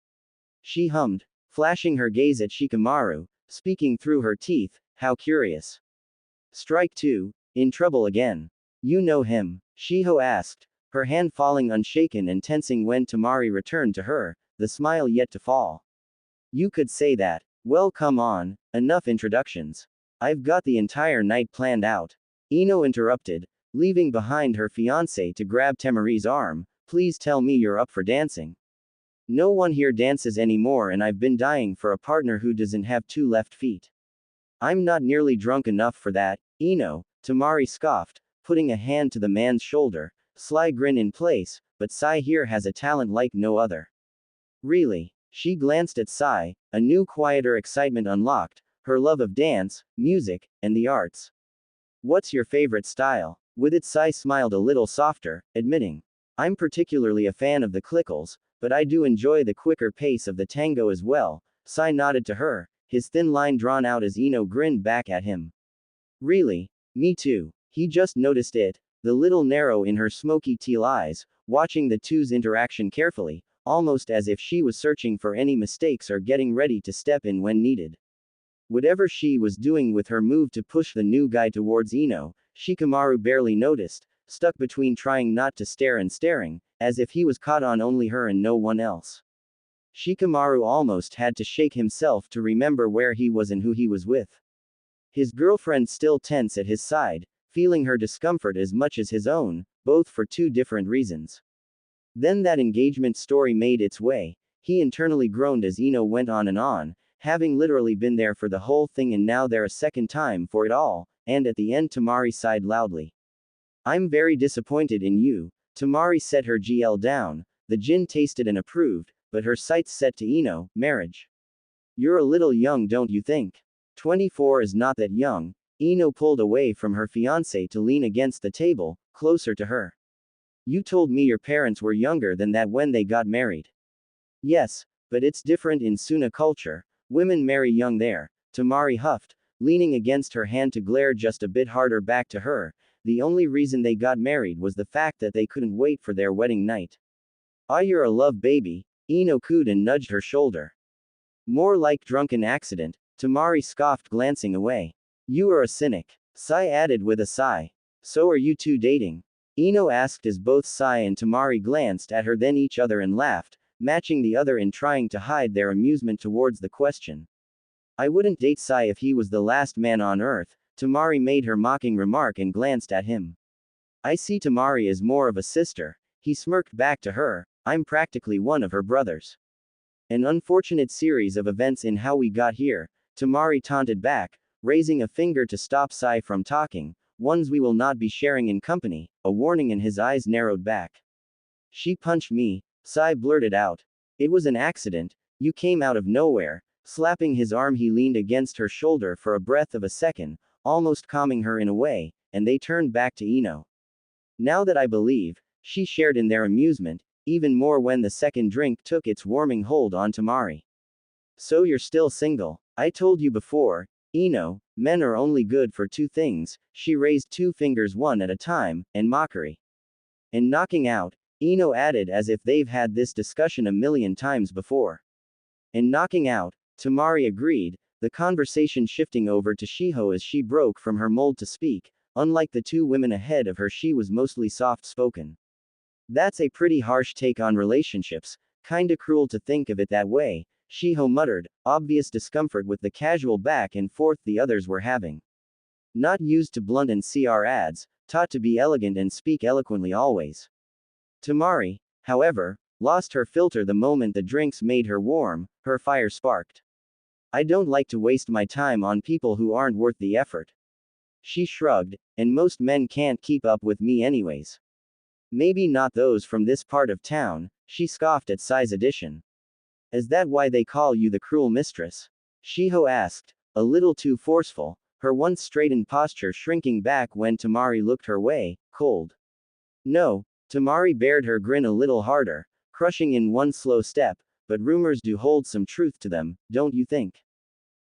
She hummed, flashing her gaze at Shikamaru, speaking through her teeth, how curious. Strike two, in trouble again. You know him? Shiho asked, her hand falling unshaken and tensing when Temari returned to her, the smile yet to fall. You could say that. Well, come on, enough introductions. I've got the entire night planned out. Ino interrupted, leaving behind her fiancé to grab Temari's arm. Please tell me you're up for dancing. No one here dances anymore and I've been dying for a partner who doesn't have two left feet. I'm not nearly drunk enough for that, Ino, Temari scoffed, putting a hand to the man's shoulder, sly grin in place, but Sai here has a talent like no other. Really? She glanced at Sai, a new quieter excitement unlocked, her love of dance, music, and the arts. What's your favorite style? With it Sai smiled a little softer, admitting. I'm particularly a fan of the clickles, but I do enjoy the quicker pace of the tango as well. Sai nodded to her, his thin line drawn out as Ino grinned back at him. Really? Me too. He just noticed it, the little narrow in her smoky teal eyes, watching the two's interaction carefully, almost as if she was searching for any mistakes or getting ready to step in when needed. Whatever she was doing with her move to push the new guy towards Ino, Shikamaru barely noticed, stuck between trying not to stare and staring, as if he was caught on only her and no one else. Shikamaru almost had to shake himself to remember where he was and who he was with. His girlfriend still tense at his side, feeling her discomfort as much as his own, both for two different reasons. Then that engagement story made its way. He internally groaned as Ino went on, having literally been there for the whole thing and now there a second time for it all, and at the end Temari sighed loudly. I'm very disappointed in you. Temari set her GL down. The gin tasted and approved, but her sights set to Ino, marriage. You're a little young, don't you think? 24 is not that young. Ino pulled away from her fiancé to lean against the table, closer to her. You told me your parents were younger than that when they got married. Yes, but it's different in Suna culture. Women marry young there. Temari huffed, leaning against her hand to glare just a bit harder back to her. The only reason they got married was the fact that they couldn't wait for their wedding night. Ah, you're a love baby. Ino cooed and nudged her shoulder. More like drunken accident. Temari scoffed, glancing away. You are a cynic. Sai added with a sigh. So are you two dating? Ino asked as both Sai and Temari glanced at her then each other and laughed, matching the other in trying to hide their amusement towards the question. I wouldn't date Sai if he was the last man on earth. Temari made her mocking remark and glanced at him. I see Temari as more of a sister. He smirked back to her. I'm practically one of her brothers. An unfortunate series of events in how we got here, Temari taunted back, raising a finger to stop Sai from talking, ones we will not be sharing in company, a warning, and his eyes narrowed back. She punched me, Sai blurted out. It was an accident, you came out of nowhere. Slapping his arm he leaned against her shoulder for a breath of a second, almost calming her in a way, and they turned back to Ino. Now that I believe, she shared in their amusement, even more when the second drink took its warming hold on Temari. So you're still single. I told you before, Ino, men are only good for two things. She raised two fingers one at a time, and mockery. And knocking out, Ino added as if they've had this discussion a million times before. And knocking out, Temari agreed, the conversation shifting over to Shiho as she broke from her mold to speak. Unlike the two women ahead of her, she was mostly soft-spoken. That's a pretty harsh take on relationships, kinda cruel to think of it that way, Shiho muttered, obvious discomfort with the casual back and forth the others were having. Not used to blunt and CR ads, taught to be elegant and speak eloquently always. Temari, however, lost her filter the moment the drinks made her warm, her fire sparked. I don't like to waste my time on people who aren't worth the effort. She shrugged, and most men can't keep up with me anyways. Maybe not those from this part of town, she scoffed at Sai's addition. Is that why they call you the cruel mistress? Shiho asked, a little too forceful, her once straightened posture shrinking back when Temari looked her way, cold. No, Temari bared her grin a little harder, crushing in one slow step, but rumors do hold some truth to them, don't you think?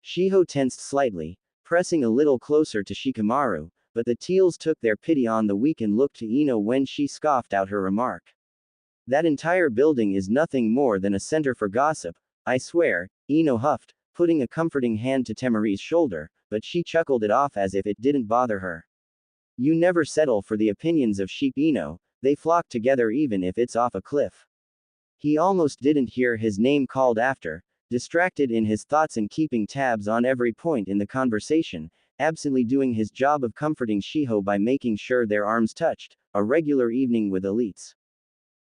Shiho tensed slightly, pressing a little closer to Shikamaru, but the Teals took their pity on the weak and looked to Ino when she scoffed out her remark. That entire building is nothing more than a center for gossip, I swear, Ino huffed, putting a comforting hand to Temari's shoulder, but she chuckled it off as if it didn't bother her. You never settle for the opinions of sheep, Ino, they flock together even if it's off a cliff. He almost didn't hear his name called after, distracted in his thoughts and keeping tabs on every point in the conversation, absently doing his job of comforting Shiho by making sure their arms touched, a regular evening with elites.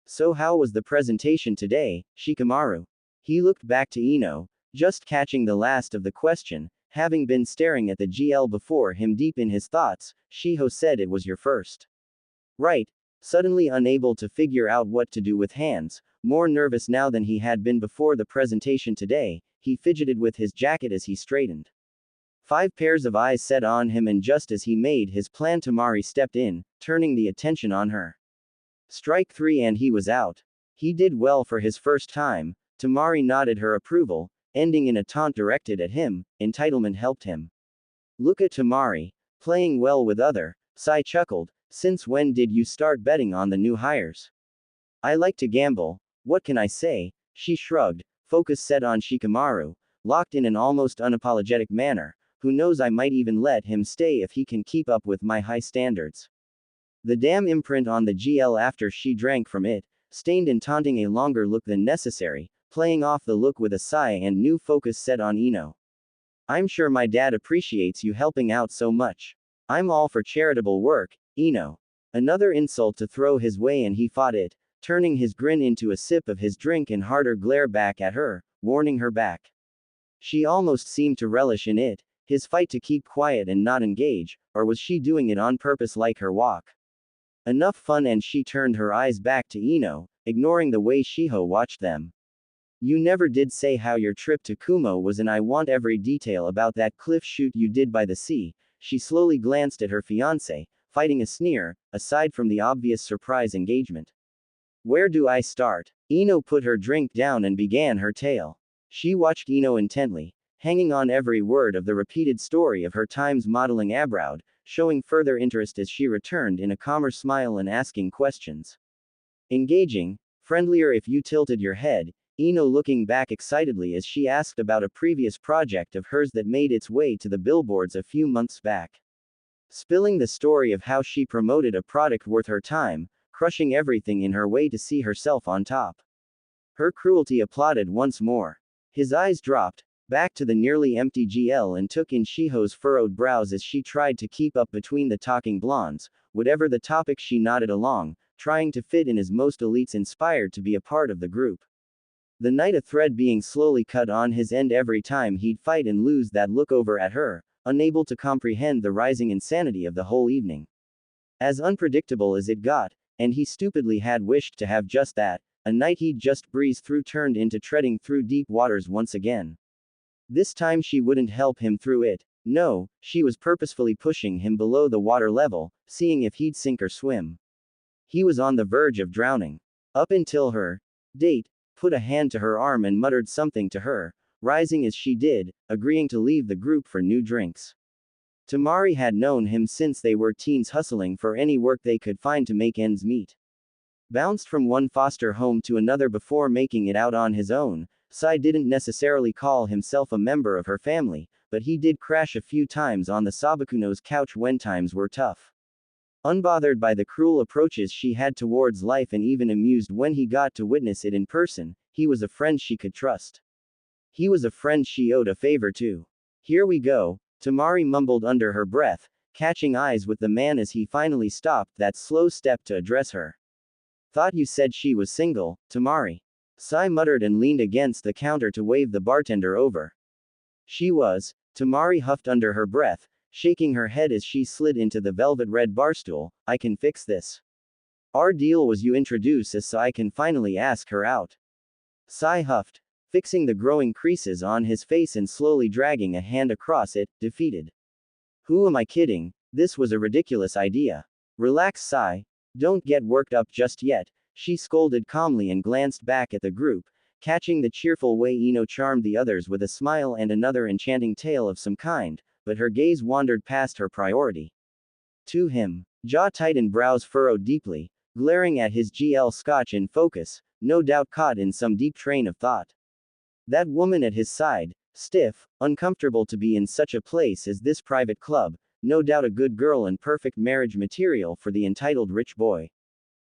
So how was the presentation today, Shikamaru? He looked back to Ino, just catching the last of the question, having been staring at the GL before him deep in his thoughts. Shiho said it was your first. Right. Suddenly unable to figure out what to do with hands, more nervous now than he had been before the presentation today, he fidgeted with his jacket as he straightened. 5 pairs of eyes set on him, and just as he made his plan, Temari stepped in, turning the attention on her. Strike 3 and he was out. He did well for his first time. Temari nodded her approval, ending in a taunt directed at him. Entitlement helped him. Look at Temari, playing well with other. Sai chuckled. Since when did you start betting on the new hires? I like to gamble. What can I say? She shrugged, focus set on Shikamaru, locked in an almost unapologetic manner. Who knows, I might even let him stay if he can keep up with my high standards. The damn imprint on the GL after she drank from it, stained and taunting a longer look than necessary, playing off the look with a sigh and new focus set on Ino. I'm sure my dad appreciates you helping out so much. I'm all for charitable work, Ino. Another insult to throw his way and he fought it, turning his grin into a sip of his drink and harder glare back at her, warning her back. She almost seemed to relish in it, his fight to keep quiet and not engage, or was she doing it on purpose like her walk? Enough fun and she turned her eyes back to Ino, ignoring the way Shiho watched them. You never did say how your trip to Kumo was and I want every detail about that cliff shoot you did by the sea. She slowly glanced at her fiancé, fighting a sneer, aside from the obvious surprise engagement. Where do I start? Ino put her drink down and began her tale. She watched Ino intently, hanging on every word of the repeated story of her times modeling abroad, showing further interest as she returned in a calmer smile and asking questions. Engaging, friendlier if you tilted your head, Ino looking back excitedly as she asked about a previous project of hers that made its way to the billboards a few months back. Spilling the story of how she promoted a product worth her time, crushing everything in her way to see herself on top. Her cruelty applauded once more. His eyes dropped, back to the nearly empty GL and took in Shiho's furrowed brows as she tried to keep up between the talking blondes, whatever the topic she nodded along, trying to fit in as most elites inspired to be a part of the group. The night a thread being slowly cut on his end every time he'd fight and lose that look over at her, unable to comprehend the rising insanity of the whole evening. As unpredictable as it got, and he stupidly had wished to have just that, a night he'd just breezed through turned into treading through deep waters once again. This time she wouldn't help him through it, no, she was purposefully pushing him below the water level, seeing if he'd sink or swim. He was on the verge of drowning. Up until her date put a hand to her arm and muttered something to her, rising as she did, agreeing to leave the group for new drinks. Temari had known him since they were teens hustling for any work they could find to make ends meet. Bounced from one foster home to another before making it out on his own, Sai didn't necessarily call himself a member of her family, but he did crash a few times on the Sabakuno's couch when times were tough. Unbothered by the cruel approaches she had towards life and even amused when he got to witness it in person, he was a friend she could trust. He was a friend she owed a favor to. Here we go, Temari mumbled under her breath, catching eyes with the man as he finally stopped that slow step to address her. Thought you said she was single, Temari. Sai muttered and leaned against the counter to wave the bartender over. She was, Temari huffed under her breath, shaking her head as she slid into the velvet red barstool. I can fix this. Our deal was you introduce us so I can finally ask her out. Sai huffed, fixing the growing creases on his face and slowly dragging a hand across it, defeated. Who am I kidding? This was a ridiculous idea. Relax, Sai. Don't get worked up just yet, she scolded calmly and glanced back at the group, catching the cheerful way Ino charmed the others with a smile and another enchanting tale of some kind, but her gaze wandered past her priority. To him, jaw tight and brows furrowed deeply, glaring at his GL scotch in focus, no doubt caught in some deep train of thought. That woman at his side, stiff, uncomfortable to be in such a place as this private club, no doubt a good girl and perfect marriage material for the entitled rich boy.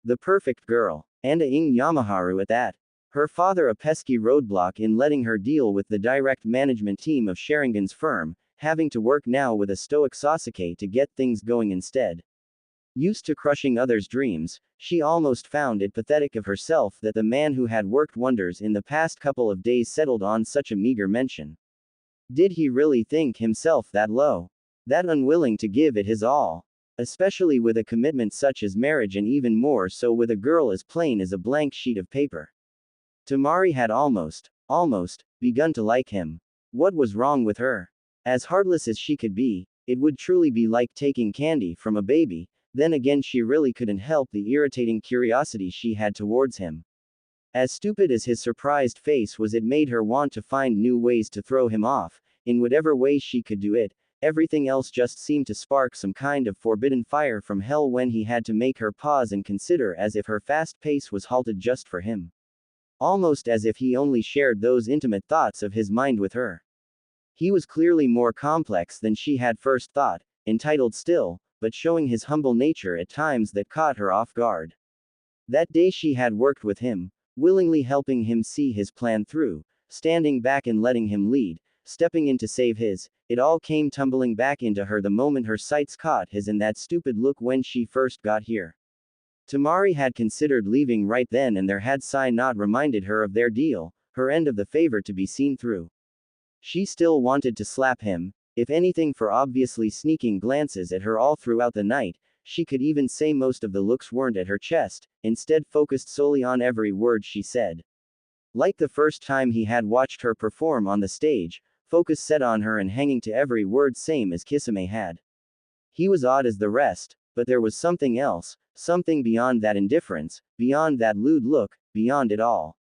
The perfect girl, and a Ing Yamaharu at that. Her father a pesky roadblock in letting her deal with the direct management team of Sharingan's firm, having to work now with a stoic Sasuke to get things going instead. Used to crushing others' dreams, she almost found it pathetic of herself that the man who had worked wonders in the past couple of days settled on such a meager mention. Did he really think himself that low? That unwilling to give it his all? Especially with a commitment such as marriage and even more so with a girl as plain as a blank sheet of paper. Temari had almost, begun to like him. What was wrong with her? As heartless as she could be, it would truly be like taking candy from a baby. Then again she really couldn't help the irritating curiosity she had towards him. As stupid as his surprised face was, it made her want to find new ways to throw him off, in whatever way she could do it. Everything else just seemed to spark some kind of forbidden fire from hell when he had to make her pause and consider, as if her fast pace was halted just for him. Almost as if he only shared those intimate thoughts of his mind with her. He was clearly more complex than she had first thought, entitled still, but showing his humble nature at times that caught her off guard. That day she had worked with him, willingly helping him see his plan through, standing back and letting him lead, stepping in to save his. It all came tumbling back into her the moment her sights caught his in that stupid look when she first got here. Temari had considered leaving right then, and there had Sai not reminded her of their deal, her end of the favor to be seen through. She still wanted to slap him, if anything, for obviously sneaking glances at her all throughout the night. She could even say most of the looks weren't at her chest, instead focused solely on every word she said. Like the first time he had watched her perform on the stage, focus set on her and hanging to every word, same as Kisame had. He was odd as the rest, but there was something else, something beyond that indifference, beyond that lewd look, beyond it all.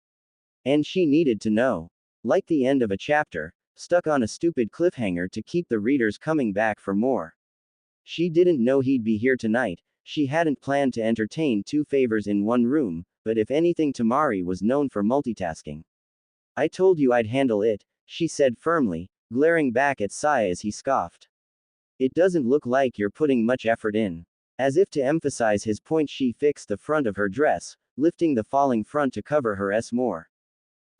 And she needed to know. Like the end of a chapter, stuck on a stupid cliffhanger to keep the readers coming back for more. She didn't know he'd be here tonight. She hadn't planned to entertain two favors in one room, but if anything, Temari was known for multitasking. I told you I'd handle it, she said firmly, glaring back at Sai as he scoffed. It doesn't look like you're putting much effort in. As if to emphasize his point, she fixed the front of her dress, lifting the falling front to cover her s more.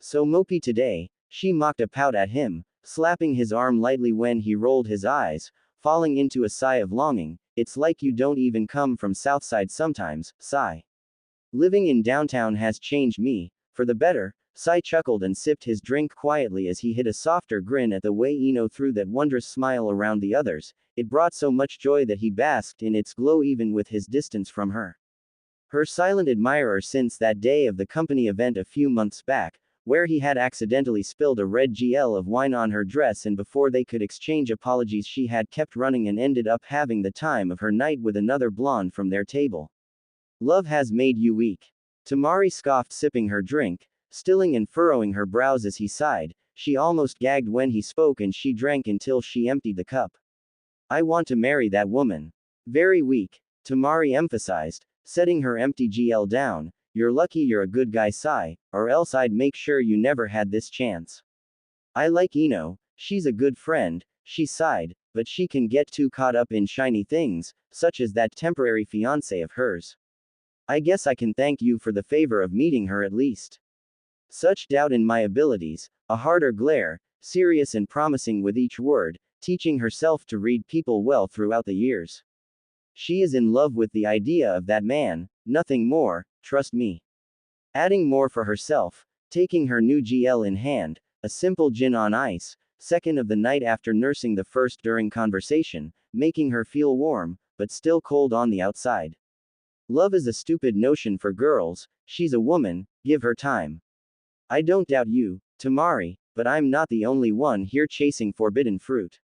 So mopey today, she mocked a pout at him, slapping his arm lightly when he rolled his eyes, falling into a sigh of longing. It's like you don't even come from Southside sometimes, Sai. Living in downtown has changed me, for the better. Sai chuckled and sipped his drink quietly as he hid a softer grin at the way Ino threw that wondrous smile around the others. It brought so much joy that he basked in its glow even with his distance from her. Her silent admirer since that day of the company event a few months back, where he had accidentally spilled a red GL of wine on her dress, and before they could exchange apologies she had kept running and ended up having the time of her night with another blonde from their table. Love has made you weak. Temari scoffed, sipping her drink, stilling and furrowing her brows as he sighed. She almost gagged when he spoke, and she drank until she emptied the cup. I want to marry that woman. Very weak, Temari emphasized, setting her empty GL down. You're lucky you're a good guy, Sai, or else I'd make sure you never had this chance. I like Ino, she's a good friend, she sighed, but she can get too caught up in shiny things, such as that temporary fiancé of hers. I guess I can thank you for the favor of meeting her at least. Such doubt in my abilities, a harder glare, serious and promising with each word, teaching herself to read people well throughout the years. She is in love with the idea of that man, nothing more, trust me. Adding more for herself, taking her new GL in hand, a simple gin on ice, second of the night after nursing the first during conversation, making her feel warm, but still cold on the outside. Love is a stupid notion for girls, she's a woman, give her time. I don't doubt you, Temari, but I'm not the only one here chasing forbidden fruit.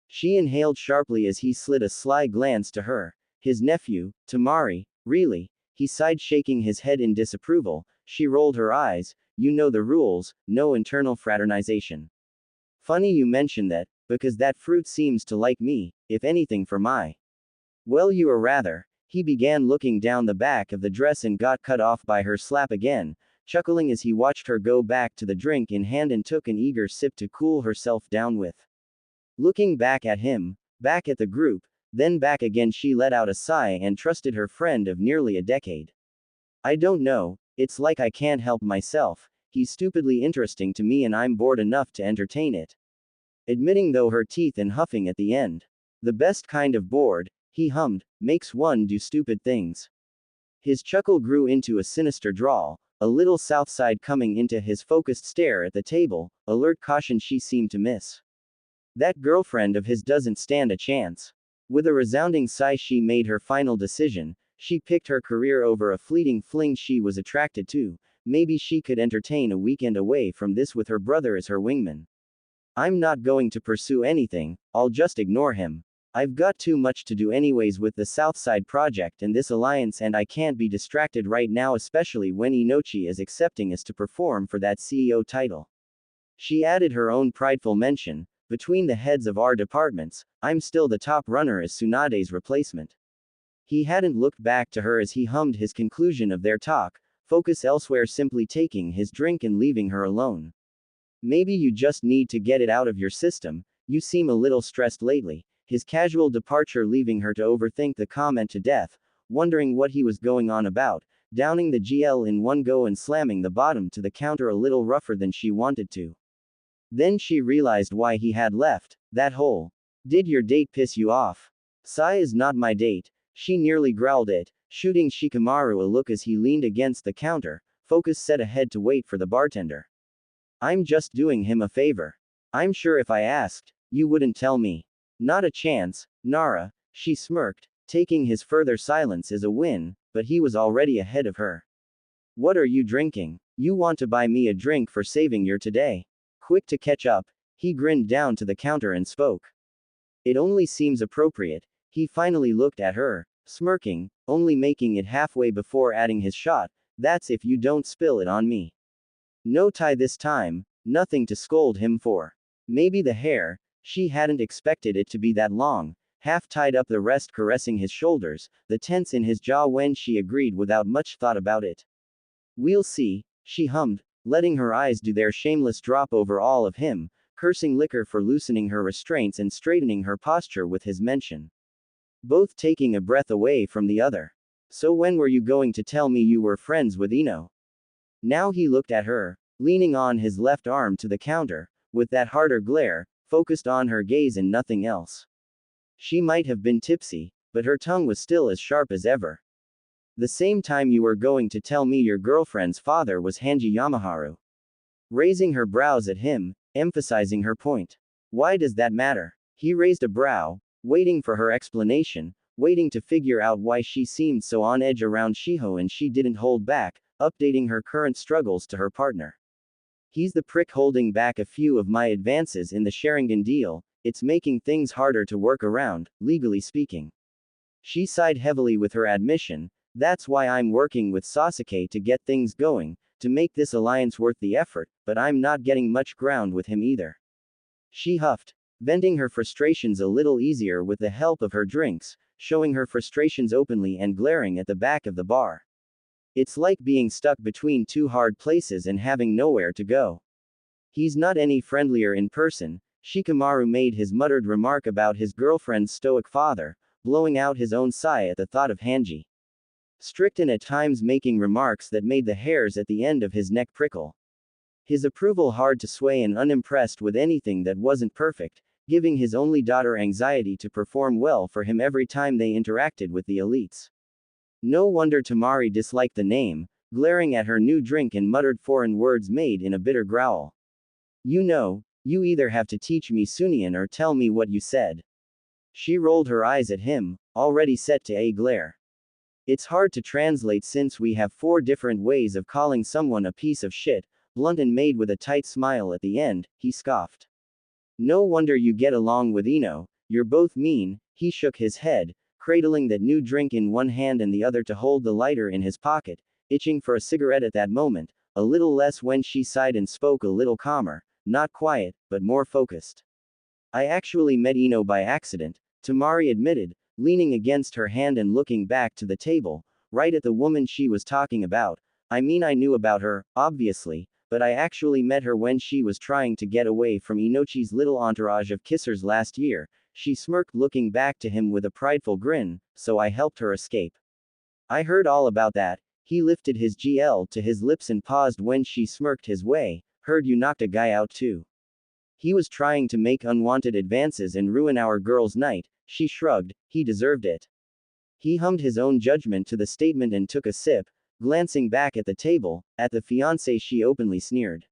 She inhaled sharply as he slid a sly glance to her. His nephew, Temari, really? He sighed, shaking his head in disapproval. She rolled her eyes. You know the rules, no internal fraternization. Funny you mention that, because that fruit seems to like me, if anything for my. Well, you are rather. He began, looking down the back of the dress and got cut off by her slap again, chuckling as he watched her go back to the drink in hand and took an eager sip to cool herself down with. Looking back at him, back at the group, then back again, she let out a sigh and trusted her friend of nearly a decade. I don't know, it's like I can't help myself. He's stupidly interesting to me and I'm bored enough to entertain it. Admitting, though, her teeth and huffing at the end. The best kind of bored, he hummed, makes one do stupid things. His chuckle grew into a sinister drawl, a little Southside coming into his focused stare at the table, alert caution she seemed to miss. That girlfriend of his doesn't stand a chance. With a resounding sigh she made her final decision. She picked her career over a fleeting fling she was attracted to. Maybe she could entertain a weekend away from this with her brother as her wingman. I'm not going to pursue anything, I'll just ignore him. I've got too much to do anyways with the Southside project and this alliance, and I can't be distracted right now, especially when Inochi is accepting us to perform for that CEO title. She added her own prideful mention, between the heads of our departments, I'm still the top runner as Tsunade's replacement. He hadn't looked back to her as he hummed his conclusion of their talk, focus elsewhere, simply taking his drink and leaving her alone. Maybe you just need to get it out of your system, you seem a little stressed lately. His casual departure leaving her to overthink the comment to death, wondering what he was going on about. downing the GL in one go and slamming the bottom to the counter a little rougher than she wanted to. Then she realized why he had left that hole. Did your date piss you off? Sai is not my date, she nearly growled it, shooting Shikamaru a look as he leaned against the counter, focus set ahead to wait for the bartender. I'm just doing him a favor. I'm sure if I asked, you wouldn't tell me. Not a chance, Nara, she smirked, taking his further silence as a win, but he was already ahead of her. What are you drinking? You want to buy me a drink for saving your today? Quick to catch up, he grinned down to the counter and spoke. It only seems appropriate. He finally looked at her, smirking, only making it halfway before adding his shot. That's if you don't spill it on me. No tie this time, nothing to scold him for. Maybe the hair, she hadn't expected it to be that long, half tied up, the rest caressing his shoulders, the tense in his jaw when she agreed without much thought about it. We'll see, she hummed, letting her eyes do their shameless drop over all of him, cursing liquor for loosening her restraints and straightening her posture with his mention. Both taking a breath away from the other. So when were you going to tell me you were friends with Ino? Now he looked at her, leaning on his left arm to the counter, with that harder glare, focused on her gaze and nothing else. She might have been tipsy, but her tongue was still as sharp as ever. The same time you were going to tell me your girlfriend's father was Hanji Yamaharu. Raising her brows at him, emphasizing her point. Why does that matter? He raised a brow, waiting for her explanation, waiting to figure out why she seemed so on edge around Shiho, and she didn't hold back, updating her current struggles to her partner. He's the prick holding back a few of my advances in the Sharingan deal, it's making things harder to work around, legally speaking. She sighed heavily with her admission, that's why I'm working with Sasuke to get things going, to make this alliance worth the effort, but I'm not getting much ground with him either. She huffed, venting her frustrations a little easier with the help of her drinks, showing her frustrations openly and glaring at the back of the bar. It's like being stuck between two hard places and having nowhere to go. He's not any friendlier in person, Shikamaru made his muttered remark about his girlfriend's stoic father, blowing out his own sigh at the thought of Hanji. Strict and at times making remarks that made the hairs at the end of his neck prickle. His approval hard to sway and unimpressed with anything that wasn't perfect, giving his only daughter anxiety to perform well for him every time they interacted with the elites. No wonder Temari disliked the name, glaring at her new drink and muttered foreign words made in a bitter growl. You know, you either have to teach me Sunian or tell me what you said. She rolled her eyes at him, already set to a glare. It's hard to translate since we have 4 different ways of calling someone a piece of shit, blunt and made with a tight smile at the end, he scoffed. No wonder you get along with Ino, you're both mean, he shook his head, cradling that new drink in one hand and the other to hold the lighter in his pocket, itching for a cigarette at that moment, a little less when she sighed and spoke a little calmer, not quiet, but more focused. I actually met Ino by accident, Temari admitted, leaning against her hand and looking back to the table, right at the woman she was talking about. I mean, I knew about her, obviously, but I actually met her when she was trying to get away from Inochi's little entourage of kissers last year. She smirked, looking back to him with a prideful grin, so I helped her escape. I heard all about that. He lifted his GL to his lips and paused when she smirked his way. Heard you knocked a guy out too. He was trying to make unwanted advances and ruin our girl's night, she shrugged, he deserved it. He hummed his own judgment to the statement and took a sip, glancing back at the table, at the fiancé she openly sneered.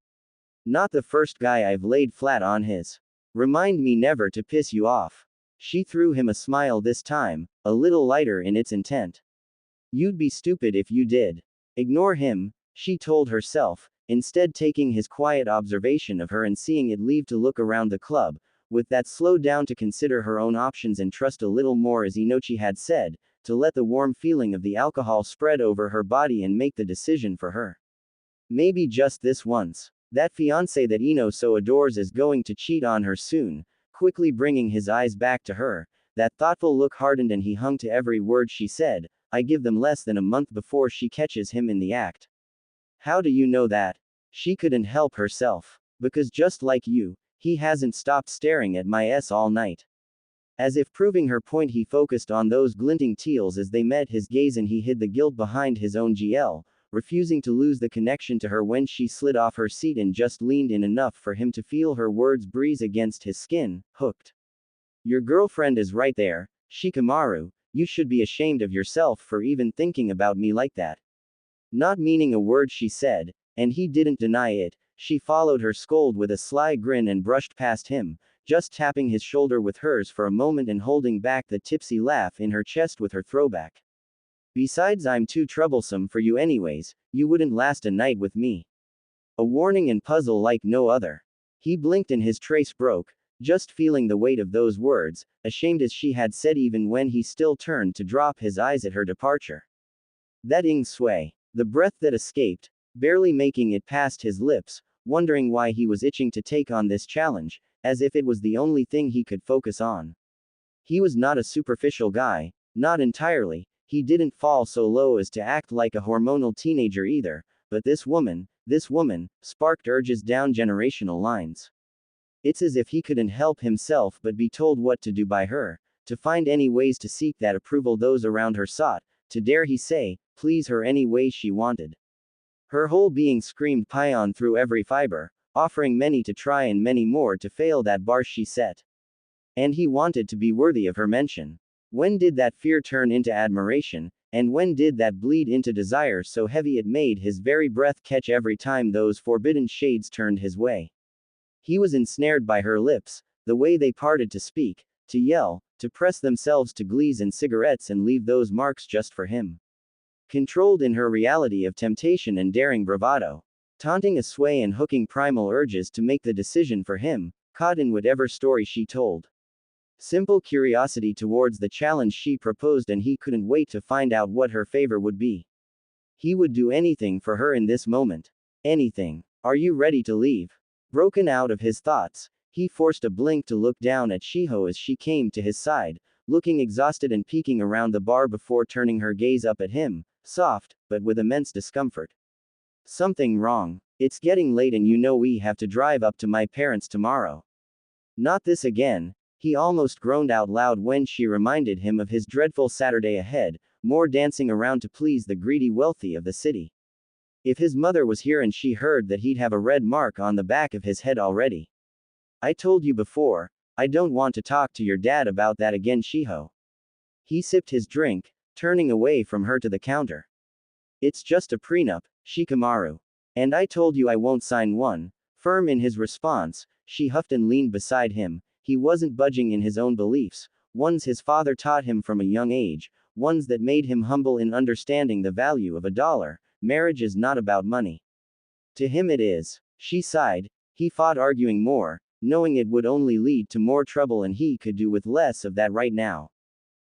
Not the first guy I've laid flat on his. Remind me never to piss you off. She threw him a smile this time, a little lighter in its intent. You'd be stupid if you did. Ignore him, she told herself, instead taking his quiet observation of her and seeing it leave to look around the club, with that slow down to consider her own options and trust a little more as Inochi had said, to let the warm feeling of the alcohol spread over her body and make the decision for her. Maybe just this once. That fiancé that Ino so adores is going to cheat on her soon, quickly bringing his eyes back to her. That thoughtful look hardened and he hung to every word she said. I give them less than a month before she catches him in the act. How do you know that? She couldn't help herself. Because just like you, he hasn't stopped staring at my ass all night. As if proving her point, he focused on those glinting teals as they met his gaze, and he hid the guilt behind his own GL, refusing to lose the connection to her when she slid off her seat and just leaned in enough for him to feel her words breeze against his skin. Hooked. Your girlfriend is right there, Shikamaru. You should be ashamed of yourself for even thinking about me like that. Not meaning a word she said, and he didn't deny it, she followed her scold with a sly grin and brushed past him, just tapping his shoulder with hers for a moment and holding back the tipsy laugh in her chest with her throwback. Besides, I'm too troublesome for you anyways, you wouldn't last a night with me. A warning and puzzle like no other. He blinked and his trace broke, just feeling the weight of those words, ashamed as she had said even when he still turned to drop his eyes at her departure. That sway. The breath that escaped, barely making it past his lips, wondering why he was itching to take on this challenge, as if it was the only thing he could focus on. He was not a superficial guy, not entirely, he didn't fall so low as to act like a hormonal teenager either, but this woman, sparked urges down generational lines. It's as if he couldn't help himself but be told what to do by her, to find any ways to seek that approval those around her sought, to dare he say, please her any way she wanted. Her whole being screamed paean through every fiber, offering many to try and many more to fail that bar she set. And he wanted to be worthy of her mention. When did that fear turn into admiration, and when did that bleed into desire so heavy it made his very breath catch every time those forbidden shades turned his way? He was ensnared by her lips, the way they parted to speak, to yell, to press themselves to glees and cigarettes and leave those marks just for him. Controlled in her reality of temptation and daring bravado. Taunting a sway and hooking primal urges to make the decision for him, caught in whatever story she told. Simple curiosity towards the challenge she proposed, and he couldn't wait to find out what her favor would be. He would do anything for her in this moment. Anything. Are you ready to leave? Broken out of his thoughts, he forced a blink to look down at Shiho as she came to his side, looking exhausted and peeking around the bar before turning her gaze up at him, soft, but with immense discomfort. Something wrong. It's getting late and you know we have to drive up to my parents tomorrow. Not this again. He almost groaned out loud when she reminded him of his dreadful Saturday ahead, more dancing around to please the greedy wealthy of the city. If his mother was here and she heard that, he'd have a red mark on the back of his head already. I told you before, I don't want to talk to your dad about that again, Shiho. He sipped his drink, turning away from her to the counter. It's just a prenup, Shikamaru. And I told you I won't sign one. Firm in his response, she huffed and leaned beside him. He wasn't budging in his own beliefs, ones his father taught him from a young age, ones that made him humble in understanding the value of a dollar. Marriage is not about money. To him it is. She sighed. He fought arguing more, knowing it would only lead to more trouble and he could do with less of that right now.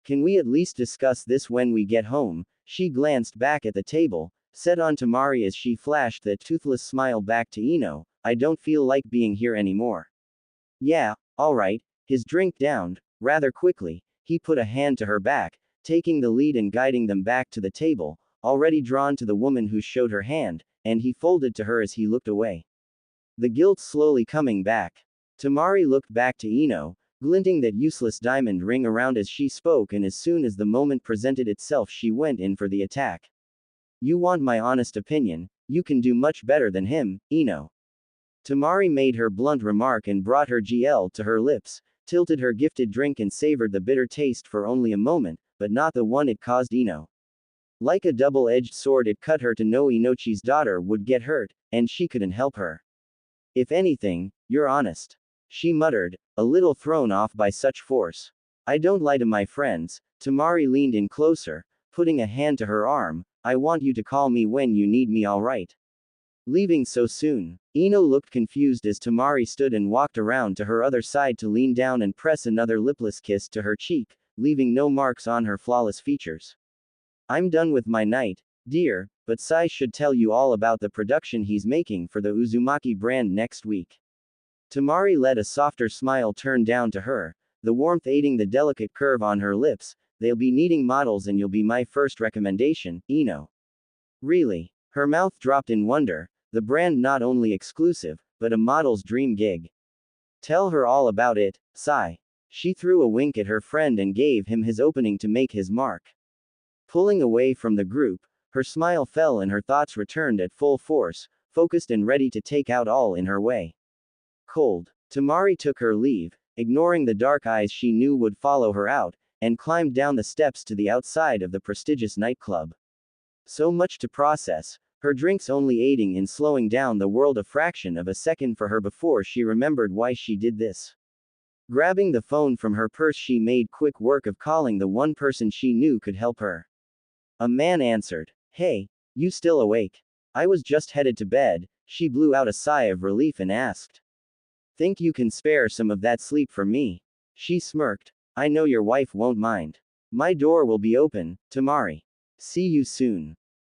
Can we at least discuss this when we get home? She glanced back at the table, set on Temari as she flashed that toothless smile back to Ino. I don't feel like being here anymore. Yeah, alright. His drink downed, rather quickly, he put a hand to her back, taking the lead and guiding them back to the table, already drawn to the woman who showed her hand, and he folded to her as he looked away. The guilt slowly coming back. Temari looked back to Ino, glinting that useless diamond ring around as she spoke, and as soon as the moment presented itself she went in for the attack. You want my honest opinion, you can do much better than him, Ino. Temari made her blunt remark and brought her GL to her lips, tilted her gifted drink and savored the bitter taste for only a moment, but not the one it caused Ino. Like a double-edged sword, it cut her to know Inochi's daughter would get hurt, and she couldn't help her. If anything, you're honest. She muttered, a little thrown off by such force. I don't lie to my friends. Temari leaned in closer, putting a hand to her arm. I want you to call me when you need me, alright? Leaving so soon? Ino looked confused as Temari stood and walked around to her other side to lean down and press another lipless kiss to her cheek, leaving no marks on her flawless features. I'm done with my night, dear, but Sai should tell you all about the production he's making for the Uzumaki brand next week. Temari let a softer smile turn down to her, the warmth aiding the delicate curve on her lips. They'll be needing models and you'll be my first recommendation, Ino. Really? Her mouth dropped in wonder, the brand not only exclusive, but a model's dream gig. Tell her all about it, Sai. She threw a wink at her friend and gave him his opening to make his mark. Pulling away from the group, her smile fell and her thoughts returned at full force, focused and ready to take out all in her way. Cold. Temari took her leave, ignoring the dark eyes she knew would follow her out, and climbed down the steps to the outside of the prestigious nightclub. So much to process, her drinks only aiding in slowing down the world a fraction of a second for her before she remembered why she did this. Grabbing the phone from her purse, she made quick work of calling the one person she knew could help her. A man answered. Hey, you still awake? I was just headed to bed. She blew out a sigh of relief and asked. Think you can spare some of that sleep for me? She smirked. I know your wife won't mind. My door will be open, Temari. See you soon.